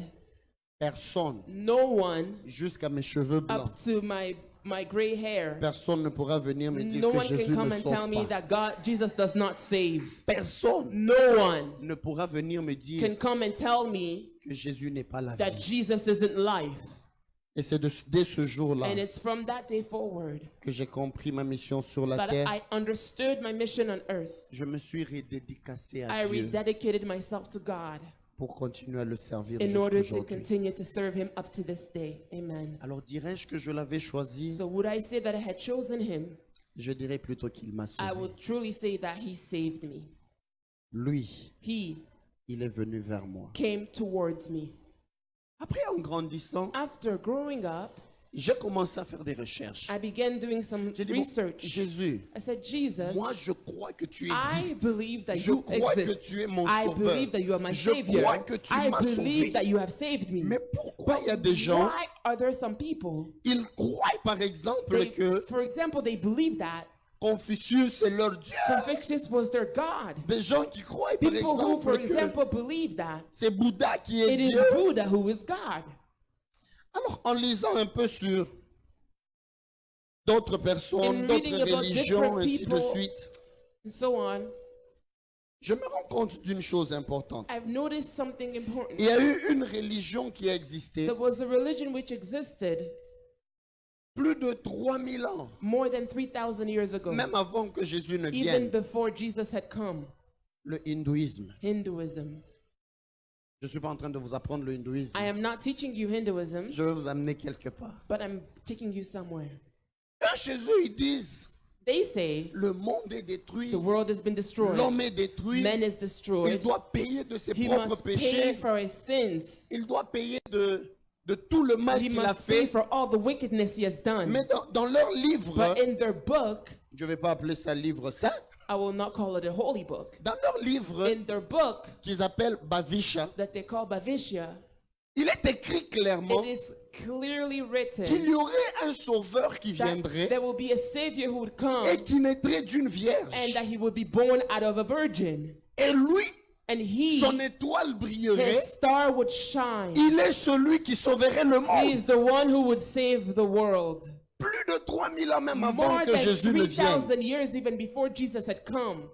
personne, no one jusqu'à mes cheveux blancs, up to my gray hair, personne ne pourra venir me dire no que one can Jésus come ne and tell sauve me pas. that Jesus does not save. Personne No one ne pourra venir me dire can come and tell me que Jésus n'est pas la that vie. Jesus isn't life. Et c'est dès ce jour-là And it's from that day forward que j'ai compris ma mission sur la that terre. I understood my mission on earth. Je me suis redédicacé I à Dieu rededicated myself to God pour continuer à le servir in order to jusqu'aujourd'hui. continue to serve him up to this day. Amen. Alors dirais-je que je l'avais choisi? So would I say that I had chosen him? Je dirais plutôt qu'il m'a I sauvé. would truly say that he saved me. Lui, He il est venu vers moi. came towards me. Après, en grandissant, After growing up, j'ai commencé à faire des recherches. I began doing some J'ai dit, bon, research. Jésus, I said, Jesus, moi je crois que tu I existes. believe that Je you crois que exist. tu es mon I sauveur. believe that you are my Je savior. crois que tu I m'as believe sauvé. that you have saved me. Mais pourquoi il y a des gens, Why are there some people, ils croient par exemple they, que for example, they believe that Confucius est leur Dieu. Confucius was their God. Des gens qui croient par People who, for exemple que example, believe that c'est Bouddha qui est it is Dieu. Buddha who is God. Alors en lisant un peu sur d'autres personnes, In reading d'autres about religions, different ainsi de people, suite, And so on, je me rends compte d'une chose importante. I've noticed something important. Il y a eu une religion qui a existé There was a religion which existed plus de 3000 ans, more than 3,000 years ago, même avant que Jésus ne even vienne, before Jesus had come. le hindouisme. Hinduism. Je ne suis pas en train de vous apprendre le hindouisme. I am not teaching you Hinduism, Je vais vous amener quelque part. but I'm taking you somewhere. Et chez eux, ils disent, They say le monde est détruit, the world has been destroyed, l'homme est détruit, man is il destroyed, doit payer de ses he propres must pay péchés, for his sins, il doit payer de tout le mal he qu'il a must pay fait. for all the wickedness he has done. Mais dans leur livre, But in their book, je ne vais pas appeler ça livre saint, I will not call it a holy book. dans leur livre In their book qu'ils appellent Bhavisha, that they call Bhavishya, il est écrit clairement it is clearly written qu'il y aurait un sauveur qui that viendrait there will be a savior who would come et qui naîtrait d'une and vierge. that he would be born out of a virgin. Et lui, And he, son étoile brillerait. his star would shine. Il est celui qui sauverait le He monde. is the one who would save the world. Plus de 3000 ans même avant More que than Jésus ne vienne. 3,000 years even before Jesus had come.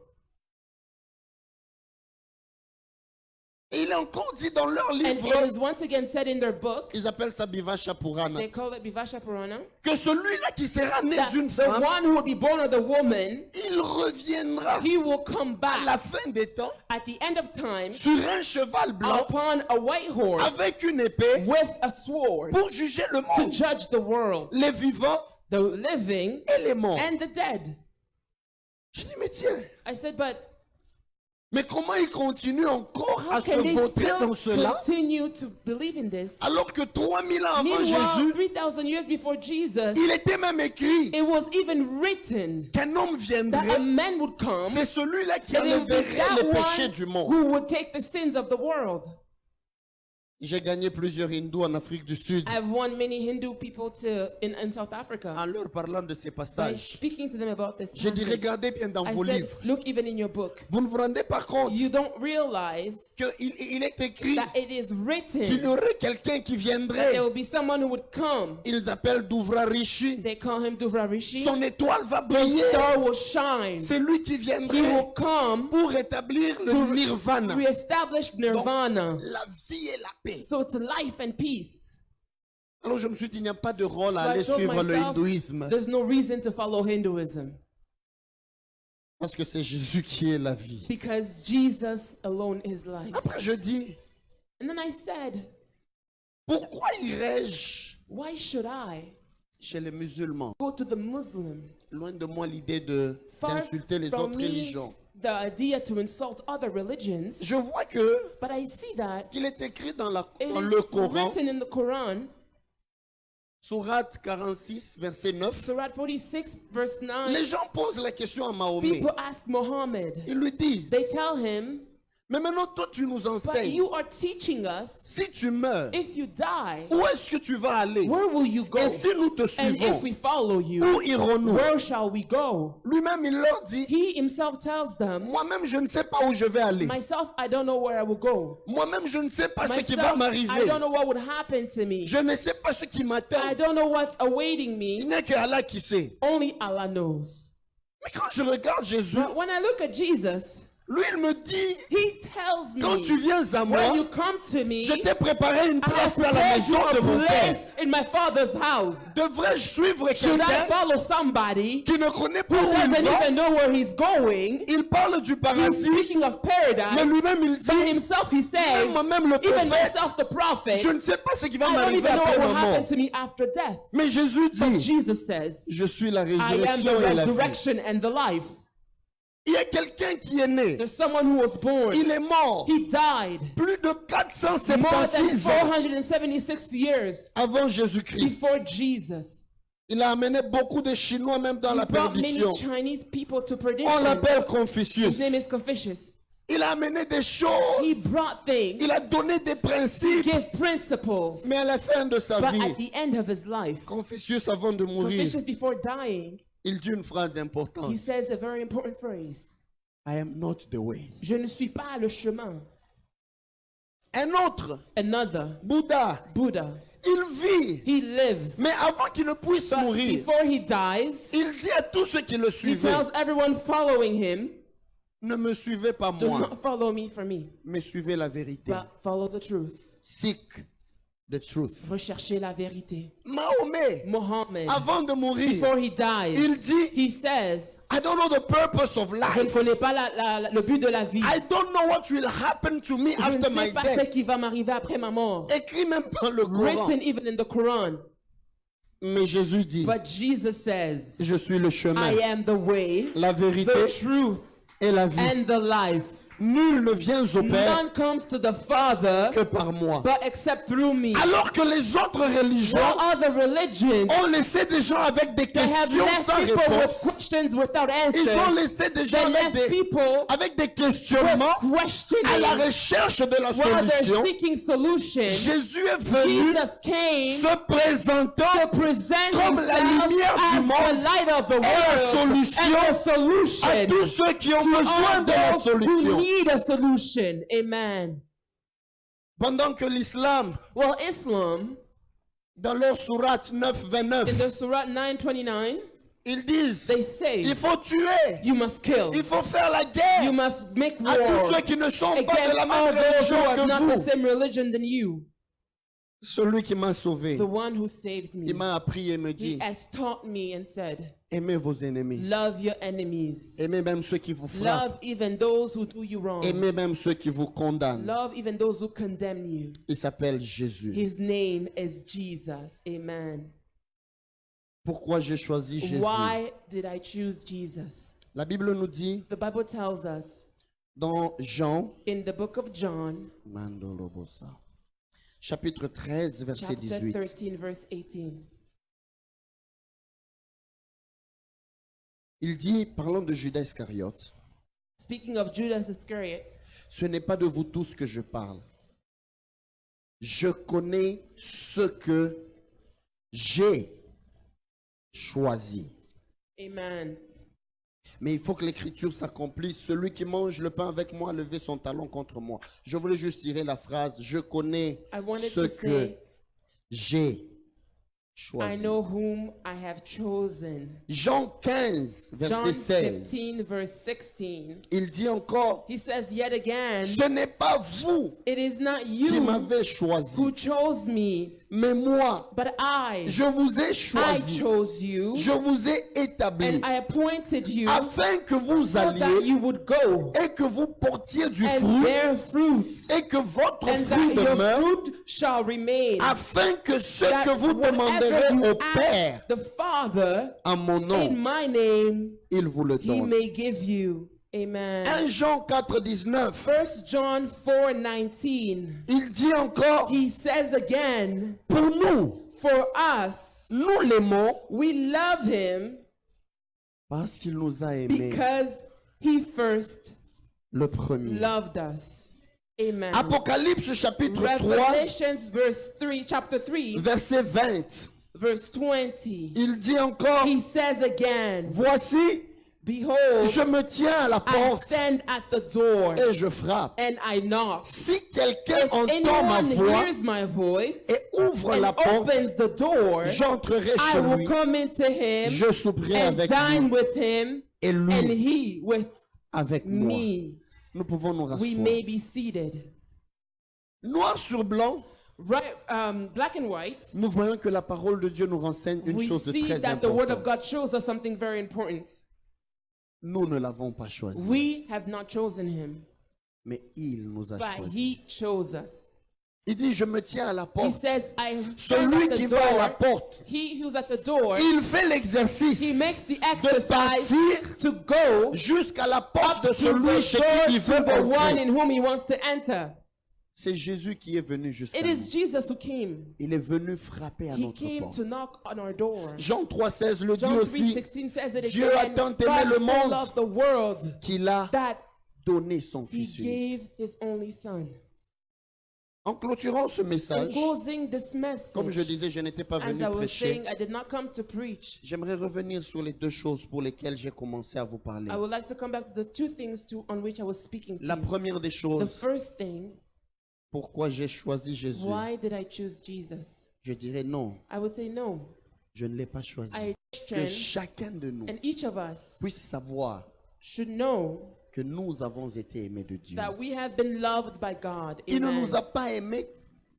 Et il est encore dit dans leur And livre, it is once again said in their book, ils appellent ça Bivasha Purana, they call it Bivasha Purana, que celui-là qui sera né that d'une the femme, one who will be born of the woman, il reviendra he will come à la back fin des temps at the end of time sur un cheval blanc upon a white horse avec une épée with a sword pour juger le to monde, judge the world, les vivants the living et les morts. and the dead. Je dis, mais tiens, I said, but mais comment ils continuent encore how à se can they vautrer dans still cela continue to believe in this? alors que 3000 ans avant Meanwhile, Jésus, 3,000 years before Jesus, il était même écrit it was even written qu'un homme that a viendrait, man would come c'est celui-là qui and it would be enlèverait les that péchés one du monde. who would take the sins of the world. J'ai gagné plusieurs hindous en Afrique du Sud I've won many Hindu people in South Africa en leur parlant de ces by passages. speaking to them about this J'ai dit, passage. regardez bien dans I vos said, livres. look even in your book. Vous ne vous rendez pas compte You don't realize qu'il est écrit that it is qu'il y written aurait quelqu'un qui that there viendrait. will be someone who would come. Ils appellent Duvra Rishi. They call him Duvra Rishi. Son étoile va His briller. star will shine. C'est lui qui He viendrait will come pour rétablir le to nirvana. reestablish Nirvana. La vie et la paix. So it's life and peace. Alors je me suis dit, il n'y a pas de rôle So à I aller told suivre le myself, hindouisme. there's no reason to follow Hinduism Parce que c'est Jésus qui est la vie. because Jesus alone is life. Après je dis, And then I said, pourquoi irais-je why should I chez les musulmans? go to the Muslim? Loin de moi l'idée Far d'insulter les from autres me religions. the idea to insult other religions, Je vois que but I see that qu'il est écrit dans it le is Coran, written in the Quran, Sourate 46, verset 9. Surah 46, verse 9. Les gens posent la question à Mahomet. People ask Muhammad, Ils lui disent, they tell him, Mais maintenant, toi, tu nous But enseignes. you are teaching us, Si tu meurs, if you die, où est-ce que tu vas aller? where will you go? Et si nous te And suivons, if we follow où you, irons-nous? where shall we go? Lui-même, il leur dit, He himself tells them, moi-même, je ne sais pas où je vais aller. myself, I don't know where I will go. Moi-même, je ne sais pas ce qui va Myself, I m'arriver. don't know what would happen to me. Je ne sais pas ce qui I m'attend. don't know what's awaiting Il me. n'y a que Allah qui sait. Only Allah knows. Mais quand je regarde Jésus, But when I look at Jesus, lui, il me dit, he tells quand tu me, viens à moi, when you come to me, je t'ai préparé une I have place dans la prepared you maison de mon a Père. place in my Father's house. Devrais-je suivre Should I quelqu'un follow somebody qui ne connaît pas who où il doesn't va? even know where he's going? Il parle du He's paradis, speaking of mais paradise. lui-même il By dit, himself, he says, moi-même le even prophète, myself, the prophet, je ne sais pas ce qui va I don't m'arriver even know après what will ma happen mort. to me after death. Mais Jésus But dit, Jesus says, je suis la I am résurrection the et la vie. resurrection and the life. Il y a quelqu'un qui est né, There's someone who was born. il est mort He died plus de more than 476 ans 476 years avant Jésus-Christ. before Jesus. Il a amené beaucoup de Chinois même dans He la brought many perdition. Chinese people to On perdition. l'appelle His Confucius. name is Confucius. Il a amené des He choses. brought things. Il a donné des He principes. gave principles. Mais à la fin de sa But vie, at the end of his life, Confucius, avant de mourir, Confucius, before dying, il dit une phrase he importante. says a very important phrase. I am not the way. Je ne suis pas le chemin. Un autre, Another, Bouddha, Buddha, il vit. he lives. Mais avant qu'il ne puisse But mourir, before he dies, il dit à tous ceux qui le he suivaient, tells everyone following him, ne me suivez pas do moi, not follow me for me, mais suivez la vérité. but follow the truth. Seek the truth. Recherchez la vérité. Mahomet, Muhammad, avant de mourir, before he dies, il dit, he says, I don't know the purpose of je ne life. connais pas le but de la vie. I don't know what will happen to me Je ne after my sais pas ce death. qui va m'arriver après ma mort. Écrit même dans le Coran. Written even in the Quran. Mais Jésus dit, But Jesus says, je suis le chemin, I am the way, la vérité the truth, et la vie. and the life. Nul ne vient au Père None comes to the Father que par moi. but except through me. Alors que les autres religions All other religions, ont laissé des gens avec des they have questions left sans people with réponse. questions without Ils ont answers. laissé des They gens left people avec des questionnements with à questioning la recherche de la while they're solution. seeking solution. Jésus est venu Jesus came se présentant to present comme la himself lumière du as monde the light of the et la world solution and the solution à tous ceux qui ont to besoin all de la those who solution. need a solution. Amen. Pendant que l'islam, Well, Islam, dans leur sourate 9:29, in the Surah 9:29, ils disent, they say il faut tuer, you must kill. il faut faire la You guerre must make à tous war ceux qui ne sont pas de against la all même those who religion are not que the vous. same religion than you. Celui qui m'a sauvé, The one who saved me. il m'a appris et me He dit, has taught me and said, aimez vos ennemis, love your enemies. aimez même ceux qui vous frappent, Love even those who do you wrong. aimez même ceux qui vous condamnent. Love even those who condemn you. Il s'appelle Jésus. His name is Jesus. Amen. Pourquoi j'ai choisi Jésus? Why did I choose Jesus? La Bible nous dit The Bible tells us dans Jean, in the book of John, Mandolobosa, chapitre 13, verset chapter 18. 13, verse 18. Il dit, parlant de Judas Iscariote, Speaking of Judas Iscariot, ce n'est pas de vous tous que je parle. Je connais ce que j'ai choisi. amen. Mais il faut que l'écriture s'accomplisse. Celui qui mange le pain avec moi a levé son talon contre moi. Je voulais juste tirer la phrase. Je connais I wanted ce to que say, j'ai I choisi. know whom I have chosen. Jean 15, John verset 16. 15, verse 16. Il dit encore, He says yet again, ce n'est pas vous it is not qui you m'avez choisi, who chose me, mais moi, but I je vous ai I choisi. chose you, Je vous ai établi and I appointed you afin que vous so that alliez you would go et que vous portiez du and fruit bear fruits, et que votre and fruit that your demeure, fruit shall remain. afin que ce That que vous whatever demanderez you au Père ask the Father en mon in nom, my name, il vous le He donne. may give you. Amen. 1 Jean 4, 19, 1 John 4:19. il dit encore, He says again, pour nous, for us, nous l'aimons we love Him parce qu'il nous a aimés because He first le premier. loved us. Amen. Apocalypse chapitre 3, Revelations chapter 3, verset 20. verse 20. Il dit encore, He says again, voici, behold, je me tiens à la I porte stand at the door et je frappe. and I knock. Si quelqu'un If entend ma anyone voix hears my voice et ouvre and la porte, opens the door, j'entrerai I chez will lui, come into him je souperai and avec dine lui with him et and lui he with avec moi. me. Nous pouvons nous We may rasseoir. be seated. Noir sur blanc, Right, black and white, nous voyons que la parole de Dieu nous renseigne une we chose de see très that the word of importante. God shows us something very important. Nous ne l'avons pas choisi, We have not chosen him, mais il nous a but choisi. he chose us. Il dit, je me tiens à la He porte. says, I stand Celui at qui the va à la door. porte, He who's at the door, il fait l'exercice he makes the de exercise partir to go jusqu'à la porte de to celui the chez door qui il veut to the one entrer. in whom he wants to enter. C'est Jésus qui est venu jusqu'à It nous. is Jesus who came. Il est venu frapper à He notre came porte. to knock on our door. Jean 3,16 le dit John aussi 3:16 says it Dieu a again. tant aimé God le so monde loved the world qu'il a that donné son he Fils unique. gave his only son. En clôturant ce In message, closing this comme je message, disais, je n'étais pas as venu I was prêcher. saying, I did not come to preach. J'aimerais revenir sur les deux choses pour lesquelles j'ai commencé à vous parler. I would like to come back to the two things on which I was speaking to La you. première des The choses, first thing, pourquoi j'ai choisi Jésus, why did I choose Jesus? je dirais non, I would say no. je ne l'ai pas choisi. I Que Christian, chacun de nous and each of us puisse savoir should know que nous avons été aimés de Dieu. that we have been loved by God. Il ne Amen. nous a pas aimés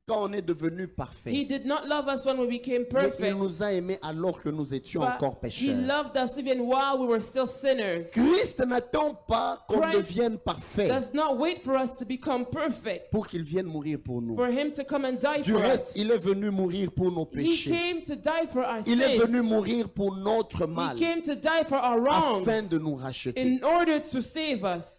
quand on est devenu He parfait, did not love us when we became mais il perfect, nous a aimés alors que nous étions but encore he pécheurs. loved us even while we were still sinners. Christ n'attend pas qu'on Christ devienne parfait Does not wait for us to become perfect, pour qu'il vienne mourir pour nous. for him to come and die Du for reste, us. il est venu mourir pour nos He péchés. came to die for our Il est venu sins. mourir pour notre mal, He came to die for our wrongs afin de nous racheter. in order to save us.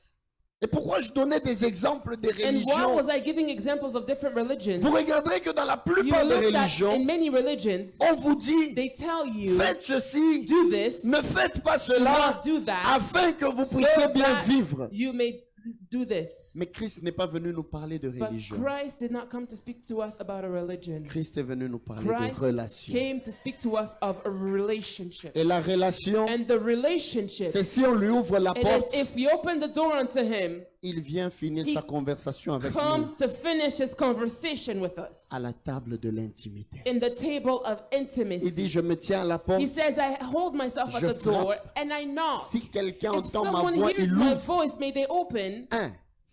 Et pourquoi je donnais des exemples des And why religions? was I giving examples of different religions? Vous regarderez que dans la You plupart des look at religions, in many religions, on vous dit, they tell you, faites ceci, do this, ne faites pas do cela, not do that, afin que vous so puissiez bien that vivre. you may do this. Mais Christ n'est pas venu nous parler de But religion. Christ did not come to speak to us about a religion. Christ est venu nous parler Christ de relation. came to speak to us of a relationship. Et la relation, And the relationship, c'est si on lui ouvre la it porte, is if we open the door unto him, il vient finir He sa conversation avec nous comes to finish his conversation with us à la table de l'intimité. in the table of Il intimacy. dit, je me tiens à la porte. He says, I hold myself at Je the door frappe. and I knock. Si quelqu'un If entend ma someone voix, hears il my ouvre. voice, may they open.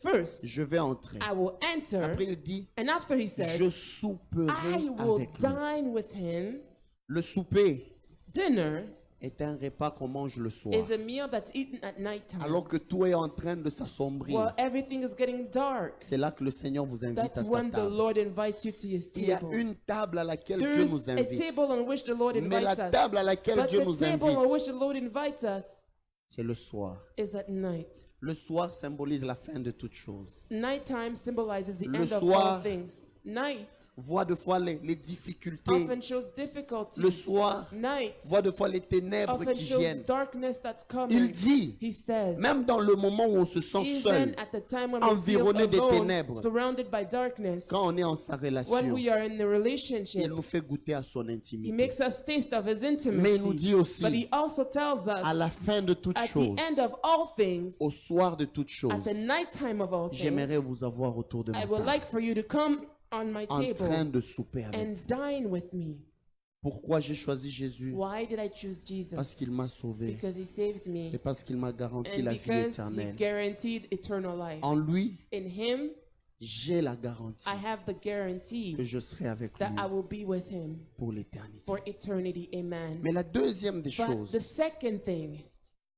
First, Je vais entrer. I will enter. Après, il dit, And after he je says, souperai I will avec lui. dine with him. Le souper Dinner est un repas qu'on mange le soir. is a meal that's eaten at nighttime. Alors que tout est en train de s'assombrir. Well, everything is getting dark. C'est là que le Seigneur vous invite à That's sa when the table. Lord invites you to his Il y a table. une table à laquelle Dieu There's nous a invite. table on which the Lord Mais la invites us. table à laquelle But Dieu the nous table on which invite, the Lord invites us c'est le soir. is at night. Le soir symbolise la fin de toute chose. Nighttime symbolizes the Le end of soir all things. Night Voit de fois les difficultés. often shows difficulty. Le soir Night voit de fois les ténèbres often qui shows viennent. darkness that's Il coming. dit, He says, même dans le moment où on se sent even seul, at the time when we feel environné des alone, ténèbres, surrounded by darkness, quand on est en sa when relation, we are in the il relationship, nous fait goûter à son he intimité. makes us taste of his Mais il nous intimacy. dit aussi, But he also tells à us, la fin de toute at chose, the end of all things, au soir de toute chose, at the nighttime of all j'aimerais things, vous avoir autour de ma I would table, like for you to come on my en train table de souper avec and vous. dine with me. Pourquoi j'ai choisi Jésus? Why did I choose Parce Jesus? qu'il m'a sauvé Because he saved me et parce qu'il m'a garanti and la vie because he éternelle. guaranteed eternal life. En lui, In him, j'ai la garantie I have the guarantee que je serai avec that lui I will be with him pour l'éternité. for eternity. Amen. Mais la deuxième des But the choses, second thing,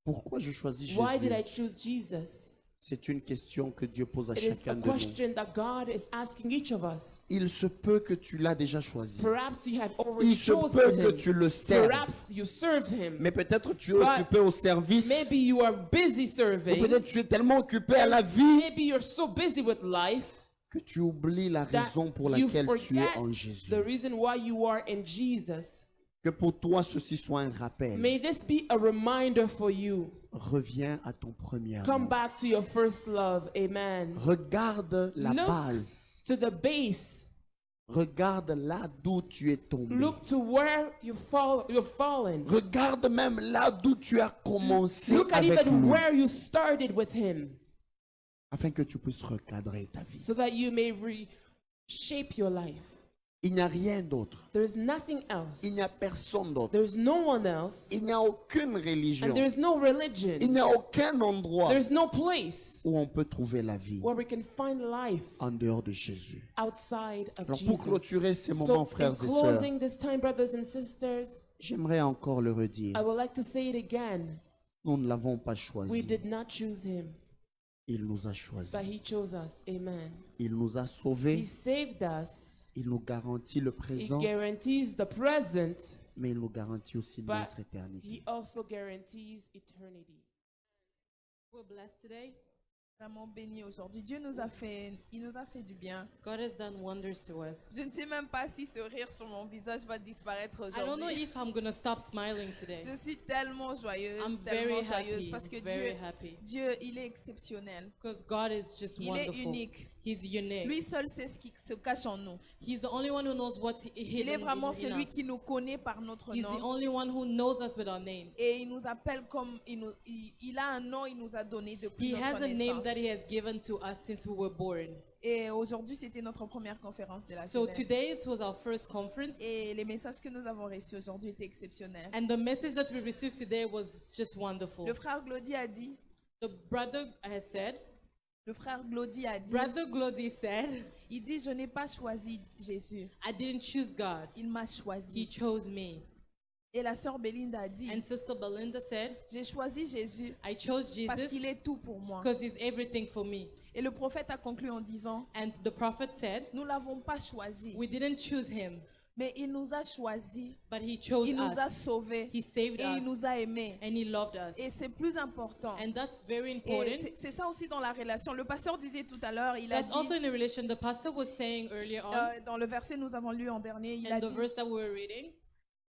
pourquoi je choisis why did I Jésus? choose Jesus? C'est une question que Dieu pose à It is a chacun de nous. question that God is asking each of us. Il se peut que tu l'as déjà choisi. Perhaps you have already Il se peut chosen que him. tu le serves. Perhaps you serve him. Mais peut-être tu es But occupé au service. Maybe you are busy Ou serving. peut-être tu es tellement occupé à la vie Maybe you're so busy with life que tu oublies la that raison pour you laquelle tu es forget en Jésus. the reason why you are in Jesus. Que pour toi, ceci soit un rappel. May this be a reminder for you. Reviens à ton premier Come amour. back to your first love. Amen. Regarde la Look base. to the base. Regarde là d'où tu es tombé. Look to where you've fallen. Regarde même là d'où tu as commencé Look at avec even lui. where you started with him, Afin que tu puisses recadrer ta vie. so that you may reshape your life. Il n'y a rien d'autre. There is nothing else. Il n'y a personne d'autre. There is no one else. Il n'y a aucune religion. And there is no Il religion. n'y a aucun endroit There is no place où on peut trouver la vie where we can find life en dehors de Jésus. outside of Alors pour Jesus. clôturer ces moments, So, in frères et sœurs, closing this time, brothers and sisters, j'aimerais encore le redire. I would like to say it again. Nous ne l'avons pas We choisi. did not choose him, Il nous a choisis. but he chose us. Amen. Il nous a He sauvés. saved us. Il nous garantit le He présent, guarantees the present, mais il nous garantit aussi but notre éternité. he also guarantees eternity. We're blessed today. Vraiment béni aujourd'hui. Il nous a fait du bien. God has done wonders to us. Je ne sais même pas si ce rire sur mon visage va disparaître I don't know aujourd'hui. if I'm gonna stop smiling today. Je suis tellement joyeuse, I'm tellement very joyeuse happy, parce que very happy. Dieu, il est exceptionnel. Because God is just Il est wonderful. unique. He's unique. Lui seul sait ce qui se cache en nous. He's the only one who knows what's Il est hidden vraiment in celui us. qui nous connaît par notre He's the nom. only one who knows us with our name. Et il nous appelle comme il a un nom, il nous a donné depuis He has notre a name naissance. that He has given to us since we were born. Et aujourd'hui, c'était notre première conférence de la So jeunesse. today it was our first conference, Et les messages que nous avons reçus aujourd'hui étaient exceptionnels. and the message that we received today was just wonderful. Le frère Glody a dit, The brother has said, Brother Glody said, il dit, je n'ai pas choisi Jésus, I didn't choose God. il m'a He choisi. chose me. Et la sœur Belinda a dit, And Sister Belinda said, j'ai choisi Jésus I chose parce Jesus qu'il est tout pour moi. because He's everything for me. Et le prophète a conclu en disant, And the prophet said, nous l'avons pas choisi, we didn't choose Him, mais il nous a choisi, but He chose il nous a us. sauvés He saved et il us, nous a aimés. and He loved us. Et c'est plus important. And that's very Et important. c'est ça aussi dans la relation. Le pasteur disait tout à l'heure, il a That's dit, also in a relation. The pastor was saying earlier on, dans le verset que nous avons lu en dernier, in the verse that we were reading,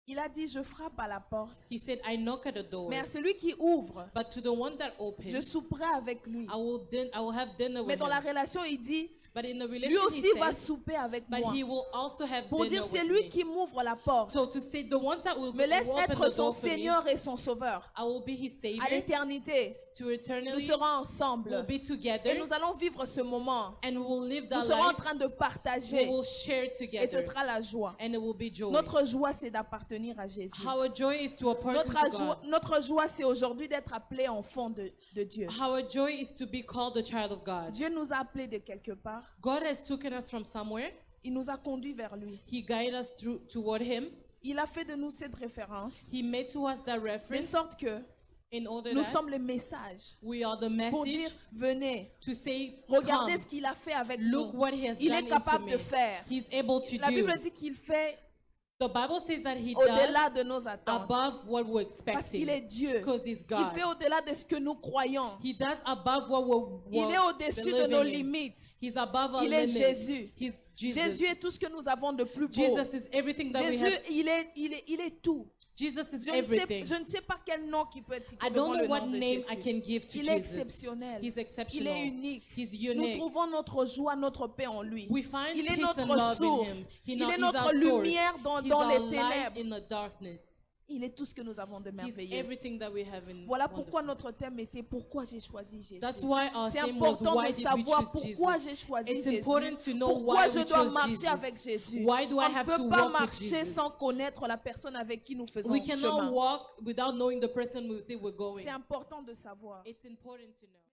il a dit, je frappe à la porte, he said, I knock at the door, mais à celui qui ouvre, but to the one that je opens, souperai avec lui. I will have dinner Mais with dans la him. relation, il dit, But in the lui relation, aussi he va says, souper avec but moi. he will also have Pour dinner dire, c'est with lui me. qui m'ouvre la porte. So to say, the ones that will Me laisse open être the son door for me, Seigneur et son Sauveur. I will be His À Savior. l'éternité, To nous eternally, serons ensemble. we'll be Et together, nous allons vivre ce moment. and we will live Nous that serons en life. train de We partager. will share Et ce together, sera la joie. and it will be joy. Notre joie, c'est d'appartenir à Jésus. Our joy is to apart to God. Notre joie, c'est aujourd'hui d'être appelé enfant de Dieu. Our joy is to be called the child of God. Dieu nous a appelés de quelque part. God has taken us from somewhere. Il nous a conduits vers lui. He guided us toward Him. Il a fait de nous cette référence. He made to us that De reference sorte que in order nous that sommes le message. we are the Pour dire, message venez, to say, regardez come, ce qu'il a fait avec look nous. what He has Il done est capable into de me. faire. He's able to La do. Bible dit qu'il fait The Bible says that He au-delà does de nos attentes. above what we're Parce qu'il est expecting Dieu. because He's Il God. fait au-delà de ce que nous croyons. He does above what Il est we're au-dessus de nos believing in. limites. He's above our Il est limits. Jésus. He's Jesus. Jésus est tout ce que nous avons de plus beau. Jesus is everything that we Jésus, have. il est tout. Jesus is Je ne, sais, everything. je ne sais pas quel nom qui peut être cité I devant don't le know what nom de name Jésus. I can give to Il est Jesus. exceptionnel. He's Il exceptional. est unique. He's Nous unique. trouvons notre joie, notre paix en lui. We find Il est peace and notre love in source. Him. Il est He's notre our source. lumière dans He's les our light ténèbres. in the darkness. Il est tout ce que nous avons de He's merveilleux. everything that we have in Voilà pourquoi wonderful. notre thème était pourquoi j'ai choisi Jésus. That's why our C'est theme was important why de did we savoir choose pourquoi Jesus. j'ai choisi It's Jésus. important to know Pourquoi why je we dois chose marcher Jesus. avec Jésus. Why do I On ne have peut to pas walk with marcher Jesus? sans connaître la personne avec qui nous faisons We cannot chemin. walk without knowing the person with whom we're going. C'est important de savoir. It's important to know.